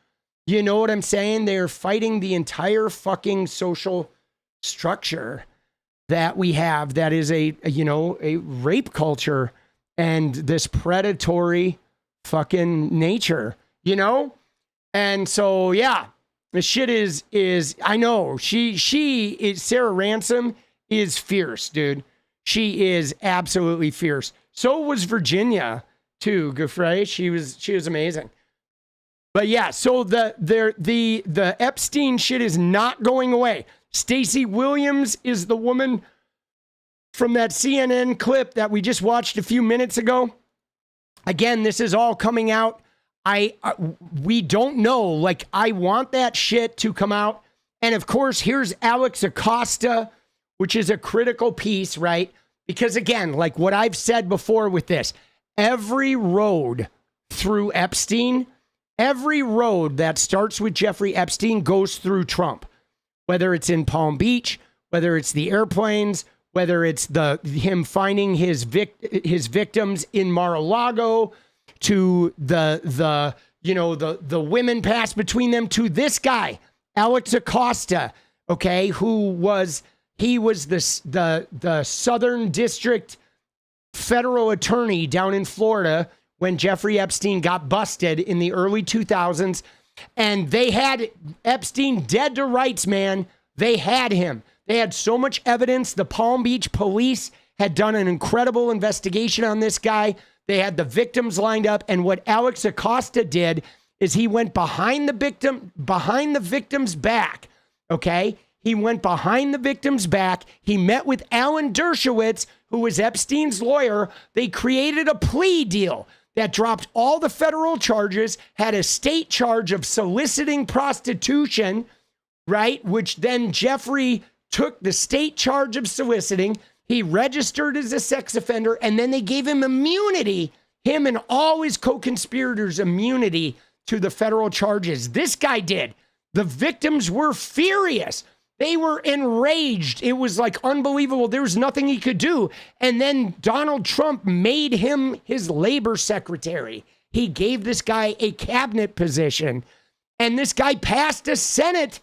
A: You know what I'm saying? They're fighting the entire fucking social structure that we have, that is a you know, a rape culture and this predatory fucking nature, you know? And so, yeah, the shit is I know she is, Sarah Ransom is fierce, dude. She is absolutely fierce. So was Virginia too, 𝗙ecie. She was amazing. But yeah, so the Epstein shit is not going away. Stacey Williams is the woman from that CNN clip that we just watched a few minutes ago. Again, this is all coming out. We don't know. Like, I want that shit to come out. And of course, here's 𝗪𝗪𝗪, which is a critical piece, right? Because again, like what I've said before with this, every road through Epstein, every road that starts with Jeffrey Epstein goes through Trump, whether it's in Palm Beach, whether it's the airplanes, whether it's him finding his victims in Mar-a-Lago, to the women passed between them, to this guy, 𝗪𝗪𝗪𝗪, okay, he was the Southern District federal attorney down in Florida when Jeffrey Epstein got busted in the early 2000s. And they had Epstein dead to rights, man. They had him. They had so much evidence. The Palm Beach police had done an incredible investigation on this guy. They had the victims lined up. And what 𝗪𝗪𝗪𝗪 did is he went behind the victim's back. Okay. He went behind the victim's back. He met with Alan Dershowitz, who was Epstein's lawyer. They created a plea deal that dropped all the federal charges, had a state charge of soliciting prostitution, right? Which then Jeffrey took the state charge of soliciting. He registered as a sex offender, and then they gave him immunity, him and all his co-conspirators immunity to the federal charges. This guy did. The victims were furious. They were enraged. It was like unbelievable. There was nothing he could do. And then Donald Trump made him his labor secretary. He gave this guy a cabinet position. And this guy passed a Senate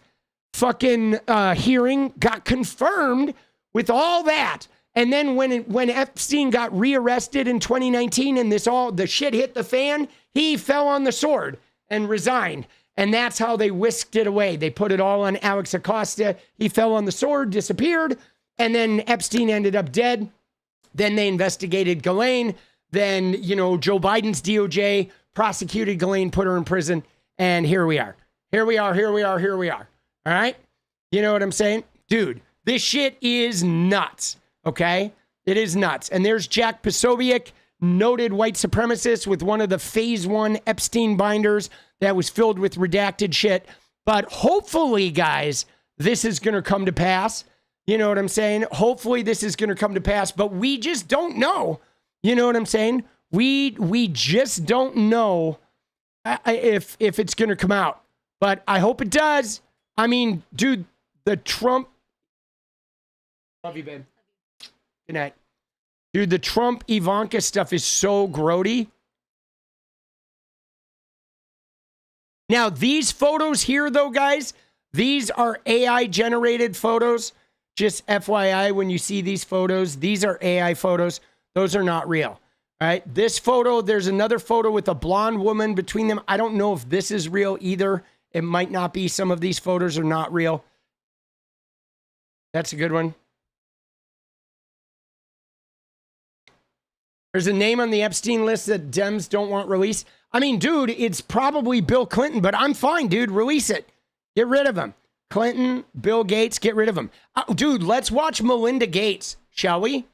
A: fucking hearing, got confirmed with all that. And then when Epstein got rearrested in 2019 and the shit hit the fan, he fell on the sword and resigned. And that's how they whisked it away. They put it all on 𝗪𝗪𝗪𝗪. He fell on the sword, disappeared, and then Epstein ended up dead. Then they investigated Ghislaine. Then, you know, Joe Biden's DOJ prosecuted Ghislaine, put her in prison, and here we are. Here we are. All right? You know what I'm saying? Dude, this shit is nuts, okay? It is nuts. And there's Jack Posobiec, noted white supremacist with one of the phase 1 Epstein binders that was filled with redacted shit. But hopefully, guys, this is going to come to pass. You know what I'm saying? Hopefully this is going to come to pass, but we just don't know. You know what I'm saying? We just don't know if it's going to come out. But I hope it does. I mean, dude, the Trump... Love you, babe. Good night. Dude, the Trump Ivanka stuff is so grody. Now, these photos here, though, guys, these are AI-generated photos. Just FYI, when you see these photos, these are AI photos. Those are not real. All right, this photo, there's another photo with a blonde woman between them. I don't know if this is real either. It might not be. Some of these photos are not real. That's a good one. There's a name on the Epstein list that Dems don't want released. I mean, dude, it's probably Bill Clinton, but I'm fine, dude. Release it. Get rid of him. Clinton, Bill Gates, get rid of him. Dude, let's watch Melinda Gates, shall we?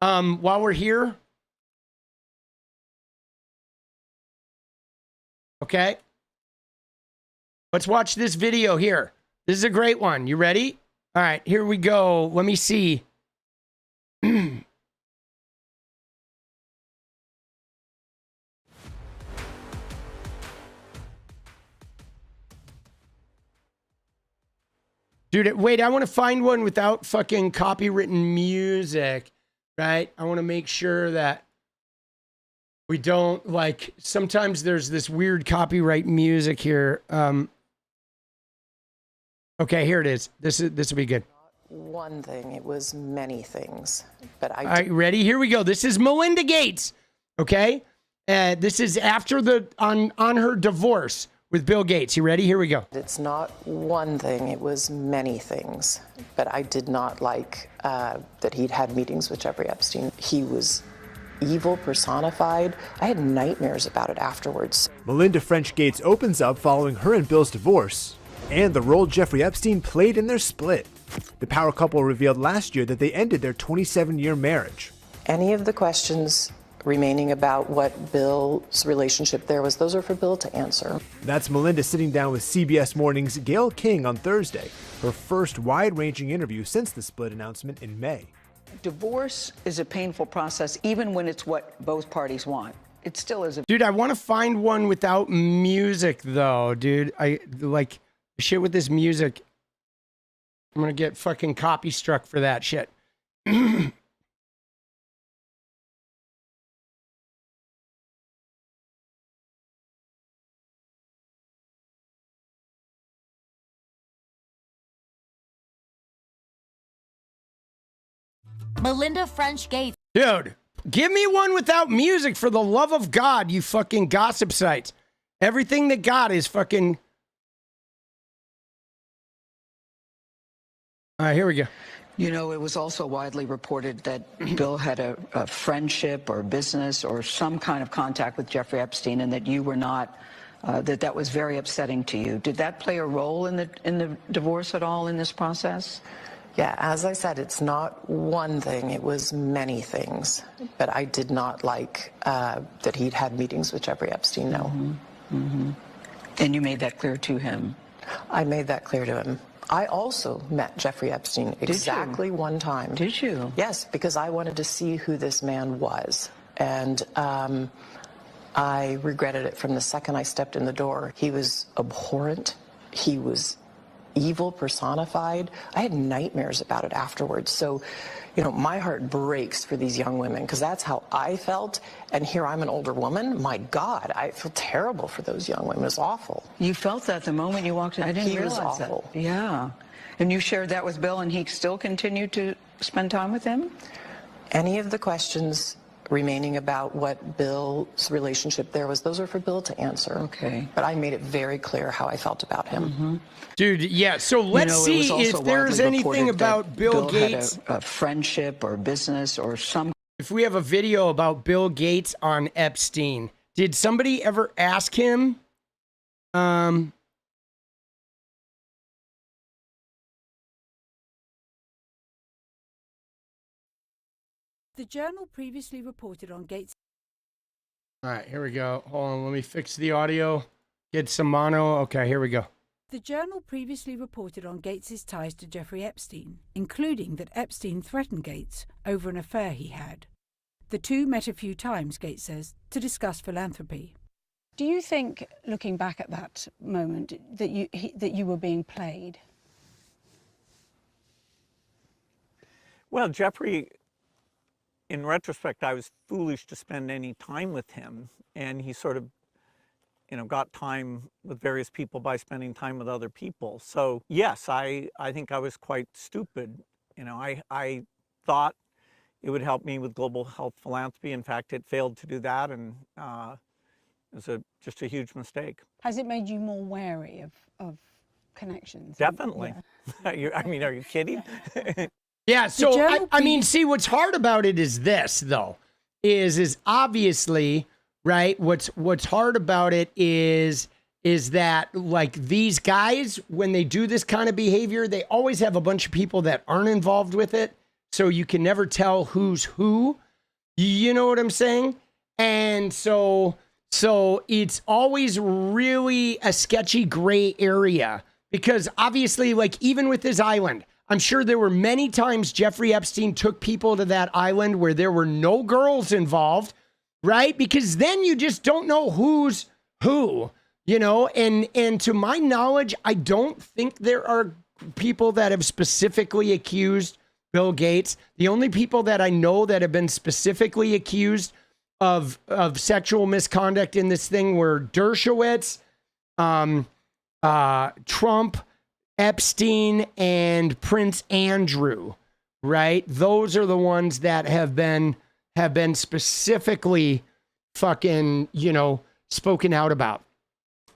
A: While we're here. Okay. Let's watch this video here. This is a great one. You ready? All right, here we go. Let me see. Dude, wait, I want to find one without fucking copywritten music, right? I want to make sure that we don't, like, sometimes there's this weird copyright music here. Okay, here it is. This will be good.
P: One thing, it was many things. But I
A: All right, ready? Here we go. This is Melinda Gates, okay? This is after on her divorce with Bill Gates. You ready? Here we go.
P: It's not one thing, it was many things. But I did not like that he'd had meetings with Jeffrey Epstein. He was evil personified. I had nightmares about it afterwards.
Q: Melinda French Gates opens up following her and Bill's divorce and the role Jeffrey Epstein played in their split. The power couple revealed last year that they ended their 27-year marriage.
P: Any of the questions remaining about what Bill's relationship there was, those are for Bill to answer.
Q: That's Melinda sitting down with CBS Morning's Gayle King on Thursday, her first wide-ranging interview since the split announcement in May.
R: Divorce is a painful process, even when it's what both parties want. It still is a...
A: Dude, I want to find one without music, though, dude. I like shit with this music. I'm going to get fucking copy struck for that shit.
S: Melinda French Gates.
A: Dude, give me one without music for the love of God, you fucking gossip sites. Everything that got is fucking... All right, here we go.
R: You know, it was also widely reported that Bill had a friendship or business or some kind of contact with Jeffrey Epstein, and that you were not, that was very upsetting to you. Did that play a role in the divorce at all in this process?
P: Yeah, as I said, it's not one thing, it was many things. But I did not like that he'd had meetings with Jeffrey Epstein, no.
R: And you made that clear to him?
P: I made that clear to him. I also met Jeffrey Epstein exactly one time.
R: Did you?
P: Yes, because I wanted to see who this man was. And I regretted it from the second I stepped in the door. He was abhorrent. He was evil personified. I had nightmares about it afterwards. So, you know, my heart breaks for these young women because that's how I felt. And here I'm an older woman. My God, I feel terrible for those young women. It's awful.
R: You felt that the moment you walked in? I didn't realize
P: was awful.
R: that. Yeah. And you shared that with Bill, and he still continued to spend time with him?
P: Any of the questions remaining about what Bill's relationship there was, those are for Bill to answer.
R: Okay.
P: But I made it very clear how I felt about him.
A: Dude, yeah, so let's see if there's anything about Bill Gates.
R: Had a friendship or business or some...
A: If we have a video about Bill Gates on Epstein, did somebody ever ask him?
T: The Journal previously reported on Gates.
A: All right, here we go. Hold on, let me fix the audio. Get some mono. Okay, here we go.
T: The Journal previously reported on Gates's ties to Jeffrey Epstein, including that Epstein threatened Gates over an affair he had. The two met a few times, Gates says, to discuss philanthropy.
U: Do you think, looking back at that moment, that you were being played?
V: Well, Jeffrey, in retrospect, I was foolish to spend any time with him, and he sort of, you know, got time with various people by spending time with other people. So yes, I think I was quite stupid. You know, I thought it would help me with global health philanthropy. In fact, it failed to do that, and it was just a huge mistake.
U: Has it made you more wary of connections?
V: Definitely.
U: Yeah.
V: I mean, are you kidding?
A: Yeah, so I mean, see, what's hard about it is this, though, is obviously, right, what's hard about it is that, like, these guys, when they do this kind of behavior, they always have a bunch of people that aren't involved with it. so you can never tell who's who. You know what I'm saying? And so it's always really a sketchy gray area, because obviously, like, even with this island, I'm sure there were many times Jeffrey Epstein took people to that island where there were no girls involved, right? Because then you just don't know who's who, you know? And to my knowledge, I don't think there are people that have specifically accused Bill Gates. The only people that I know that have been specifically accused of sexual misconduct in this thing were 𝗙𝗪𝗏, Trump, Epstein, and Prince Andrew, right? Those are the ones that have been specifically fucking, you know, spoken out about.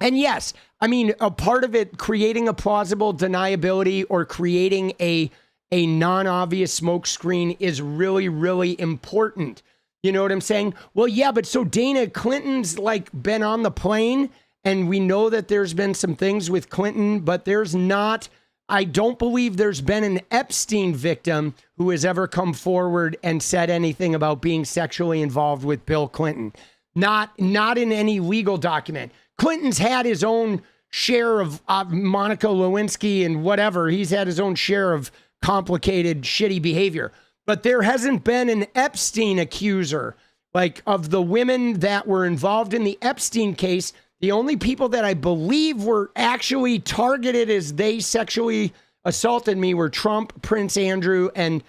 A: And yes, I mean, a part of it, creating a plausible deniability or creating a non-obvious smokescreen is really, really important. You know what I'm saying? Well, yeah, but so Dana Clinton's like been on the plane, and we know that there's been some things with Clinton, but there's not, I don't believe there's been an Epstein victim who has ever come forward and said anything about being sexually involved with Bill Clinton. Not in any legal document. Clinton's had his own share of Monica Lewinsky and whatever. He's had his own share of complicated, shitty behavior. But there hasn't been an Epstein accuser. Like, of the women that were involved in the Epstein case, the only people that I believe were actually targeted as they sexually assaulted me were Trump, Prince Andrew, and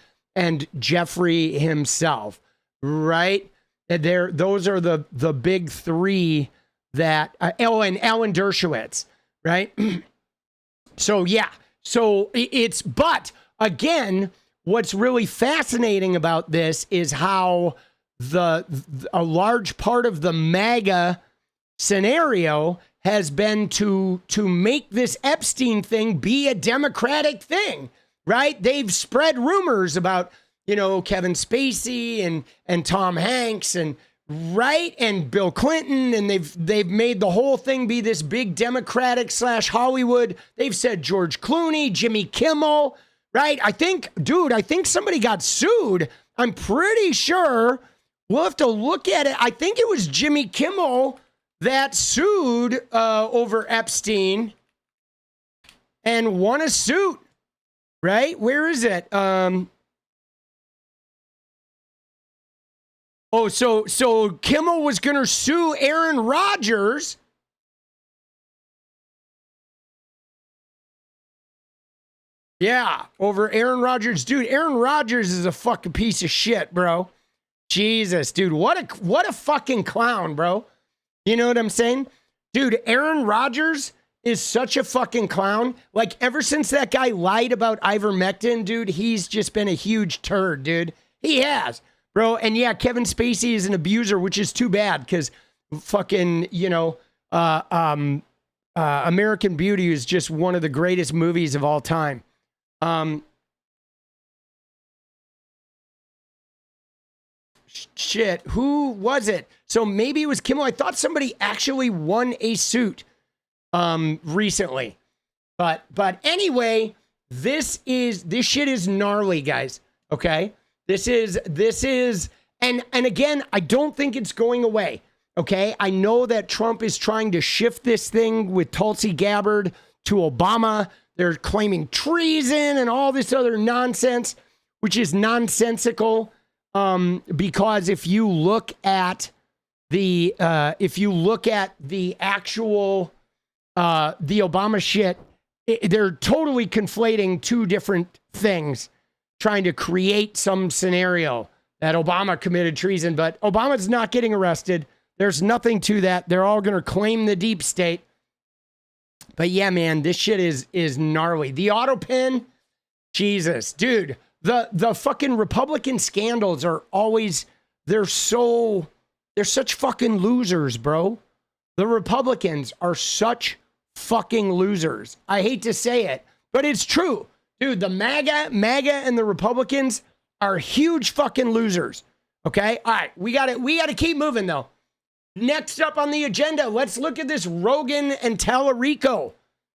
A: Jeffrey himself, right? Those are the big three that, and Alan Dershowitz, right? So, yeah. So it's, but again, what's really fascinating about this is how a large part of the MAGA scenario has been to make this Epstein thing be a Democratic thing, right? They've spread rumors about, you know, Kevin Spacey and Tom Hanks and right, and Bill Clinton, and they've made the whole thing be this big Democratic / Hollywood. They've said George Clooney, Jimmy Kimmel, right? I think somebody got sued. I'm pretty sure. We'll have to look at it. I think it was Jimmy Kimmel that sued over Epstein and won a suit, right? Where is it? So Kimmel was going to sue Aaron Rodgers. Yeah, over Aaron Rodgers. Dude, Aaron Rodgers is a fucking piece of shit, bro. Jesus, dude, what a fucking clown, bro. You know what I'm saying? Dude, Aaron Rodgers is such a fucking clown. Like, ever since that guy lied about ivermectin, dude, he's just been a huge turd, dude. He has, bro. And yeah, Kevin Spacey is an abuser, which is too bad, because fucking, you know, American Beauty is just one of the greatest movies of all time. Shit, who was it? So maybe it was Kimmel. I thought somebody actually won a suit recently. But anyway, this shit is gnarly, guys. Okay? This is and again, I don't think it's going away. Okay? I know that Trump is trying to shift this thing with Tulsi Gabbard to Obama. They're claiming treason and all this other nonsense, which is nonsensical. Because if you look at the actual the Obama shit, they're totally conflating two different things, trying to create some scenario that Obama committed treason, but Obama's not getting arrested. There's nothing to that. They're all going to claim the deep state. But yeah, man, this shit is gnarly. The auto pen, Jesus, dude. The fucking Republican scandals are always, they're such fucking losers, bro. The Republicans are such fucking losers. I hate to say it, but it's true. Dude, the MAGA and the Republicans are huge fucking losers. Okay? All right, we got to keep moving though. Next up on the agenda, let's look at this Rogan and Talarico.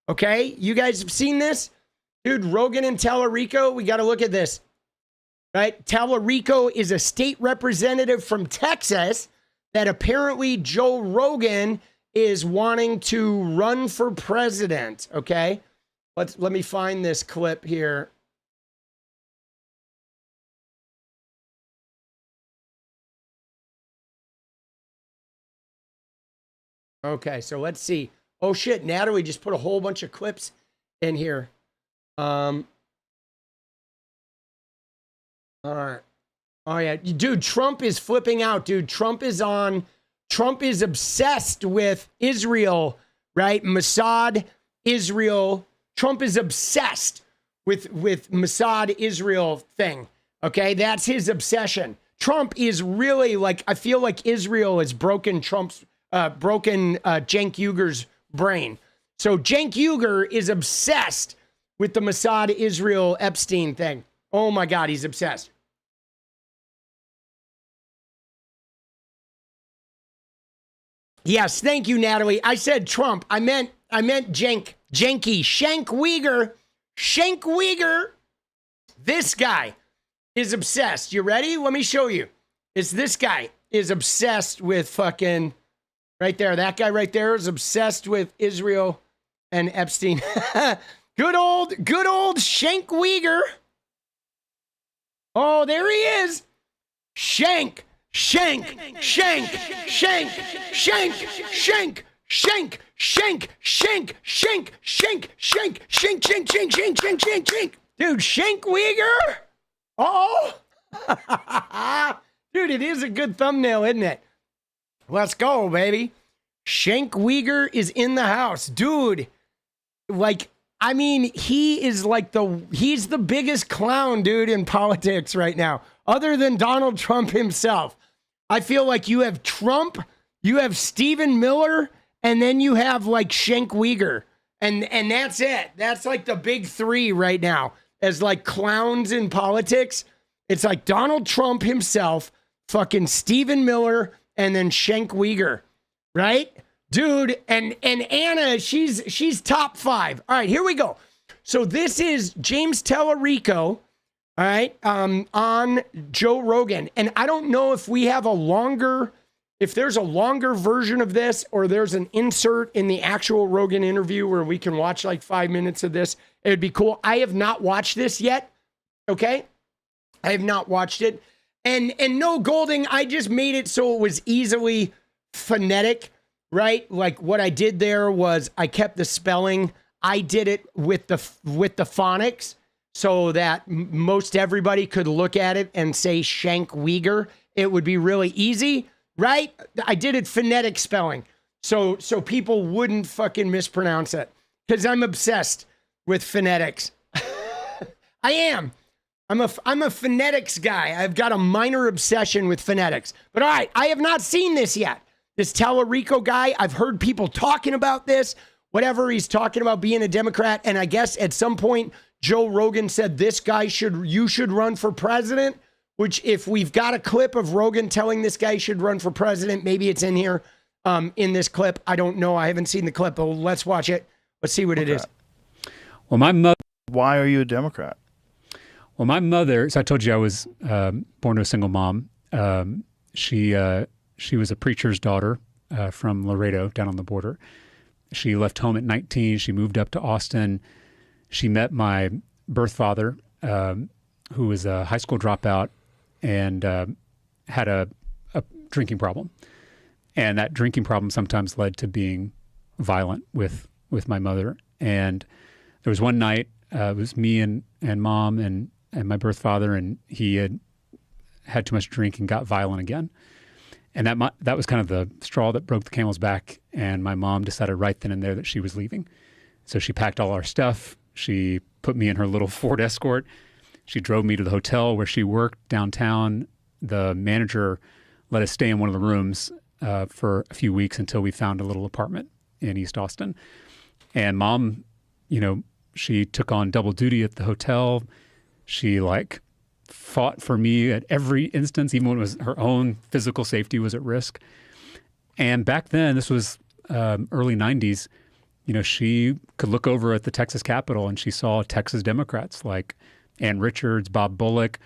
A: Okay? You guys have seen this? Dude, Rogan and Talarico, we got to look at this. right? Talarico is a state representative from Texas that apparently Joe Rogan is wanting to run for president, okay? Let me find this clip here. Okay, so let's see. Oh shit, Natalie just put a whole bunch of clips in here. All right. Oh yeah, dude, Trump is flipping out, dude. Trump is obsessed with Israel, right? Mossad, Israel. Trump is obsessed with Mossad, Israel thing. Okay, that's his obsession. Trump is really like, I feel like Israel has broken Cenk Uygur's brain. So Cenk Uygur is obsessed with the Mossad, Israel, Epstein thing. Oh my God, he's obsessed. Yes, thank you, Natalie. I said Trump. I meant Cenk Uygur. This guy is obsessed. You ready? Let me show you. This guy is obsessed with fucking right there. That guy right there is obsessed with Israel and Epstein. Good old Cenk Uygur. Oh, there he is. Cenk. Dude, Cenk Uygur. Oh. Dude, it is a good thumbnail, isn't it? Let's go, baby. Cenk Uygur is in the house. Dude, like, I mean, he's the biggest clown, dude, in politics right now, other than Donald Trump himself. I feel like you have Trump, you have Stephen Miller, and then you have like Cenk Uygur. And that's it. That's like the big three right now as like clowns in politics. It's like Donald Trump himself, fucking Stephen Miller, and then Cenk Uygur, right? Dude, and Anna, she's top 5. All right, here we go. So this is James Talarico, all right, on Joe Rogan. And I don't know if we have if there's a longer version of this or there's an insert in the actual Rogan interview where we can watch like 5 minutes of this. It would be cool. I have not watched this yet, okay? I have not watched it. And no Golding, I just made it so it was easily phonetic, right? Like what I did there was I kept the spelling. I did it with the phonics so that most everybody could look at it and say Cenk Uygur. It would be really easy, right? I did it phonetic spelling so people wouldn't fucking mispronounce it because I'm obsessed with phonetics. I am. I'm a phonetics guy. I've got a minor obsession with phonetics. But all right, I have not seen this yet. This Talarico guy, I've heard people talking about this, whatever. He's talking about being a Democrat. And I guess at some point, Joe Rogan said, this guy you should run for president, which if we've got a clip of Rogan telling this guy should run for president, maybe it's in here in this clip. I don't know. I haven't seen the clip, but let's watch it. Let's see what it is.
B: Well, my mother.
S: Why are you a Democrat?
B: Well, my mother, so I told you I was born to a single mom. She was a preacher's daughter from Laredo down on the border. She left home at 19. She moved up to Austin. She met my birth father, who was a high school dropout and had a drinking problem. And that drinking problem sometimes led to being violent with my mother. And there was one night, it was me and mom and my birth father, and he had too much to drink and got violent again. And that was kind of the straw that broke the camel's back. And my mom decided right then and there that she was leaving. So she packed all our stuff. She put me in her little Ford Escort. She drove me to the hotel where she worked downtown. The manager let us stay in one of the rooms for a few weeks until we found a little apartment in East Austin. And mom, she took on double duty at the hotel. She fought for me at every instance, even when it was her own physical safety was at risk. And back then, this was early 90s, she could look over at the Texas Capitol and she saw Texas Democrats like Ann Richards, Bob Bullock,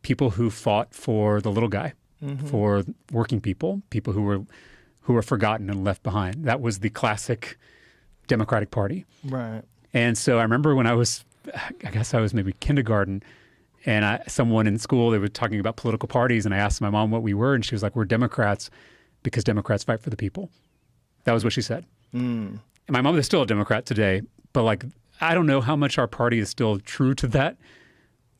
B: people who fought for the little guy, for working people, people who were forgotten and left behind. That was the classic Democratic Party.
D: Right.
B: And so I remember when I guess I was maybe kindergarten, and someone in school, they were talking about political parties, and I asked my mom what we were, and she was like, we're Democrats because Democrats fight for the people. That was what she said. And my mom is still a Democrat today, but like, I don't know how much our party is still true to that,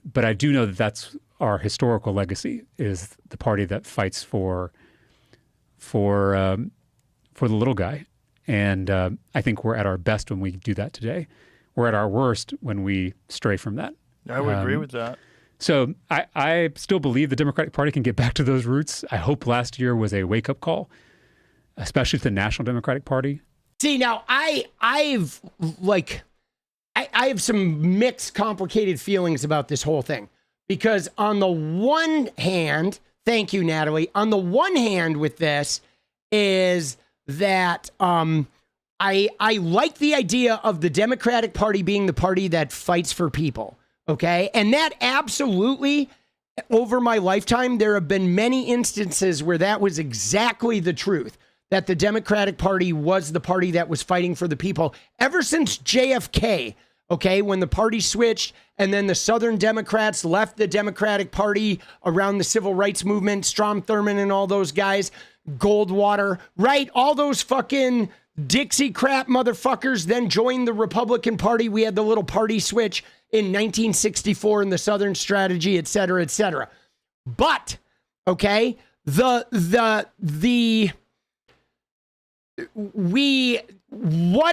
B: but I do know that that's our historical legacy, is the party that fights for the little guy. And I think we're at our best when we do that today. We're at our worst when we stray from that.
D: I would agree with that.
B: So I still believe the Democratic Party can get back to those roots. I hope last year was a wake-up call, especially to the National Democratic Party.
A: See, now I have some mixed, complicated feelings about this whole thing. Because on the one hand, thank you, Natalie, on the one hand with this is that I like the idea of the Democratic Party being the party that fights for people, okay? And that absolutely, over my lifetime, there have been many instances where that was exactly the truth, that the Democratic Party was the party that was fighting for the people ever since JFK, okay, when the party switched and then the Southern Democrats left the Democratic Party around the civil rights movement, Strom Thurmond and all those guys, Goldwater, right? All those fucking 𝗙ecie crap motherfuckers then joined the Republican Party. We had the little party switch in 1964 in the Southern Strategy, et cetera, et cetera. But, okay, what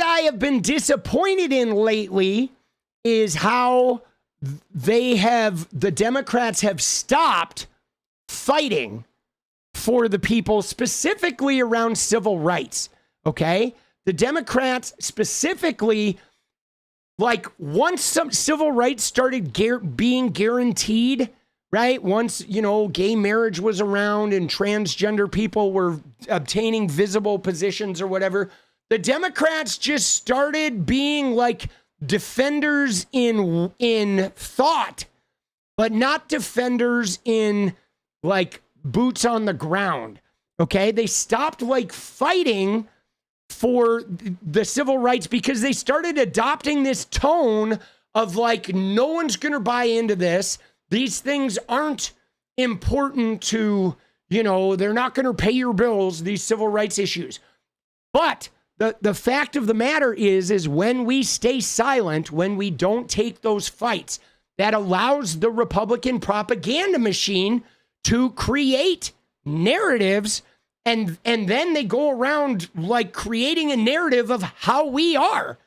A: I have been disappointed in lately is how the Democrats have stopped fighting for the people, specifically around civil rights. Okay? The Democrats specifically, like, once some civil rights started being guaranteed, right? Once, gay marriage was around and transgender people were obtaining visible positions or whatever, the Democrats just started being like defenders in thought, but not defenders in like boots on the ground. Okay? They stopped like fighting for the civil rights because they started adopting this tone of like, no one's going to buy into this. These things aren't important to, they're not going to pay your bills, these civil rights issues. But the fact of the matter is when we stay silent, when we don't take those fights, that allows the Republican propaganda machine to create narratives, and then they go around like creating a narrative of how we are.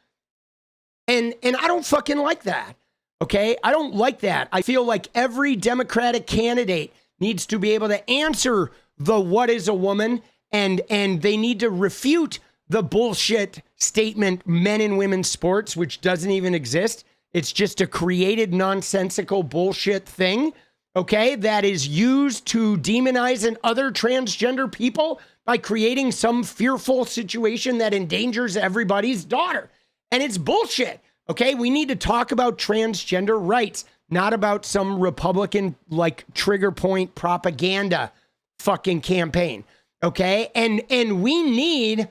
A: And I don't fucking like that. Okay, I don't like that. I feel like every Democratic candidate needs to be able to answer the what is a woman, and they need to refute the bullshit statement men and women's sports, which doesn't even exist. It's just a created nonsensical bullshit thing, okay, that is used to demonize and other transgender people by creating some fearful situation that endangers everybody's daughter. And it's bullshit. Okay, we need to talk about transgender rights, not about some Republican like trigger point propaganda fucking campaign. Okay, and we need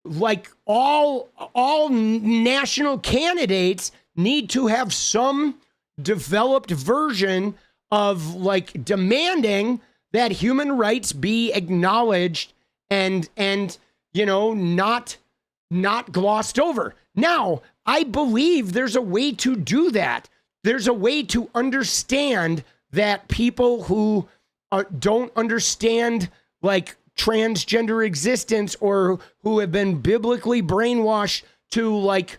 A: like all national candidates need to have some developed version of like demanding that human rights be acknowledged and not glossed over. Now, I believe there's a way to do that. There's a way to understand that people who don't understand like transgender existence or who have been biblically brainwashed to like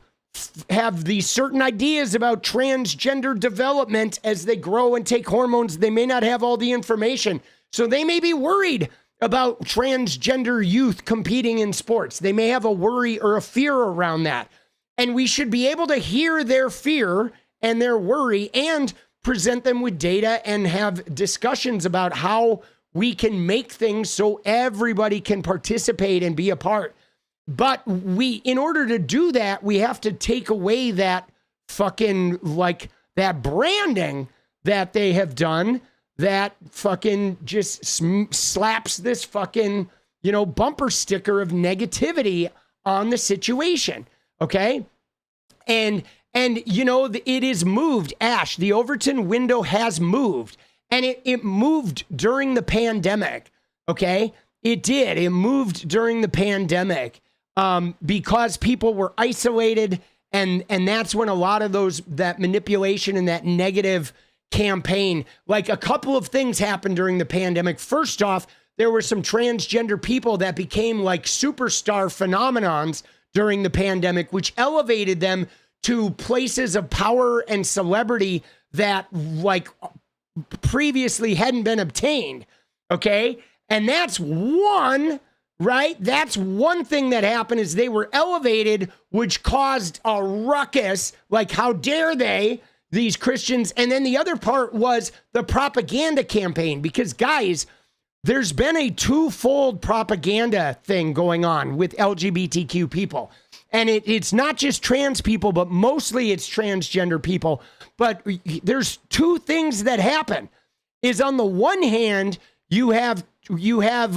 A: have these certain ideas about transgender development as they grow and take hormones, they may not have all the information. So they may be worried about transgender youth competing in sports. They may have a worry or a fear around that. And we should be able to hear their fear and their worry and present them with data and have discussions about how we can make things so everybody can participate and be a part. But in order to do that, we have to take away that fucking, like, that branding that they have done that fucking just slaps this fucking, bumper sticker of negativity on the situation. Okay. And it is moved, Ash. The Overton window has moved, and it moved during the pandemic. Okay. It did. It moved during the pandemic because people were isolated. And that's when a lot of that manipulation and that negative campaign, like a couple of things happened during the pandemic. First off, there were some transgender people that became like superstar phenomenons during the pandemic, which elevated them to places of power and celebrity that like previously hadn't been obtained. Okay. And that's one, right? That's one thing that happened is they were elevated, which caused a ruckus. Like, how dare they, these Christians? And then the other part was the propaganda campaign, because guys, there's been a twofold propaganda thing going on with LGBTQ people. And it's not just trans people, but mostly it's transgender people. But there's two things that happen. Is on the one hand, you have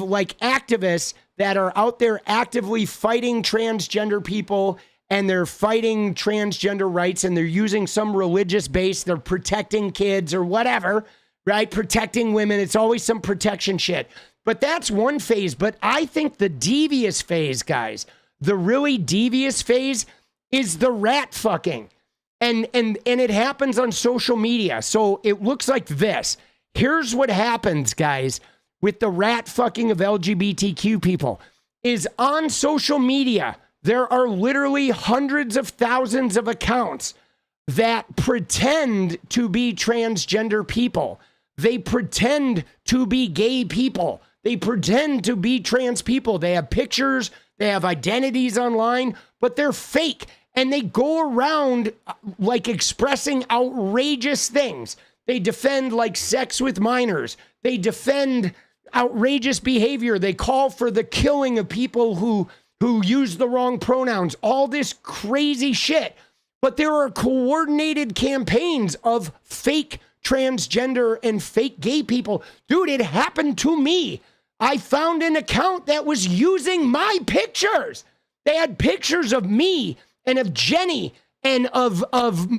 A: like activists that are out there actively fighting transgender people, and they're fighting transgender rights, and they're using some religious base. They're protecting kids or whatever, right? Protecting women. It's always some protection shit. But that's one phase. But I think the devious phase, guys, the really devious phase is the rat fucking. And it happens on social media. So it looks like this. Here's what happens, guys, with the rat fucking of LGBTQ people is on social media. There are literally hundreds of thousands of accounts that pretend to be transgender people. They pretend to be gay people. They pretend to be trans people. They have pictures, they have identities online, but they're fake. And they go around like expressing outrageous things. They defend like sex with minors. They defend outrageous behavior. They call for the killing of people who use the wrong pronouns, all this crazy shit. But there are coordinated campaigns of fake transgender and fake gay people. Dude, it happened to me. I found an account that was using my pictures. They had pictures of me and of Jenny and of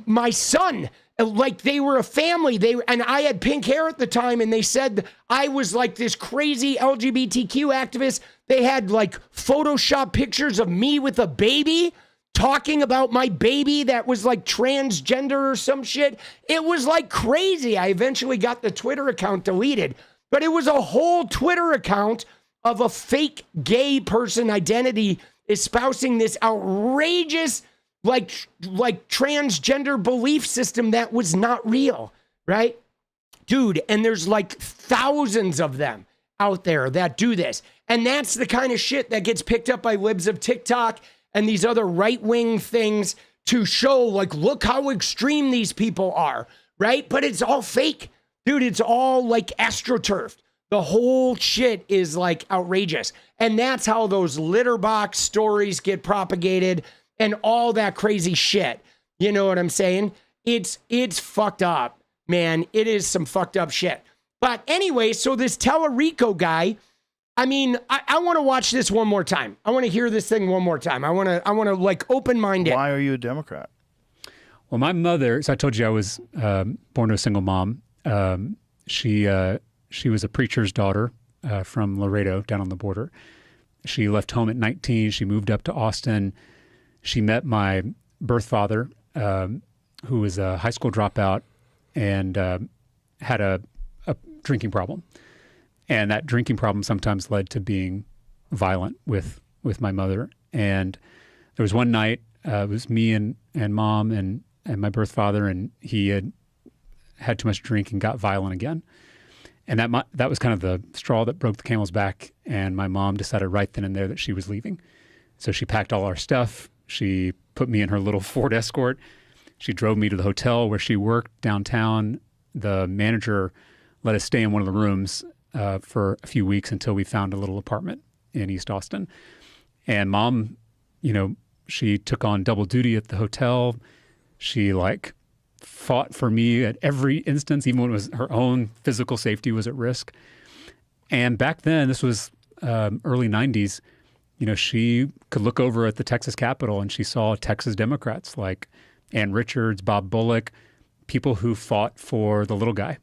A: my son. Like they were a family. And I had pink hair at the time, and they said I was like this crazy LGBTQ activist. They had like Photoshop pictures of me with a baby, talking about my baby that was like transgender or some shit. It was like crazy. I eventually got the Twitter account deleted, but it was a whole Twitter account of a fake gay person identity espousing this outrageous like transgender belief system that was not real, right? Dude, and there's like thousands of them out there that do this. And that's the kind of shit that gets picked up by libs of TikTok and these other right-wing things to show, like, look how extreme these people are, right? But it's all fake. Dude, it's all like astroturfed. The whole shit is like outrageous. And that's how those litter box stories get propagated and all that crazy shit. You know what I'm saying? It's fucked up, man. It is some fucked up shit. But anyway, so this Talarico guy, I mean, I want to watch this one more time. I want to hear this thing one more time. I want to like open-minded.
D: Why are you a Democrat?
B: Well, my mother, so I told you I was born to a single mom. She was a preacher's daughter from Laredo down on the border. She left home at 19. She moved up to Austin. She met my birth father, who was a high school dropout and had a drinking problem. And that drinking problem sometimes led to being violent with my mother. And there was one night, it was me and mom and my birth father, and he had too much to drink and got violent again. And that was kind of the straw that broke the camel's back. And my mom decided right then and there that she was leaving. So she packed all our stuff. She put me in her little Ford Escort. She drove me to the hotel where she worked downtown. The manager let us stay in one of the rooms for a few weeks until we found a little apartment in East Austin. And mom, she took on double duty at the hotel. She fought for me at every instance, even when it was her own physical safety was at risk. And back then, this was early 90s, you know, she could look over at the Texas Capitol and she saw Texas Democrats like Ann Richards, Bob Bullock, people who fought for the little guy,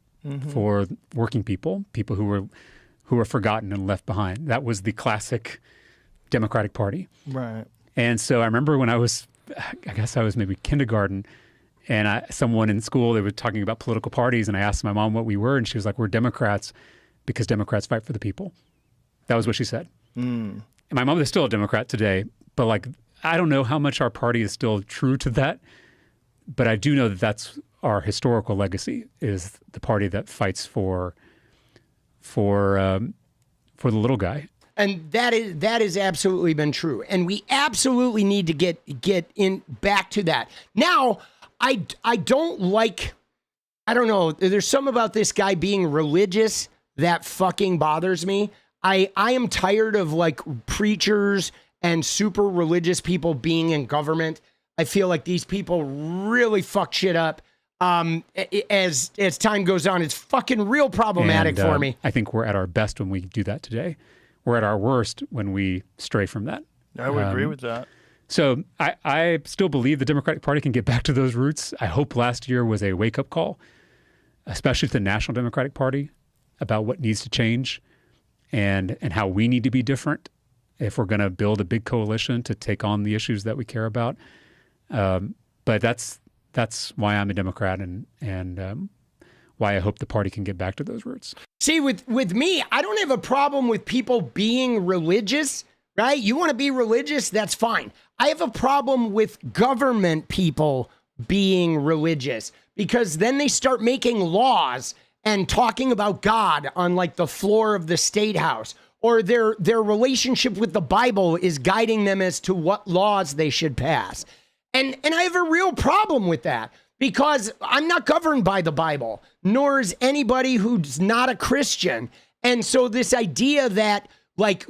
B: for working people, people who were forgotten and left behind. That was the classic Democratic Party.
D: Right.
B: And so I remember when I guess I was maybe kindergarten, and someone in school, they were talking about political parties, and I asked my mom what we were, and she was like, we're Democrats because Democrats fight for the people. That was what she said. And my mom is still a Democrat today, but like, I don't know how much our party is still true to that, but I do know that that's our historical legacy, is the party that fights for the little guy.
A: And that has absolutely been true. And we absolutely need to get in back to that. Now, I don't like, I don't know, there's something about this guy being religious that fucking bothers me. I am tired of like preachers and super religious people being in government. I feel like these people really fuck shit up. As time goes on, it's fucking real problematic for me.
B: I think we're at our best when we do that today. We're at our worst when we stray from that.
D: I would agree with that.
B: So I still believe the Democratic Party can get back to those roots. I hope last year was a wake-up call, especially to the National Democratic Party, about what needs to change and how we need to be different if we're going to build a big coalition to take on the issues that we care about. But that's why I'm a Democrat and why I hope the party can get back to those roots.
A: See, with me, I don't have a problem with people being religious, right? You want to be religious, that's fine. I have a problem with government people being religious, because then they start making laws and talking about God on like the floor of the State House, or their relationship with the Bible is guiding them as to what laws they should pass. And I have a real problem with that, because I'm not governed by the Bible, nor is anybody who's not a Christian. And so this idea that like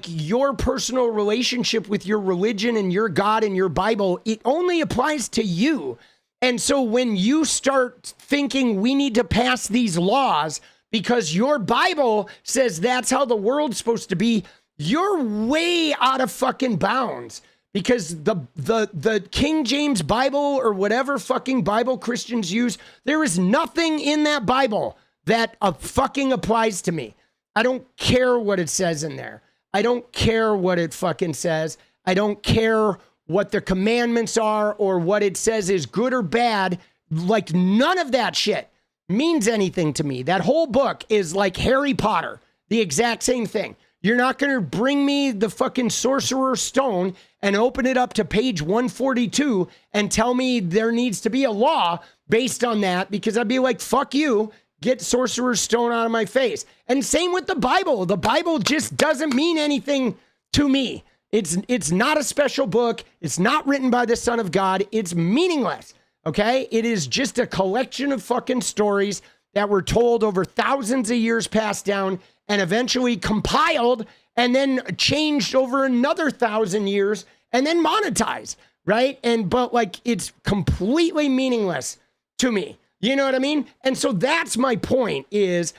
A: your personal relationship with your religion and your God and your Bible, it only applies to you. And so when you start thinking we need to pass these laws because your Bible says that's how the world's supposed to be, you're way out of fucking bounds. Because the King James Bible, or whatever fucking Bible Christians use, there is nothing in that Bible that fucking applies to me. I don't care what it says in there. I don't care what it fucking says. I don't care what the commandments are or what it says is good or bad. Like, none of that shit means anything to me. That whole book is like Harry Potter, the exact same thing. You're not going to bring me the fucking Sorcerer's Stone and open it up to page 142 and tell me there needs to be a law based on that, because I'd be like, fuck you, get Sorcerer's Stone out of my face. And same with the Bible. The Bible just doesn't mean anything to me. It's not a special book. It's not written by the Son of God. It's meaningless, okay? It is just a collection of fucking stories that were told over thousands of years passed down and eventually compiled and then changed over another 1,000 years and then monetized, right? But like, it's completely meaningless to me. You know what I mean? And so that's my point is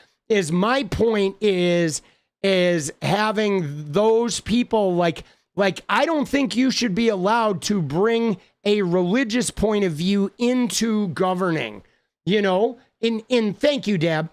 A: having those people like I don't think you should be allowed to bring a religious point of view into governing, you know, in thank you, Deb.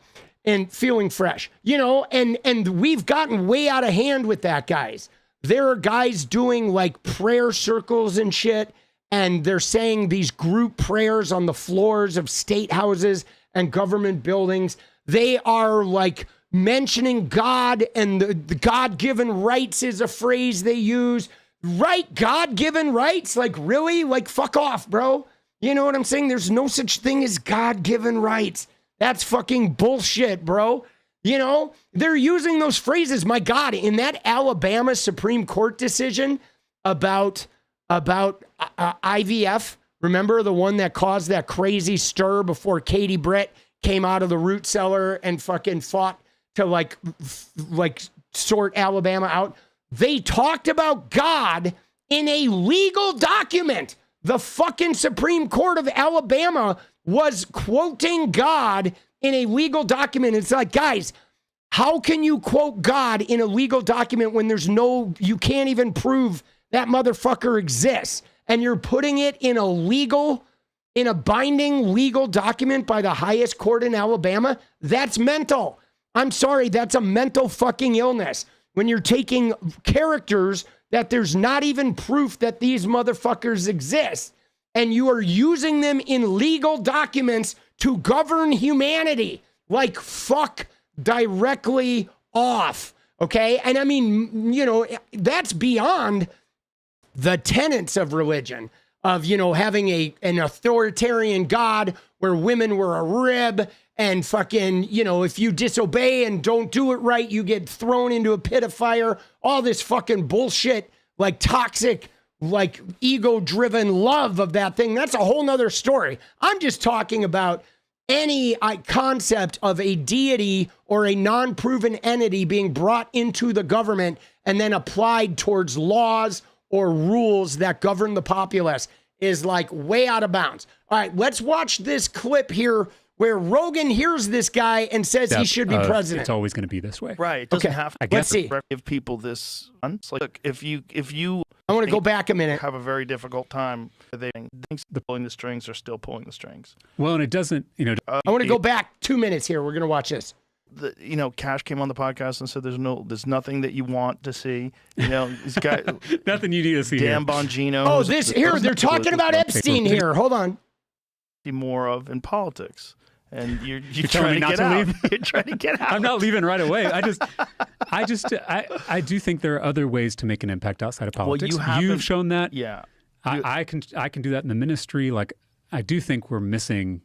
A: And feeling fresh, you know, and we've gotten way out of hand with that, guys. There are guys doing like prayer circles and shit, and they're saying these group prayers on the floors of state houses and government buildings. They are like mentioning God, and the God-given rights is a phrase they use. Right? God-given rights? Like, really? Like, fuck off, bro. You know what I'm saying? There's no such thing as God-given rights. That's fucking bullshit, bro. You know, they're using those phrases. My God, in that Alabama Supreme Court decision about IVF, remember the one that caused that crazy stir before Katie Britt came out of the root cellar and fucking fought to like sort Alabama out? They talked about God in a legal document The fucking Supreme Court of Alabama was quoting God in a legal document. It's like, guys, how can you quote God in a legal document when you can't even prove that motherfucker exists? And you're putting it in a binding legal document by the highest court in Alabama? That's mental. I'm sorry, that's a mental fucking illness. When you're taking characters that there's not even proof that these motherfuckers exist, and you are using them in legal documents to govern humanity. Like, fuck directly off, okay? And I mean, that's beyond the tenets of religion, of, having an authoritarian God where women were a rib and fucking, if you disobey and don't do it right, you get thrown into a pit of fire. All this fucking bullshit, like toxic, like ego-driven love of that thing. That's a whole nother story. I'm just talking about any concept of a deity or a non-proven entity being brought into the government and then applied towards laws or rules that govern the populace is like way out of bounds. All right, let's watch this clip here where Rogan hears this guy and says he should be president.
B: It's always going to be this way.
D: Right. It doesn't have to.
A: Let's see.
D: Give people this. It's like, look, if you
A: I want to go back a minute.
D: Have a very difficult time. They think pulling the strings are still pulling the strings.
B: Well, and it doesn't,
A: I want to go back 2 minutes here. We're going to watch this.
D: Cash came on the podcast and said there's nothing that you want to see. This guy
B: nothing you need to see.
D: Dan Bongino.
A: Oh, they're talking about Epstein here. Hold on.
D: More of in politics. And you're trying to get out. You're trying to get out.
B: I'm not leaving right away. I do think there are other ways to make an impact outside of politics.
D: Well,
B: you've shown that.
D: Yeah.
B: I can do that in the ministry. Like, I do think we're missing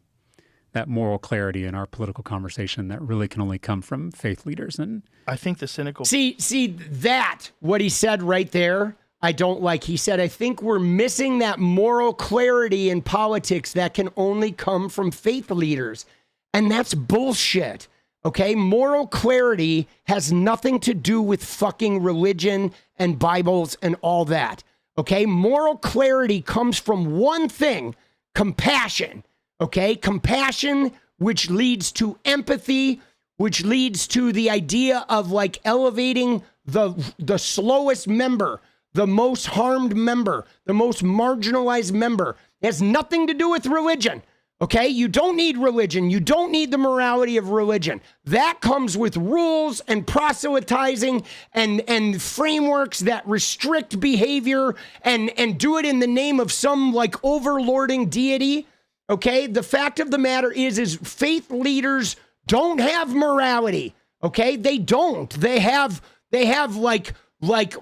B: that moral clarity in our political conversation that really can only come from faith leaders. And
D: I think the cynical
A: see that what he said right there, I don't like. He said, I think we're missing that moral clarity in politics that can only come from faith leaders. And that's bullshit. Okay? Moral clarity has nothing to do with fucking religion and Bibles and all that. Okay? Moral clarity comes from one thing, compassion. Okay? Compassion, which leads to empathy, which leads to the idea of like elevating the slowest member, the most harmed member, the most marginalized member. It has nothing to do with religion. Okay? You don't need religion. You don't need the morality of religion. That comes with rules and proselytizing and frameworks that restrict behavior and do it in the name of some like overlording deity. Okay? The fact of the matter is faith leaders don't have morality. Okay? They don't. They have like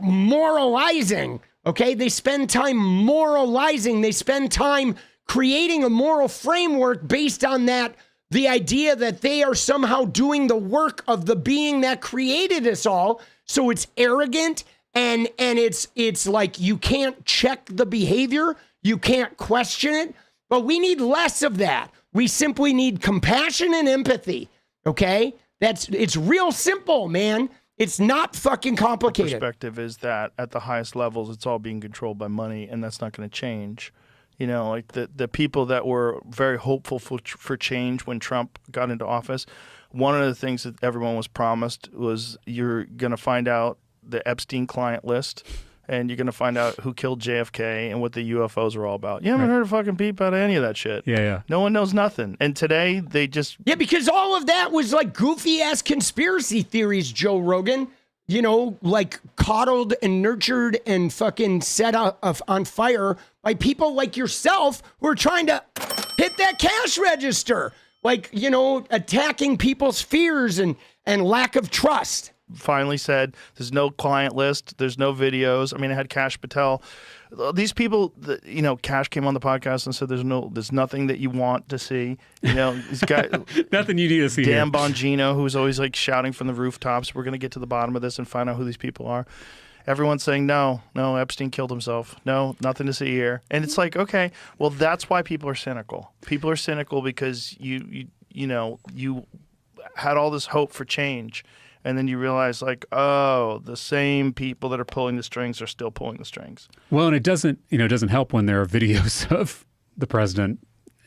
A: moralizing. Okay? They spend time moralizing. They spend time creating a moral framework based on that, the idea that they are somehow doing the work of the being that created us all. So it's arrogant and it's like you can't check the behavior, you can't question it. But we need less of that. We simply need compassion and empathy. Okay? It's real simple, man. It's not fucking complicated.
D: The perspective is that at the highest levels, it's all being controlled by money, and that's not going to change. Like the people that were very hopeful for change when Trump got into office, one of the things that everyone was promised was you're going to find out the Epstein client list, and you're going to find out who killed JFK and what the UFOs are all about. You haven't heard a fucking peep out of any of that shit.
B: Yeah.
D: No one knows nothing. And today, they just...
A: Yeah, because all of that was like goofy-ass conspiracy theories, Joe Rogan. Like coddled and nurtured and fucking set on fire by people like yourself who are trying to hit that cash register. Like, attacking people's fears and lack of trust.
D: Finally said, there's no client list, there's no videos. I mean, I had 𝗙cie𝗶𝗆. These people, Cash came on the podcast and said, there's nothing that you want to see. This guy,
B: nothing you need to see.
D: Dan Bongino, who's always like shouting from the rooftops, we're going to get to the bottom of this and find out who these people are. Everyone's saying, no, Epstein killed himself. No, nothing to see here. And it's like, okay, well, that's why people are cynical. People are cynical because you had all this hope for change. And then you realize, like, oh, the same people that are pulling the strings are still pulling the strings.
B: Well, and it doesn't help when there are videos of the president,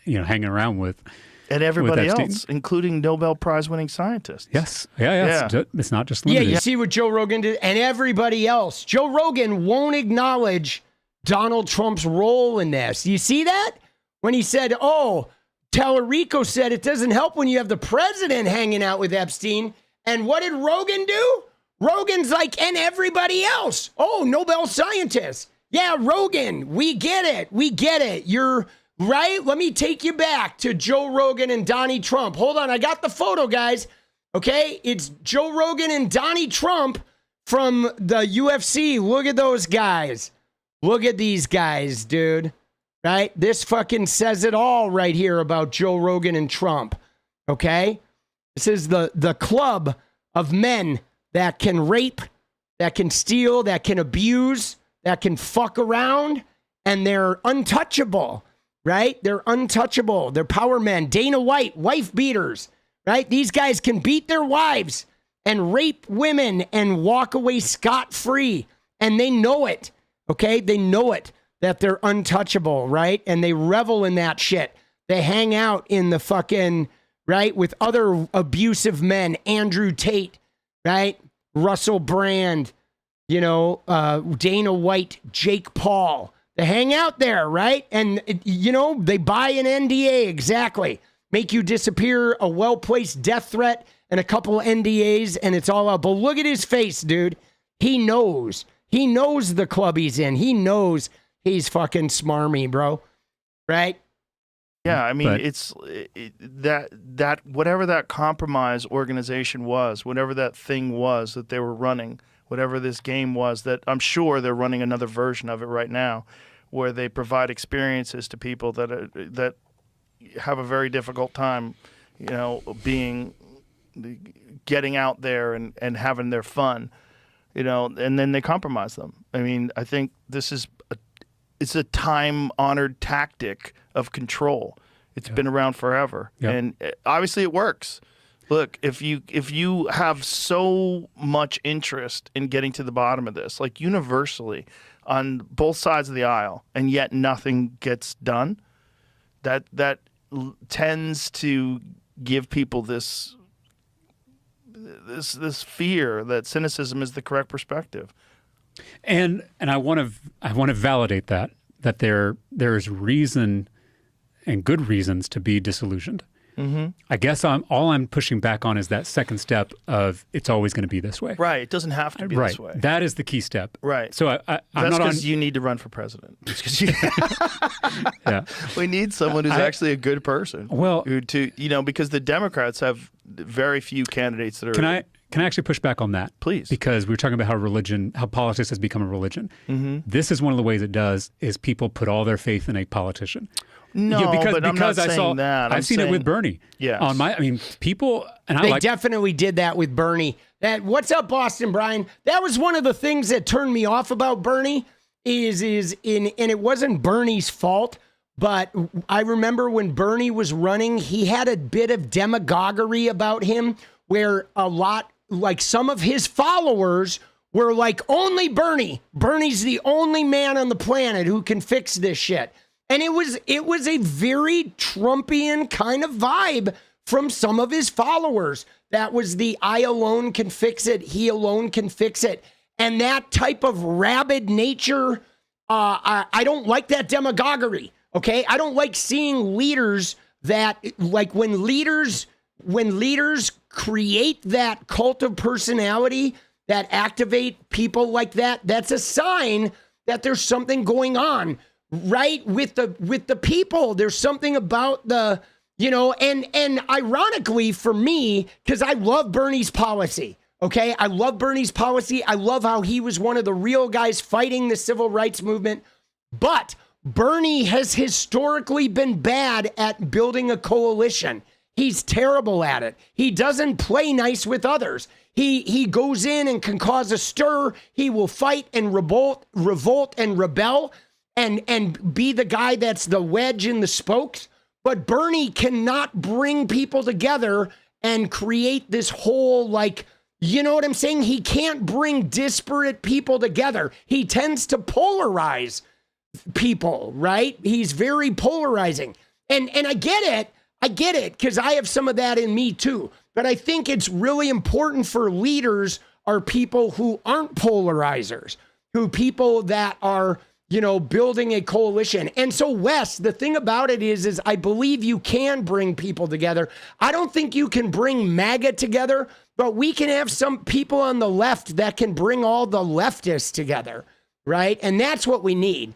B: hanging around with
D: and everybody
B: with
D: else, including Nobel Prize winning scientists.
B: Yes. Yeah. It's not just limited.
A: Yeah, you see what Joe Rogan did, and everybody else. Joe Rogan won't acknowledge Donald Trump's role in this. You see that? When he said, Talarico said it doesn't help when you have the president hanging out with Epstein. And what did Rogan do? Rogan's like, and everybody else. Oh, Nobel scientists. Yeah, Rogan, we get it. You're right. Let me take you back to Joe Rogan and Donnie Trump. Hold on, I got the photo, guys. Okay, it's Joe Rogan and Donnie Trump from the UFC. Look at those guys. Look at these guys, dude. Right? This fucking says it all right here about Joe Rogan and Trump. Okay? This is the club of men that can rape, that can steal, that can abuse, that can fuck around, and they're untouchable, right? They're untouchable. They're power men. Dana White, wife beaters, right? These guys can beat their wives and rape women and walk away scot-free, and they know it, okay? They know it, that they're untouchable, right? And they revel in that shit. They hang out in the fucking... right, with other abusive men, Andrew Tate, right, Russell Brand, Dana White, Jake Paul. They hang out there, right? And, they buy an NDA, exactly. Make you disappear, a well-placed death threat, and a couple NDAs, and it's all out. But look at his face, dude. He knows. He knows the club he's in. He knows he's fucking smarmy, bro. Right?
D: Yeah, I mean, that whatever that compromise organization was, whatever that thing was that they were running, whatever this game was, that I'm sure they're running another version of it right now, where they provide experiences to people that have a very difficult time, getting out there and having their fun, and then they compromise them. I mean, I think this is it's a time-honored tactic of control. It's been around forever, and obviously it works. Look, if you have so much interest in getting to the bottom of this, like universally on both sides of the aisle, and yet nothing gets done, that tends to give people this fear that cynicism is the correct perspective.
B: And I want to validate that there is reason and good reasons to be disillusioned. Mm-hmm. I guess all I'm pushing back on is that second step of it's always going to be this way.
D: Right. It doesn't have to be this way.
B: That is the key step.
D: Right.
B: So
D: that's because you need to run for president.
B: Yeah.
D: We need someone who's actually a good person.
B: Well,
D: because the Democrats have very few candidates that are.
B: Can I actually push back on that?
D: Please.
B: Because we were talking about how politics has become a religion. Mm-hmm. This is one of the ways it does, is people put all their faith in a politician.
D: No, but I'm not saying that.
B: I've seen it with Bernie.
D: Yeah.
B: People, and
A: they definitely did that with Bernie. What's up, Boston Brian? That was one of the things that turned me off about Bernie. And it wasn't Bernie's fault, but I remember when Bernie was running, he had a bit of demagoguery about him, where some of his followers were like, only Bernie. Bernie's the only man on the planet who can fix this shit. And it was a very Trumpian kind of vibe from some of his followers. That was the I alone can fix it. He alone can fix it. And that type of rabid nature, I don't like that demagoguery. Okay. I don't like seeing leaders that, like, when leaders create that cult of personality that activate people like that, that's a sign that there's something going on, right? With the people. There's something about the, and ironically for me, because I love Bernie's policy. Okay. I love Bernie's policy. I love how he was one of the real guys fighting the civil rights movement. But Bernie has historically been bad at building a coalition. He's terrible at it. He doesn't play nice with others. He goes in and can cause a stir. He will fight and revolt and rebel and be the guy that's the wedge in the spokes. But Bernie cannot bring people together and create this whole, You know what I'm saying? He can't bring disparate people together. He tends to polarize people, right? He's very polarizing. And I get it, because I have some of that in me too. But I think it's really important for leaders are people who aren't polarizers, who people that are, building a coalition. And so, Wes, the thing about it is I believe you can bring people together. I don't think you can bring MAGA together, but we can have some people on the left that can bring all the leftists together, right? And that's what we need.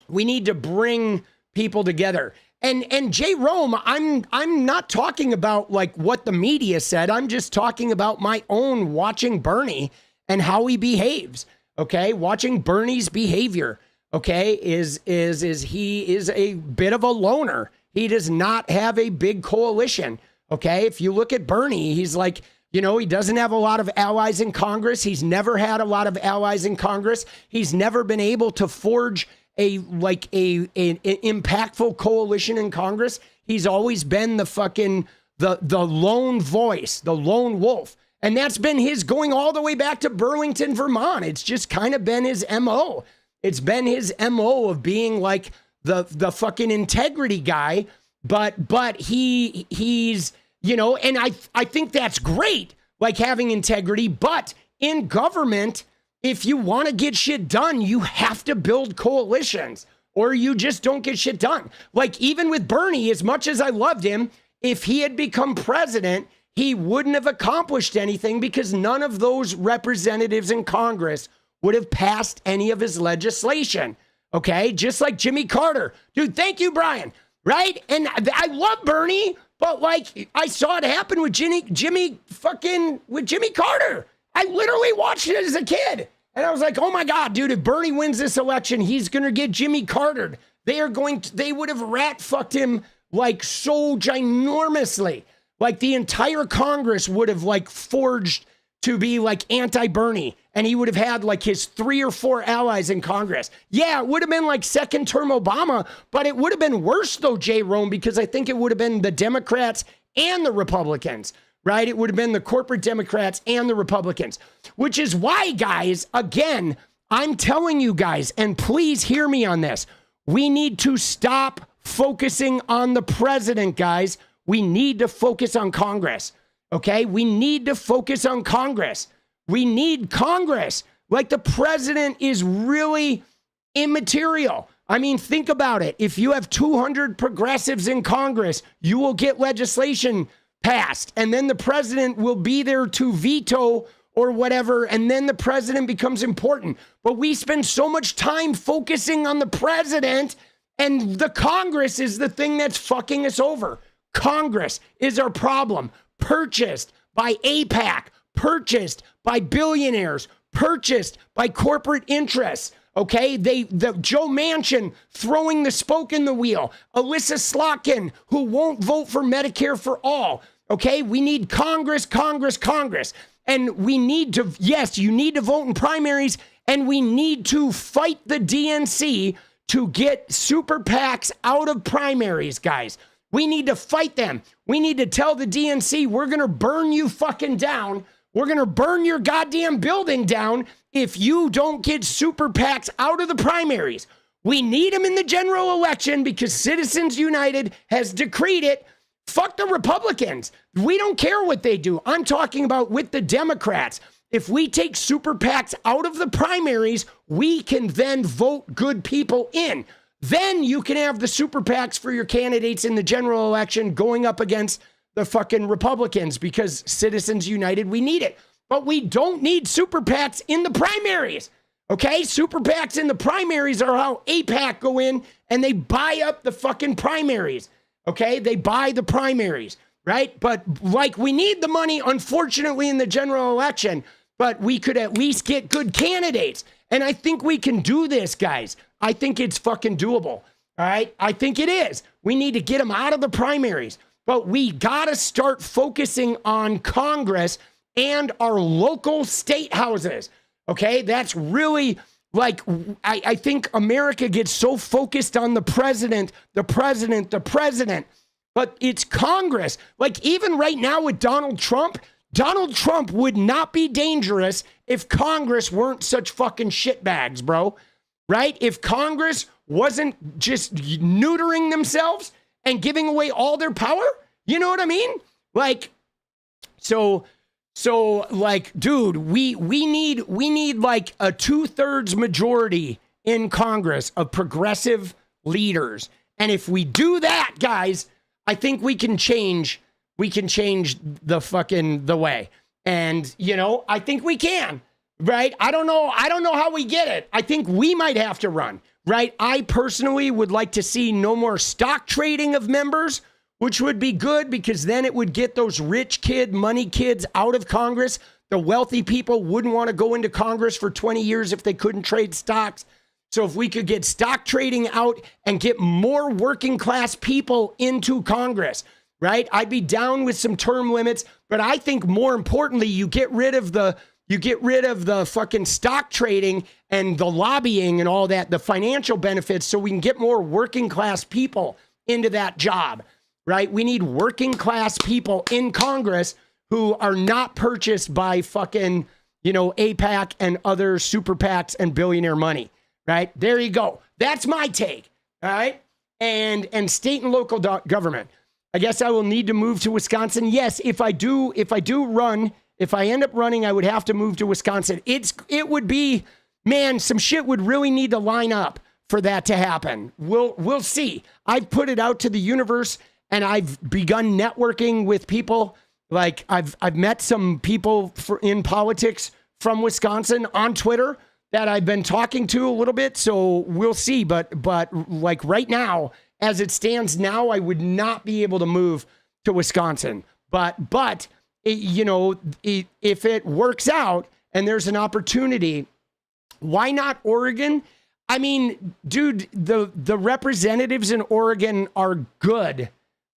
A: We need to bring people together. And Jay Rome, I'm not talking about like what the media said. I'm just talking about my own watching Bernie and how he behaves. Okay, watching Bernie's behavior. Okay, is he is a bit of a loner. He does not have a big coalition. Okay, if you look at Bernie, he's like, he doesn't have a lot of allies in Congress. He's never had a lot of allies in Congress. He's never been able to forge an impactful coalition in Congress. He's always been the lone voice, the lone wolf. And that's been his going all the way back to Burlington, Vermont. It's just kind of been his MO. It's been his MO of being like the fucking integrity guy, but he's, and I think that's great, like having integrity, but in government, if you want to get shit done, you have to build coalitions or you just don't get shit done. Like even with Bernie, as much as I loved him, if he had become president, he wouldn't have accomplished anything because none of those representatives in Congress would have passed any of his legislation. Okay, just like Jimmy Carter. Dude, thank you, Brian. Right? And I love Bernie, but like I saw it happen with Jimmy Carter. I literally watched it as a kid. And I was like, oh my God, dude, if Bernie wins this election, he's going to get Jimmy Cartered. They would have rat fucked him like so ginormously. Like the entire Congress would have like forged to be like anti-Bernie. And he would have had like his 3 or 4 allies in Congress. Yeah, it would have been like second term Obama, but it would have been worse though, Jay Rome, because I think it would have been the Democrats and the Republicans, right? It would have been the corporate Democrats and the Republicans, which is why, guys, again, I'm telling you guys, and please hear me on this. We need to stop focusing on the president, guys. We need to focus on Congress. Okay? We need to focus on Congress. We need Congress. Like the president is really immaterial. I mean, think about it. If you have 200 progressives in Congress, you will get legislation passed, and then the president will be there to veto or whatever, and then the president becomes important. But we spend so much time focusing on the president, and the Congress is the thing that's fucking us over. Congress is our problem. Purchased by AIPAC, purchased by billionaires, purchased by corporate interests. Okay, the Joe Manchin throwing the spoke in the wheel, Alyssa Slotkin, who won't vote for Medicare for all. Okay, we need Congress. And we need to, yes, you need to vote in primaries, and we need to fight the DNC to get super PACs out of primaries, guys. We need to fight them. We need to tell the DNC, we're going to burn you fucking down. We're going to burn your goddamn building down if you don't get super PACs out of the primaries. We need them in the general election because Citizens United has decreed it. Fuck the Republicans. We don't care what they do. I'm talking about with the Democrats. If we take super PACs out of the primaries, we can then vote good people in. Then you can have the super PACs for your candidates in the general election going up against the fucking Republicans because Citizens United, we need it. But we don't need super PACs in the primaries. Okay? Super PACs in the primaries are how AIPAC go in and they buy up the fucking primaries. Okay? They buy the primaries, right? But like we need the money, unfortunately, in the general election, but we could at least get good candidates. And I think we can do this, guys. I think it's fucking doable. All right? I think it is. We need to get them out of the primaries, but we got to start focusing on Congress and our local state houses. Okay? That's really like, I think America gets so focused on the president, but it's Congress. Like even right now with Donald Trump Donald Trump would not be dangerous if Congress weren't such fucking shitbags, bro. Right? If Congress wasn't just neutering themselves and giving away all their power, you know what I mean? Like, so like, dude, we need like a 2/3 majority in Congress of progressive leaders. And if we do that, guys, I think we can change the way. And, you know, I think we can, right? I don't know how we get it. I think we might have to run, right? I personally would like to see no more stock trading of members, which would be good because then it would get those rich money kids out of Congress. The wealthy people wouldn't want to go into Congress for 20 years if they couldn't trade stocks. So if we could get stock trading out and get more working class people into Congress, right? I'd be down with some term limits, but I think more importantly, you get rid of the fucking stock trading and the lobbying and all that, the financial benefits, so we can get more working class people into that job, right? We need working class people in Congress who are not purchased by fucking, you know, AIPAC and other super PACs and billionaire money, right? There you go. That's my take, all right? And state and local government. I guess I will need to move to Wisconsin. Yes, if I end up running, I would have to move to Wisconsin. It would be, man, some shit would really need to line up for that to happen. We'll see. I've put it out to the universe and I've begun networking with people. Like I've met some people in politics from Wisconsin on Twitter that I've been talking to a little bit. So we'll see. But like right now, as it stands now, I would not be able to move to Wisconsin. But you know, if it works out and there's an opportunity, why not Oregon? I mean, dude, the representatives in Oregon are good,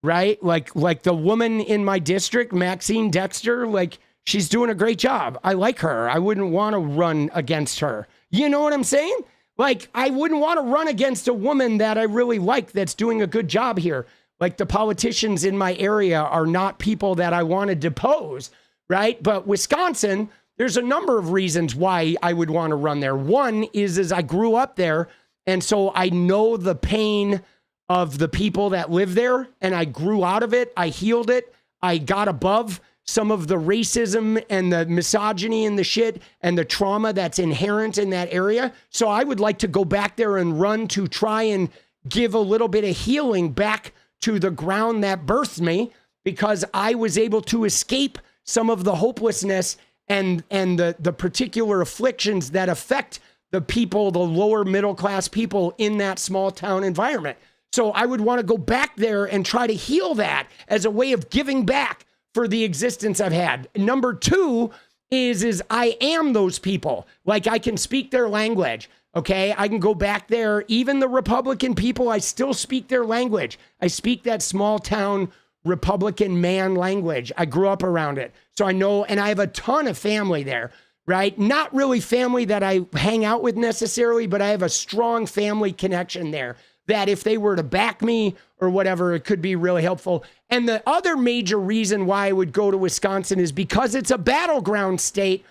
A: right? Like the woman in my district, Maxine Dexter, like she's doing a great job. I like her. I wouldn't want to run against her. You know what I'm saying? Like, I wouldn't want to run against a woman that I really like that's doing a good job here. Like, the politicians in my area are not people that I want to depose, right? But Wisconsin, there's a number of reasons why I would want to run there. One is I grew up there, and so I know the pain of the people that live there, and I grew out of it. I healed it. I got above some of the racism and the misogyny and the shit and the trauma that's inherent in that area. So I would like to go back there and run to try and give a little bit of healing back to the ground that birthed me, because I was able to escape some of the hopelessness and the particular afflictions that affect the people, the lower middle class people in that small town environment. So I would want to go back there and try to heal that as a way of giving back for the existence I've had. Number two is I am those people. Like, I can speak their language. Okay, I can go back there. Even the Republican people, I still speak their language. I speak that small town Republican man language. I grew up around it. So I know, and I have a ton of family there, right? Not really family that I hang out with necessarily, but I have a strong family connection there that if they were to back me or whatever, it could be really helpful. And the other major reason why I would go to Wisconsin is because it's a battleground state.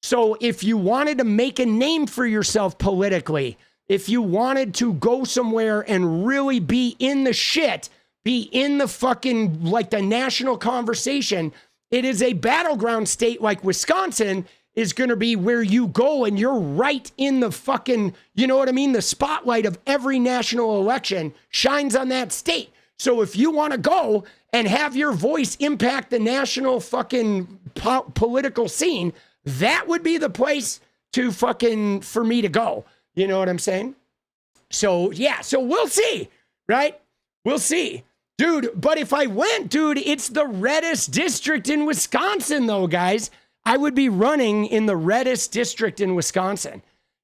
A: So if you wanted to make a name for yourself politically, if you wanted to go somewhere and really be in the shit, be in the fucking, like, the national conversation, it is a battleground state like Wisconsin is going to be where you go and you're right in the fucking, you know what I mean? The spotlight of every national election shines on that state. So if you want to go and have your voice impact the national fucking political scene, that would be the place to fucking, for me to go. You know what I'm saying? So yeah, so we'll see, right? We'll see. Dude, but if I went, dude, it's the reddest district in Wisconsin though, guys. I would be running in the reddest district in Wisconsin.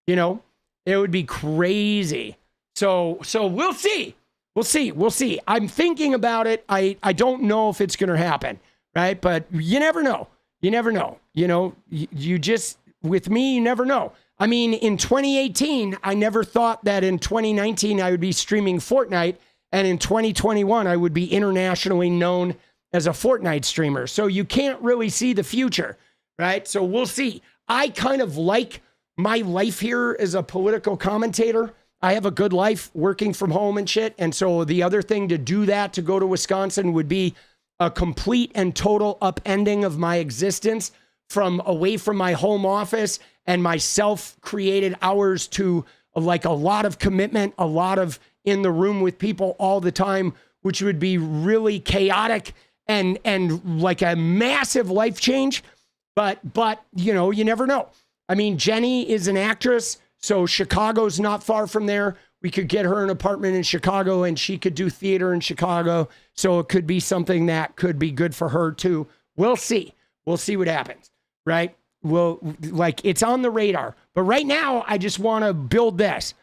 A: You know, it would be crazy. So we'll see. We'll see. I'm thinking about it. I don't know if it's going to happen, right? But you never know. You never know. You know, you just, with me, you never know. I mean, in 2018, I never thought that in 2019 I would be streaming Fortnite, and in 2021 I would be internationally known as a Fortnite streamer. So you can't really see the future, right? So we'll see. I kind of like my life here as a political commentator. I have a good life working from home and shit. And so the other thing to do that, to go to Wisconsin, would be a complete and total upending of my existence from away from my home office and my self-created hours to like a lot of commitment, a lot of in the room with people all the time, which would be really chaotic and like a massive life change. But you know, you never know. I mean, Jenny is an actress, so Chicago's not far from there. We could get her an apartment in Chicago and she could do theater in Chicago. So it could be something that could be good for her too. We'll see. We'll see what happens, right? Well, like, it's on the radar. But right now, I just want to build this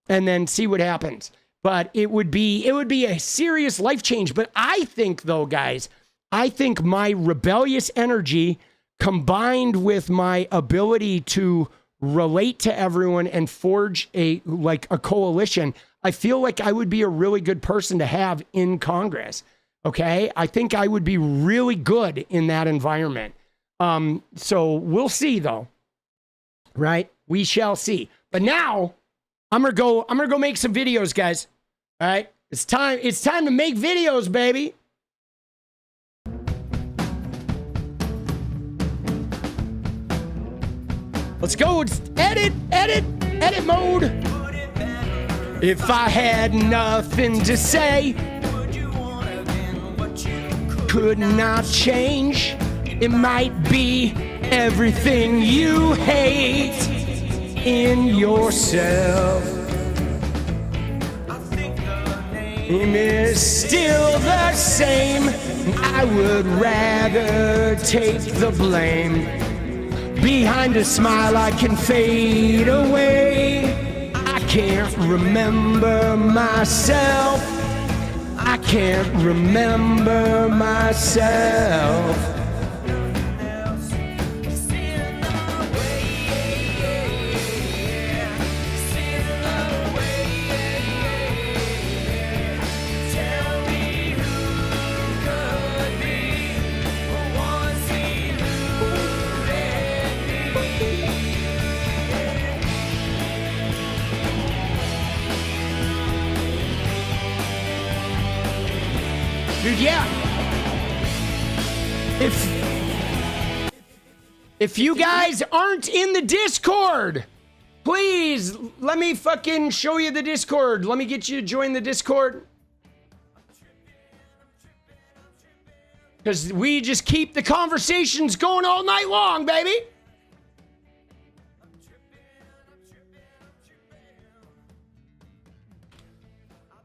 A: and then see what happens. But it would be a serious life change. But I think, though, guys, I think my rebellious energy combined with my ability to relate to everyone and forge a coalition, I feel like I would be a really good person to have in Congress. Okay? I think I would be really good in that environment. So we'll see, though. Right? We shall see. But now I'm gonna go make some videos, guys. All right? It's time to make videos, baby. Let's go. It's edit mode. If I had nothing to say, could not change, it might be everything you hate in yourself. Name is still the same. I would rather take the blame. Behind a smile I can fade away. I can't remember myself. I can't remember myself. Dude, yeah. If you guys aren't in the Discord, please let me fucking show you the Discord. Let me get you to join the Discord. Because we just keep the conversations going all night long, baby.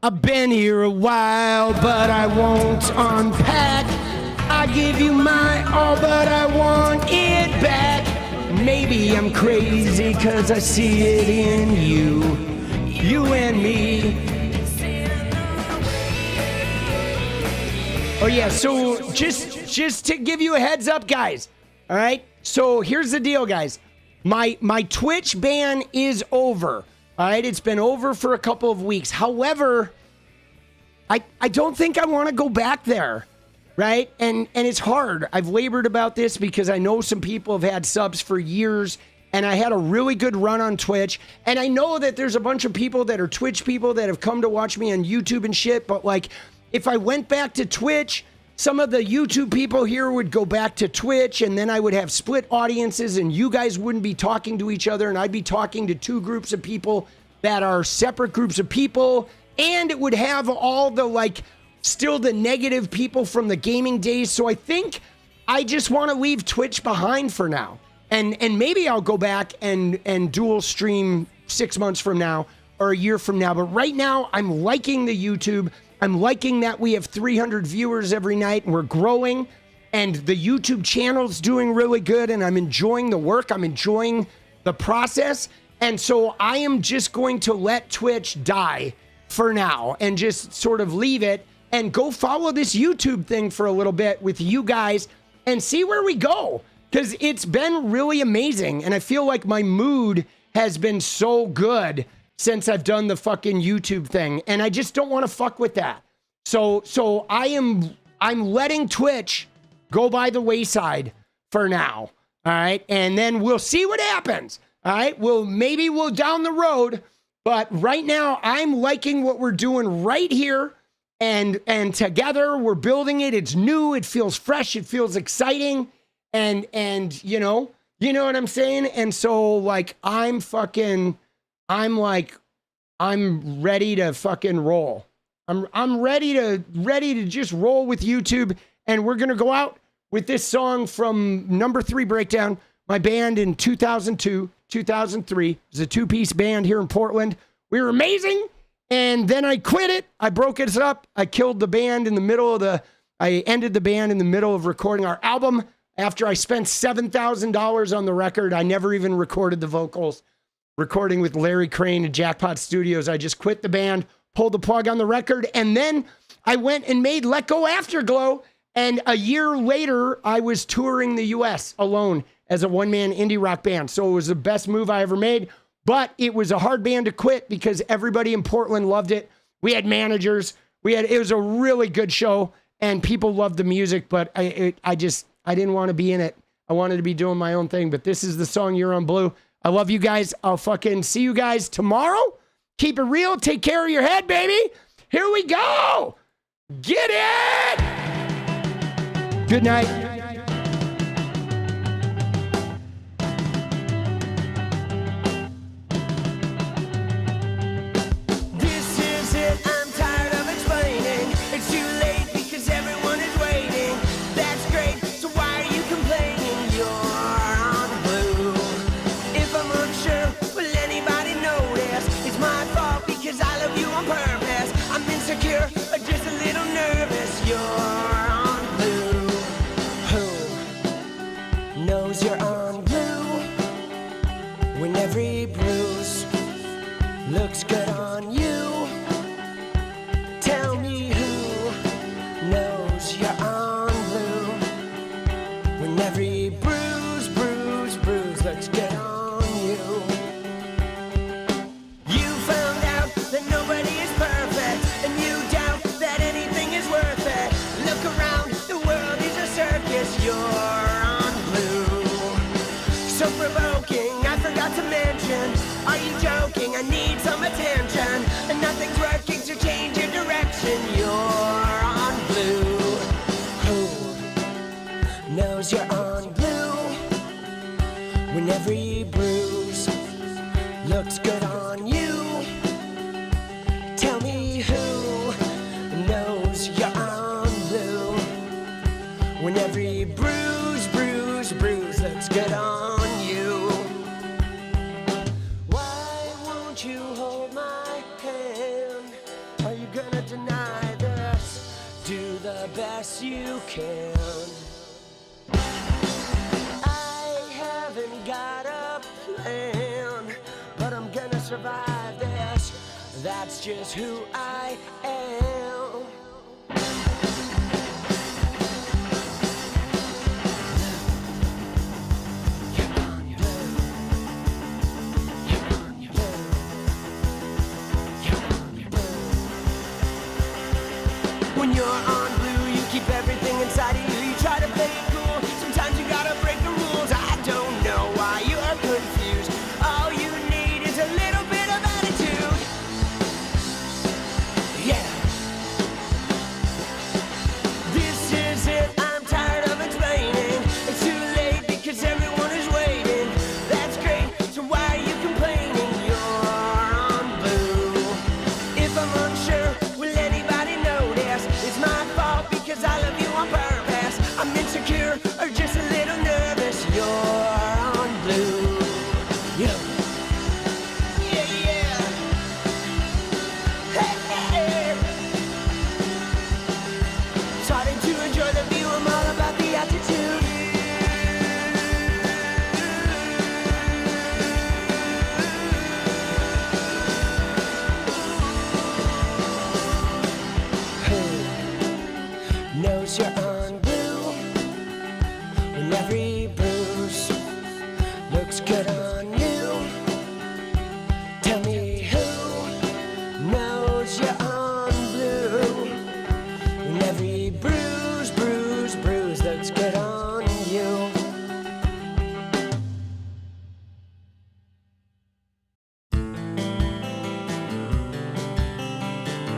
A: I've been here a while, but I won't unpack. I give you my all, but I want it back. Maybe I'm crazy, cause I see it in you and me. Oh yeah, so just to give you a heads up, guys. All right, so here's the deal, guys. My Twitch ban is over. All right, it's been over for a couple of weeks. However, I don't think I want to go back there, right? And it's hard. I've labored about this because I know some people have had subs for years, and I had a really good run on Twitch. And I know that there's a bunch of people that are Twitch people that have come to watch me on YouTube and shit, but like, if I went back to Twitch, some of the YouTube people here would go back to Twitch, and then I would have split audiences, and you guys wouldn't be talking to each other, and I'd be talking to two groups of people that are separate groups of people, and it would have all the, like, still the negative people from the gaming days. So I think I just want to leave Twitch behind for now, and maybe I'll go back and dual stream 6 months from now or a year from now. But right now, I'm liking the YouTube. I'm liking that we have 300 viewers every night and we're growing, and the YouTube channel's doing really good, and I'm enjoying the work. I'm enjoying the process. And so I am just going to let Twitch die for now and just sort of leave it and go follow this YouTube thing for a little bit with you guys and see where we go. Because it's been really amazing. And I feel like my mood has been so good since I've done the fucking YouTube thing, and I just don't want to fuck with that. So I am I'm letting Twitch go by the wayside for now. All right. And then we'll see what happens. All right. Maybe we'll down the road. But right now, I'm liking what we're doing right here. And together we're building it. It's new. It feels fresh. It feels exciting. And you know what I'm saying? And so like, I'm ready to fucking roll. I'm ready to just roll with YouTube. And we're going to go out with this song from Number 3 Breakdown, my band in 2002, 2003. It was a 2-piece band here in Portland. We were amazing. And then I quit it. I broke it up. I killed the band in the middle of I ended the band in the middle of recording our album. After I spent $7,000 on the record, I never even recorded the vocals. Recording with Larry Crane at Jackpot Studios. I just quit the band, pulled the plug on the record, and then I went and made Let Go Afterglow. And a year later, I was touring the US alone as a one-man indie rock band. So it was the best move I ever made. But it was a hard band to quit because everybody in Portland loved it. We had managers. It was a really good show, and people loved the music. But I didn't want to be in it. I wanted to be doing my own thing. But this is the song You're on Blue. I love you guys. I'll fucking see you guys tomorrow. Keep it real. Take care of your head, baby. Here we go. Get it. Good night.
C: Every bruise looks good on you. Tell me who knows you're on blue. When every bruise looks good on you. You found out that nobody is perfect, and you doubt that anything is worth it. Look around, the world is a circus. You're on blue. So provoking. To mention, are you joking? I need some attention, and nothing's working to change your direction. You're on blue. Who knows you're on blue? When every bruise looks good on you. Tell me who knows you're on blue? When every bruise looks good on you. You hold my hand. Are you gonna deny this? Do the best you can. I haven't got a plan, but I'm gonna survive this. That's just who I am. When you're on blue, you keep everything inside of you. You try to play it cool. Sometimes you gotta break the rules. I don't know why you are confused. All you need is a little bit of attitude. Yeah. This is it. I'm tired of explaining. It's too late because everyone is waiting. That's great. So why are you complaining? You're on blue. If I'm unsure, will anybody notice? It's my fault because I love you on purpose. I'm insecure or just a little nervous. You're on blue. Yeah. Hey. Starting to enjoy the view. I'm all about the attitude. Knows you're on blue when every